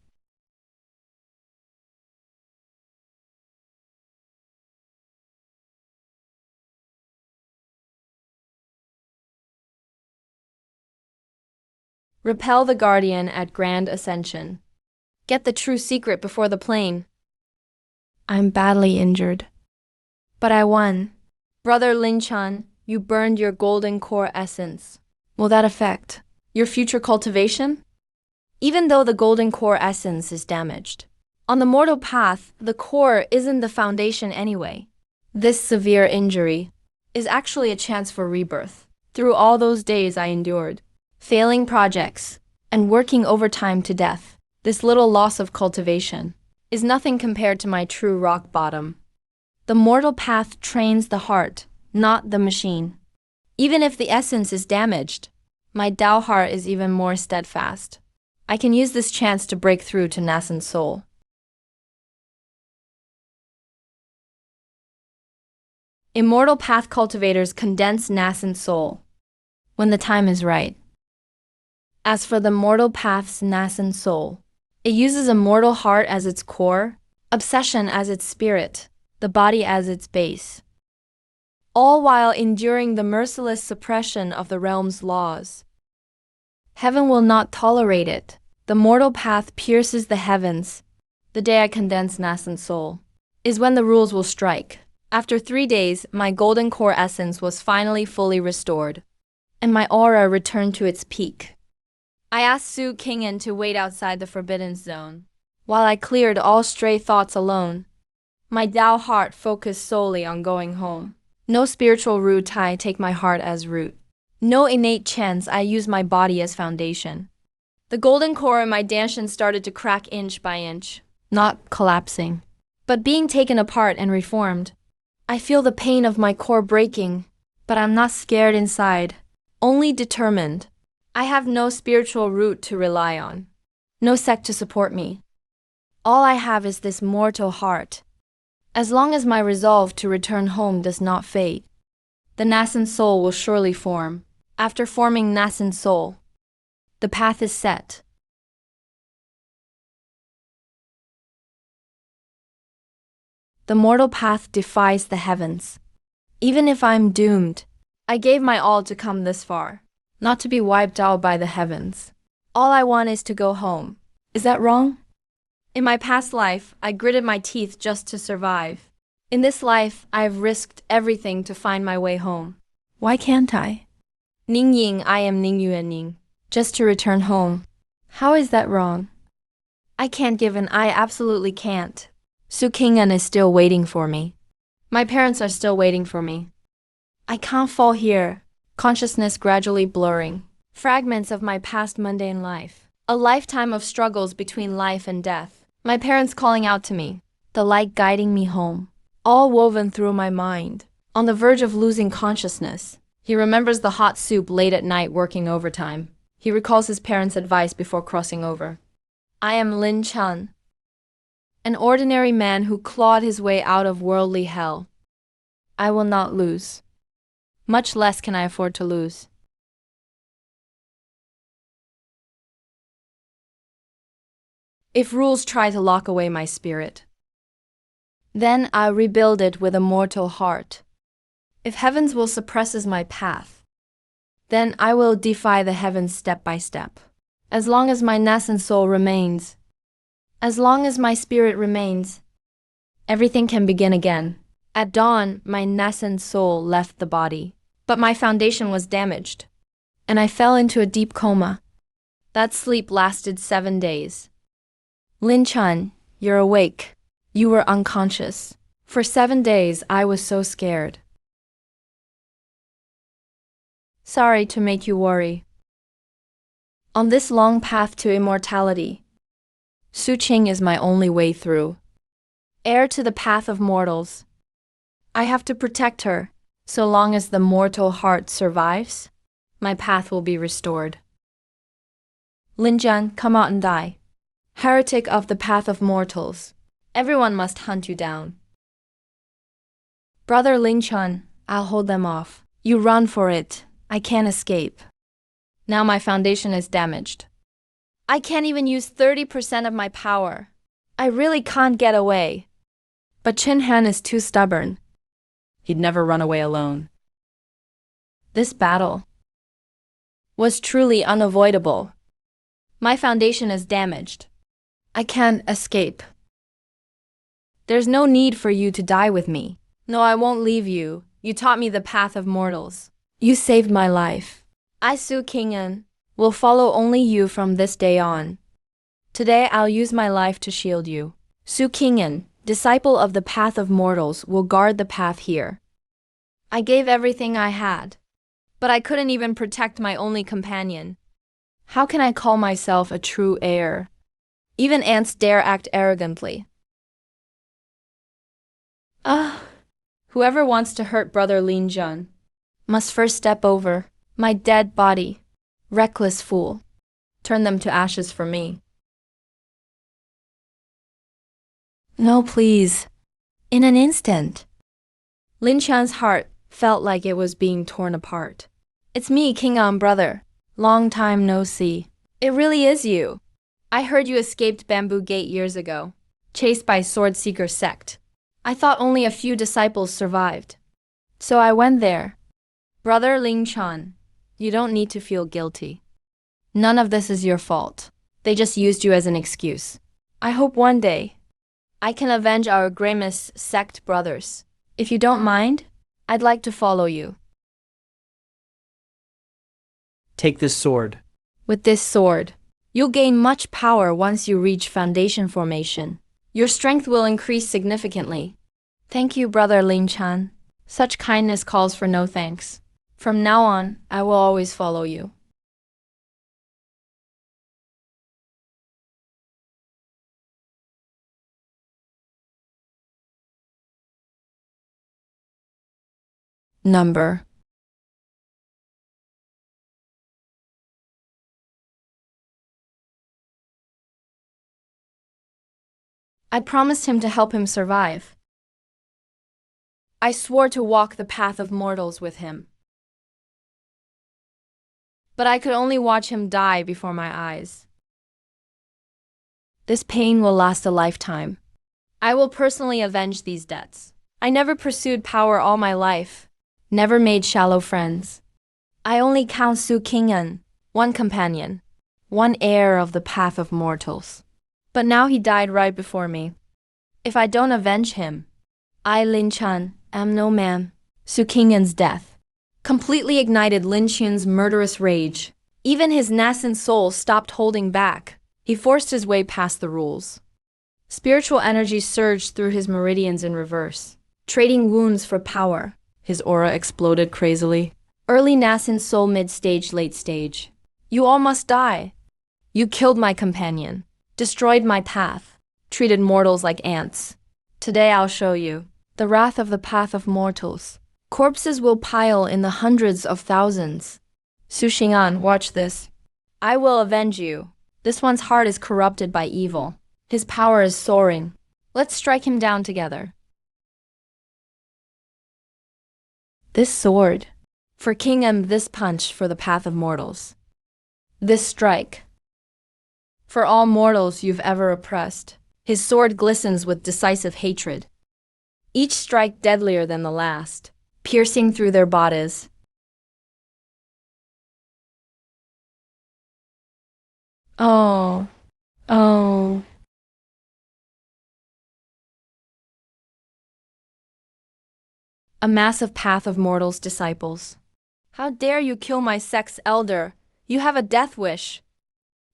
Repel the guardian at grand ascension. Get the true secret before the plane. I'm badly injured. But I won. Brother Lin Chan, you burned your golden core essence. Will that affect your future cultivation? Even though the golden core essence is damaged. On the mortal path, the core isn't the foundation anyway. This severe injury is actually a chance for rebirth. Through all those days I endured, failing projects, and working overtime to death, this little loss of cultivation is nothing compared to my true rock bottom. The mortal path trains the heart, not the machine. Even if the essence is damaged, my Tao heart is even more steadfast. I can use this chance to break through to nascent soul. Immortal path cultivators condense nascent soul when the time is right. As for the mortal path's nascent soul, it uses a mortal heart as its core, obsession as its spirit, the body as its base, all while enduring the merciless suppression of the realm's laws. Heaven will not tolerate it. The mortal path pierces the heavens. The day I condense nascent soul is when the rules will strike. After 3 days, my golden core essence was finally fully restored, and my aura returned to its peak. I asked Su Kingen to wait outside the forbidden zone, while I cleared all stray thoughts alone. My Tao heart focused solely on going home. No spiritual root I take my heart as root. No innate chance I use my body as foundation. The golden core in my Danshan started to crack inch by inch, not collapsing, but being taken apart and reformed. I feel the pain of my core breaking, but I'm not scared inside, only determined. I have no spiritual root to rely on, no sect to support me. All I have is this mortal heart. As long as my resolve to return home does not fade, the nascent soul will surely form. After forming nascent soul, the path is set. The mortal path defies the heavens. Even if I'm doomed, I gave my all to come this far, not to be wiped out by the heavens. All I want is to go home. Is that wrong? In my past life, I gritted my teeth just to survive. In this life, I have risked everything to find my way home. Why can't I? Ning Ying, I am Ning Yuan Ning, just to return home. How is that wrong? I can't give and I absolutely can't. Su Kingen is still waiting for me. My parents are still waiting for me. I can't fall here, consciousness gradually blurring. Fragments of my past mundane life A lifetime of struggles between life and death. My parents calling out to me. The light guiding me home. All woven through my mind. On the verge of losing consciousness. He remembers the hot soup late at night working overtime. He recalls his parents' advice before crossing over. I am Lin Chun. An ordinary man who clawed his way out of worldly hell. I will not lose. Much less can I afford to lose. If rules try to lock away my spirit, then I'll rebuild it with a mortal heart. If heavens will suppresses my path, then I will defy the heavens step by step. As long as my nascent soul remains, as long as my spirit remains, everything can begin again. At dawn, my nascent soul left the body, but my foundation was damaged, and I fell into a deep coma. That sleep lasted 7 days. Lin Chun, you're awake. You were unconscious. For 7 days, I was so scared. Sorry to make you worry. On this long path to immortality, Su Qing is my only way through. Heir to the path of mortals. I have to protect her. So long as the mortal heart survives, my path will be restored. Lin Chun, come out and die. Heretic of the path of mortals. Everyone must hunt you down. Brother Lin Chun, I'll hold them off. You run for it. I can't escape. Now my foundation is damaged. I can't even use 30% of my power. I really can't get away. But Chen Han is too stubborn. He'd never run away alone. This battle was truly unavoidable. My foundation is damaged. I can't escape. There's no need for you to die with me. No, I won't leave you. You taught me the path of mortals. You saved my life. I, Su Qing'an, will follow only you from this day on. Today I'll use my life to shield you. Su Qing'an, disciple of the path of mortals, will guard the path here. I gave everything I had, but I couldn't even protect my only companion. How can I call myself a true heir? Even ants dare act arrogantly. Whoever wants to hurt Brother Lin Chun must first step over my dead body. Reckless fool. Turn them to ashes for me. No, please. In an instant. Lin Chun's heart felt like it was being torn apart. It's me, King An brother. Long time no see. It really is you. I heard you escaped Bamboo Gate years ago, chased by Sword Seeker sect. I thought only a few disciples survived. So I went there. Brother Lin Chun, you don't need to feel guilty. None of this is your fault. They just used you as an excuse. I hope one day I can avenge our Grimace sect brothers. If you don't mind, I'd like to follow you. Take this sword. With this sword, you'll gain much power once you reach foundation formation. Your strength will increase significantly. Thank you, Brother Lin Chun. Such kindness calls for no thanks. From now on, I will always follow you. Number. I promised him to help him survive. I swore to walk the path of mortals with him. But I could only watch him die before my eyes. This pain will last a lifetime. I will personally avenge these debts. I never pursued power all my life, never made shallow friends. I only count Su Qing'an, one companion, one heir of the path of mortals. But now he died right before me. If I don't avenge him, I, Lin Chun, am no man. Su Qing'an's death completely ignited Lin Chun's murderous rage. Even his nascent soul stopped holding back. He forced his way past the rules. Spiritual energy surged through his meridians in reverse, trading wounds for power. His aura exploded crazily. Early nascent soul, mid-stage, late stage. You all must die. You killed my companion, destroyed my path, treated mortals like ants. Today I'll show you the wrath of the path of mortals. Corpses will pile in the hundreds of thousands. Su Xing'an, watch this. I will avenge you. This one's heart is corrupted by evil. His power is soaring. Let's strike him down together. This sword. For King M, this punch for the path of mortals. This strike. For all mortals you've ever oppressed. His sword glistens with decisive hatred. Each strike deadlier than the last, piercing through their bodies. Oh. Oh. A massive path of mortals' disciples. How dare you kill my sect's elder? You have a death wish.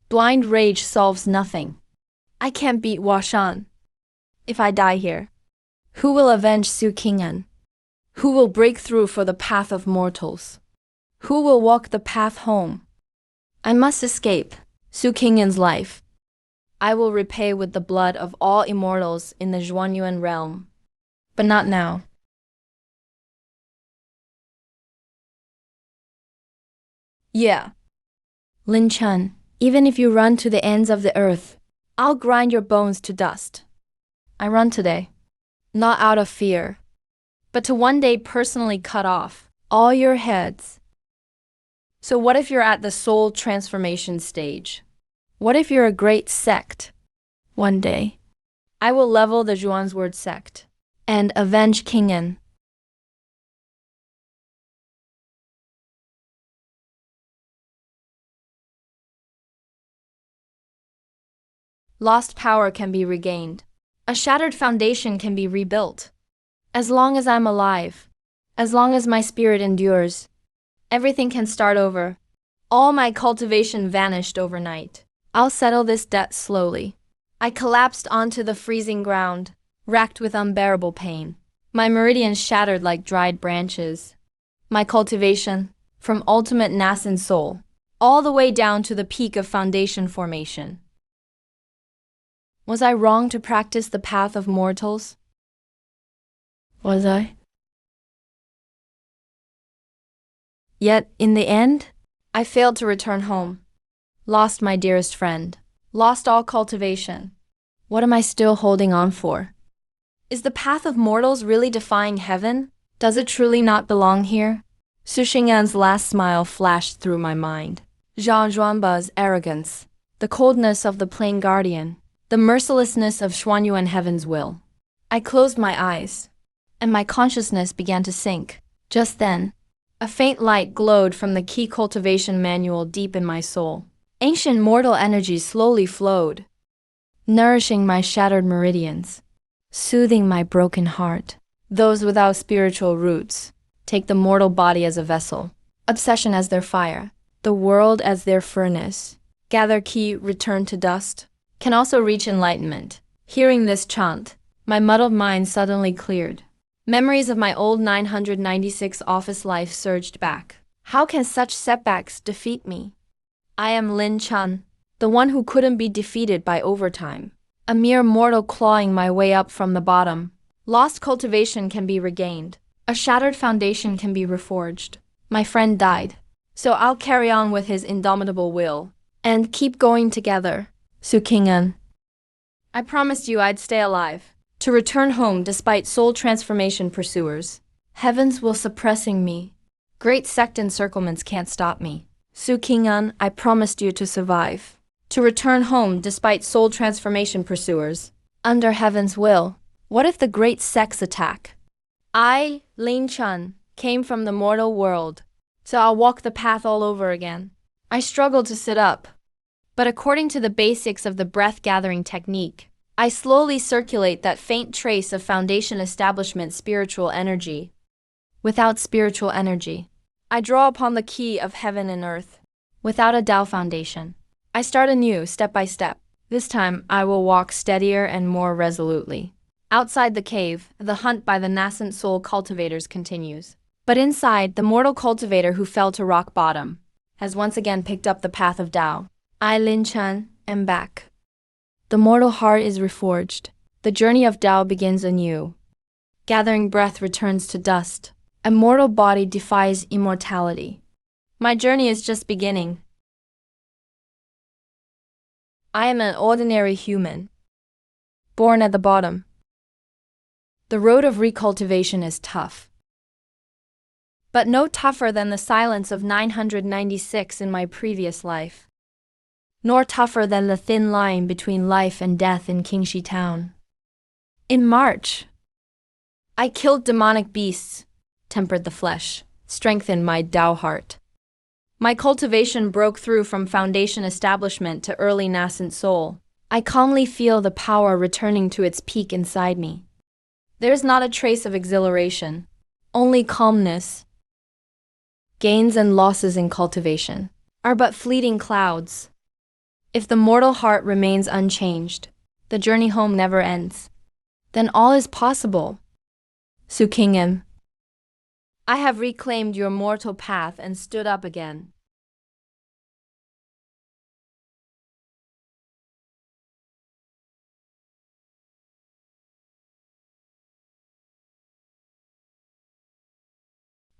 Blind rage solves nothing. I can't beat Washan. If I die here, who will avenge Su Qing'an? Who will break through for the path of mortals? Who will walk the path home? I must escape Su Qing'an's life. I will repay with the blood of all immortals in the Zhuanyuan realm. But not now. Yeah. Lin Chen, even if you run to the ends of the earth, I'll grind your bones to dust. I run today, not out of fear, but to one day personally cut off all your heads. So what if you're at the soul transformation stage? What if you're a great sect? One day, I will level the Zhuan's sect and avenge Qing'an. Lost power can be regained. A shattered foundation can be rebuilt. As long as I'm alive, as long as my spirit endures, everything can start over. All my cultivation vanished overnight. I'll settle this debt slowly. I collapsed onto the freezing ground, racked with unbearable pain. My meridians shattered like dried branches. My cultivation, from ultimate nascent soul, all the way down to the peak of foundation formation. Was I wrong to practice the path of mortals? Was I? Yet, in the end, I failed to return home. Lost my dearest friend. Lost all cultivation. What am I still holding on for? Is the path of mortals really defying heaven? Does it truly not belong here? Su Xing'an's last smile flashed through my mind. Zhao Zhuanba's arrogance, the coldness of the plain guardian, the mercilessness of Xuanyuan heaven's will. I closed my eyes, and my consciousness began to sink. Just then, a faint light glowed from the key cultivation manual deep in my soul. Ancient mortal energy slowly flowed, nourishing my shattered meridians, soothing my broken heart. Those without spiritual roots take the mortal body as a vessel, obsession as their fire, the world as their furnace. Gather key, return to dust, can also reach enlightenment. Hearing this chant, my muddled mind suddenly cleared. Memories of my old 996 office life surged back. How can such setbacks defeat me? I am Lin Chen, the one who couldn't be defeated by overtime. A mere mortal clawing my way up from the bottom. Lost cultivation can be regained. A shattered foundation can be reforged. My friend died, so I'll carry on with his indomitable will and keep going together. Su Qing'an. I promised you I'd stay alive, to return home despite soul transformation pursuers. Heavens will suppressing me. Great sect encirclements can't stop me. Su Qing'an, I promised you to survive, to return home despite soul transformation pursuers. Under heaven's will, what if the great sects attack? I, Lin Chen, came from the mortal world, so I'll walk the path all over again. I struggled to sit up, but according to the basics of the breath-gathering technique, I slowly circulate that faint trace of foundation establishment spiritual energy. Without spiritual energy, I draw upon the key of heaven and earth. Without a Tao foundation, I start anew, step by step. This time, I will walk steadier and more resolutely. Outside the cave, the hunt by the nascent soul cultivators continues. But inside, the mortal cultivator who fell to rock bottom has once again picked up the path of Tao. I, Lin Chan, am back. The mortal heart is reforged. The journey of Tao begins anew. Gathering breath returns to dust. A mortal body defies immortality. My journey is just beginning. I am an ordinary human, born at the bottom. The road of recultivation is tough, but no tougher than the silence of 996 in my previous life, nor tougher than the thin line between life and death in Qingxi town. In March, I killed demonic beasts, tempered the flesh, strengthened my Tao heart. My cultivation broke through from foundation establishment to early nascent soul. I calmly feel the power returning to its peak inside me. There's not a trace of exhilaration, only calmness. Gains and losses in cultivation are but fleeting clouds. If the mortal heart remains unchanged, the journey home never ends. Then all is possible. Su Qing'en, I have reclaimed your mortal path and stood up again.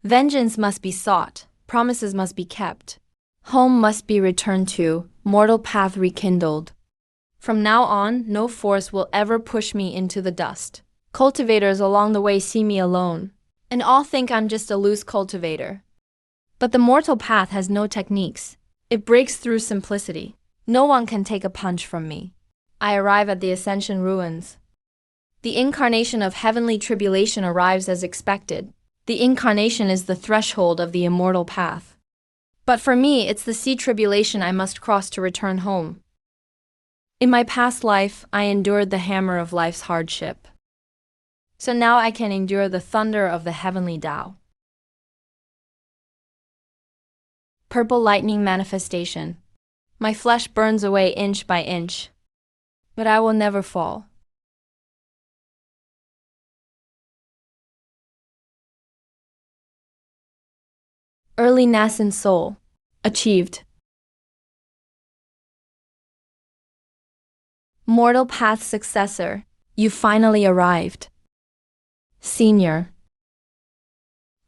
Vengeance must be sought, promises must be kept. Home must be returned to, mortal path rekindled. From now on, no force will ever push me into the dust. Cultivators along the way see me alone, and all think I'm just a loose cultivator. But the mortal path has no techniques. It breaks through simplicity. No one can take a punch from me. I arrive at the Ascension ruins. The incarnation of heavenly tribulation arrives as expected. The incarnation is the threshold of the immortal path. But for me, it's the sea tribulation I must cross to return home. In my past life, I endured the hammer of life's hardship. So now I can endure the thunder of the heavenly Tao. Purple lightning manifestation. My flesh burns away inch by inch, but I will never fall. Early nascent soul. Achieved. Mortal path successor. You finally arrived. Senior.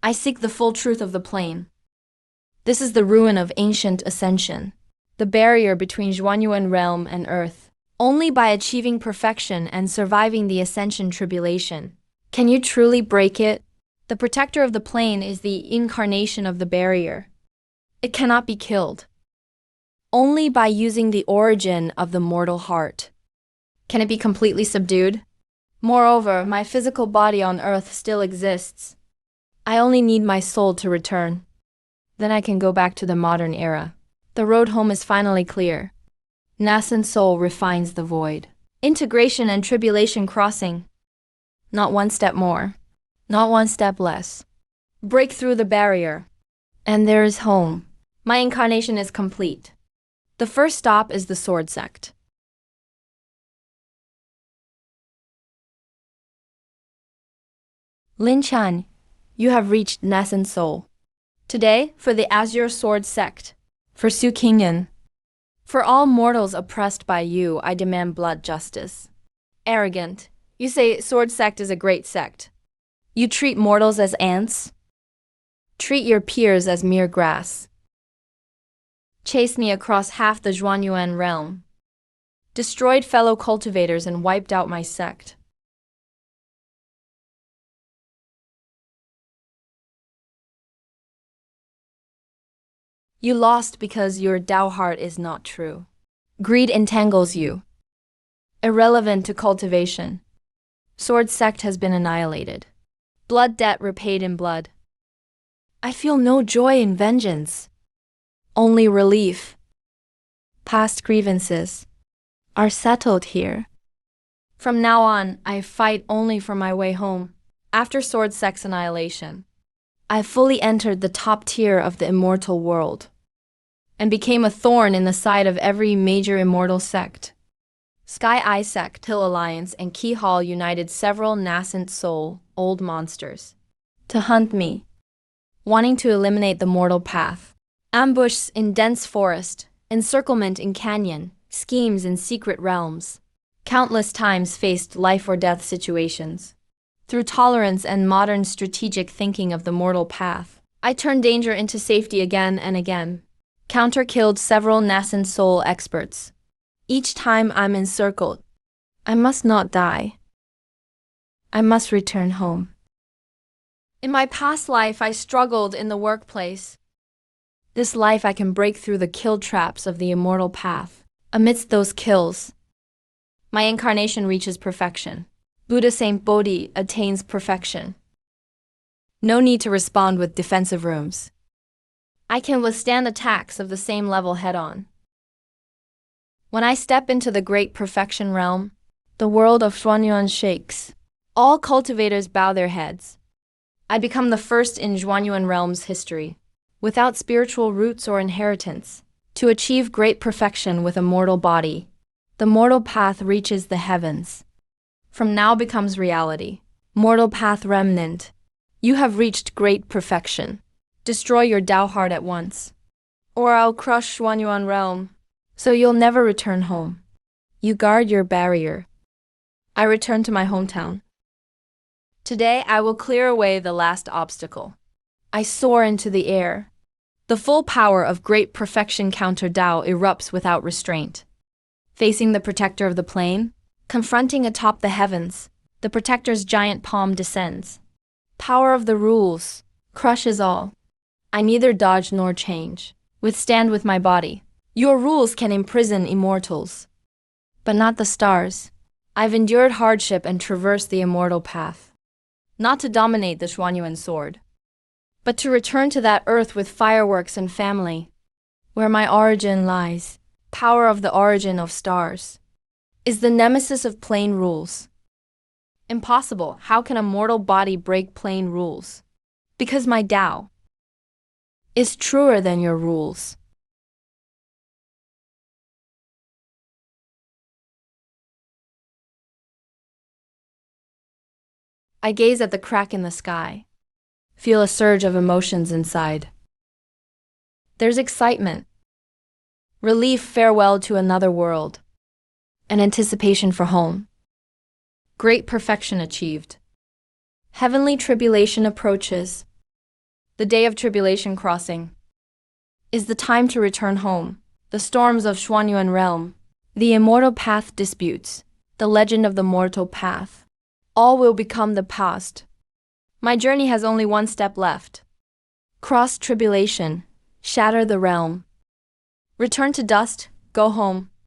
I seek the full truth of the plane. This is the ruin of ancient ascension, the barrier between Zhuanyuan realm and earth. Only by achieving perfection and surviving the ascension tribulation can you truly break it. The protector of the plane is the incarnation of the barrier. It cannot be killed. Only by using the origin of the mortal heart can it be completely subdued. Moreover, my physical body on earth still exists. I only need my soul to return. Then I can go back to the modern era. The road home is finally clear. Nascent soul refines the void. Integration and tribulation crossing. Not one step more. Not one step less. Break through the barrier. And there is home. My incarnation is complete. The first stop is the sword sect. Lin Chan, you have reached nascent soul. Today, for the Azure Sword sect. For Su Qing'en. For all mortals oppressed by you, I demand blood justice. Arrogant. You say sword sect is a great sect. You treat mortals as ants? Treat your peers as mere grass. Chased me across half the Zhuanyuan realm. Destroyed fellow cultivators and wiped out my sect. You lost because your Tao heart is not true. Greed entangles you. Irrelevant to cultivation. Sword sect has been annihilated. Blood debt repaid in blood. I feel no joy in vengeance. Only relief. Past grievances are settled here. From now on, I fight only for my way home. After sword sect's annihilation, I fully entered the top tier of the immortal world and became a thorn in the side of every major immortal sect. Sky Eye Sect, Hill Alliance, and Key Hall united several nascent soul, old monsters, to hunt me, wanting to eliminate the mortal path. Ambushed in dense forest, encirclement in canyon, schemes in secret realms. Countless times faced life or death situations. Through tolerance and modern strategic thinking of the mortal path, I turned danger into safety again and again. Counter-killed several nascent soul experts. Each time I'm encircled, I must not die. I must return home. In my past life, I struggled in the workplace. This life I can break through the kill traps of the immortal path. Amidst those kills, my incarnation reaches perfection. Buddha Saint Bodhi attains perfection. No need to respond with defensive rooms. I can withstand attacks of the same level head-on. When I step into the great perfection realm, the world of Xuanyuan shakes. All cultivators bow their heads. I become the first in Xuanyuan realm's history, without spiritual roots or inheritance, to achieve great perfection with a mortal body. The mortal path reaches the heavens. From now becomes reality. Mortal path remnant. You have reached great perfection. Destroy your Tao heart at once, or I'll crush Xuanyuan realm, so you'll never return home. You guard your barrier. I return to my hometown. Today I will clear away the last obstacle. I soar into the air. The full power of great perfection counter Tao erupts without restraint. Facing the protector of the plane, confronting atop the heavens, the protector's giant palm descends. Power of the rules crushes all. I neither dodge nor change. Withstand with my body. Your rules can imprison immortals, but not the stars. I've endured hardship and traversed the immortal path. Not to dominate the Xuanyuan sword, but to return to that earth with fireworks and family, where my origin lies. Power of the origin of stars is the nemesis of plain rules. Impossible. How can a mortal body break plain rules? Because my Tao is truer than your rules. I gaze at the crack in the sky, feel a surge of emotions inside. There's excitement, relief, farewell to another world, and anticipation for home. Great perfection achieved. Heavenly tribulation approaches. The day of tribulation crossing is the time to return home. The storms of Xuanyuan realm, the immortal path disputes, the legend of the mortal path, all will become the past. My journey has only one step left. Cross tribulation, shatter the realm. Return to dust, go home.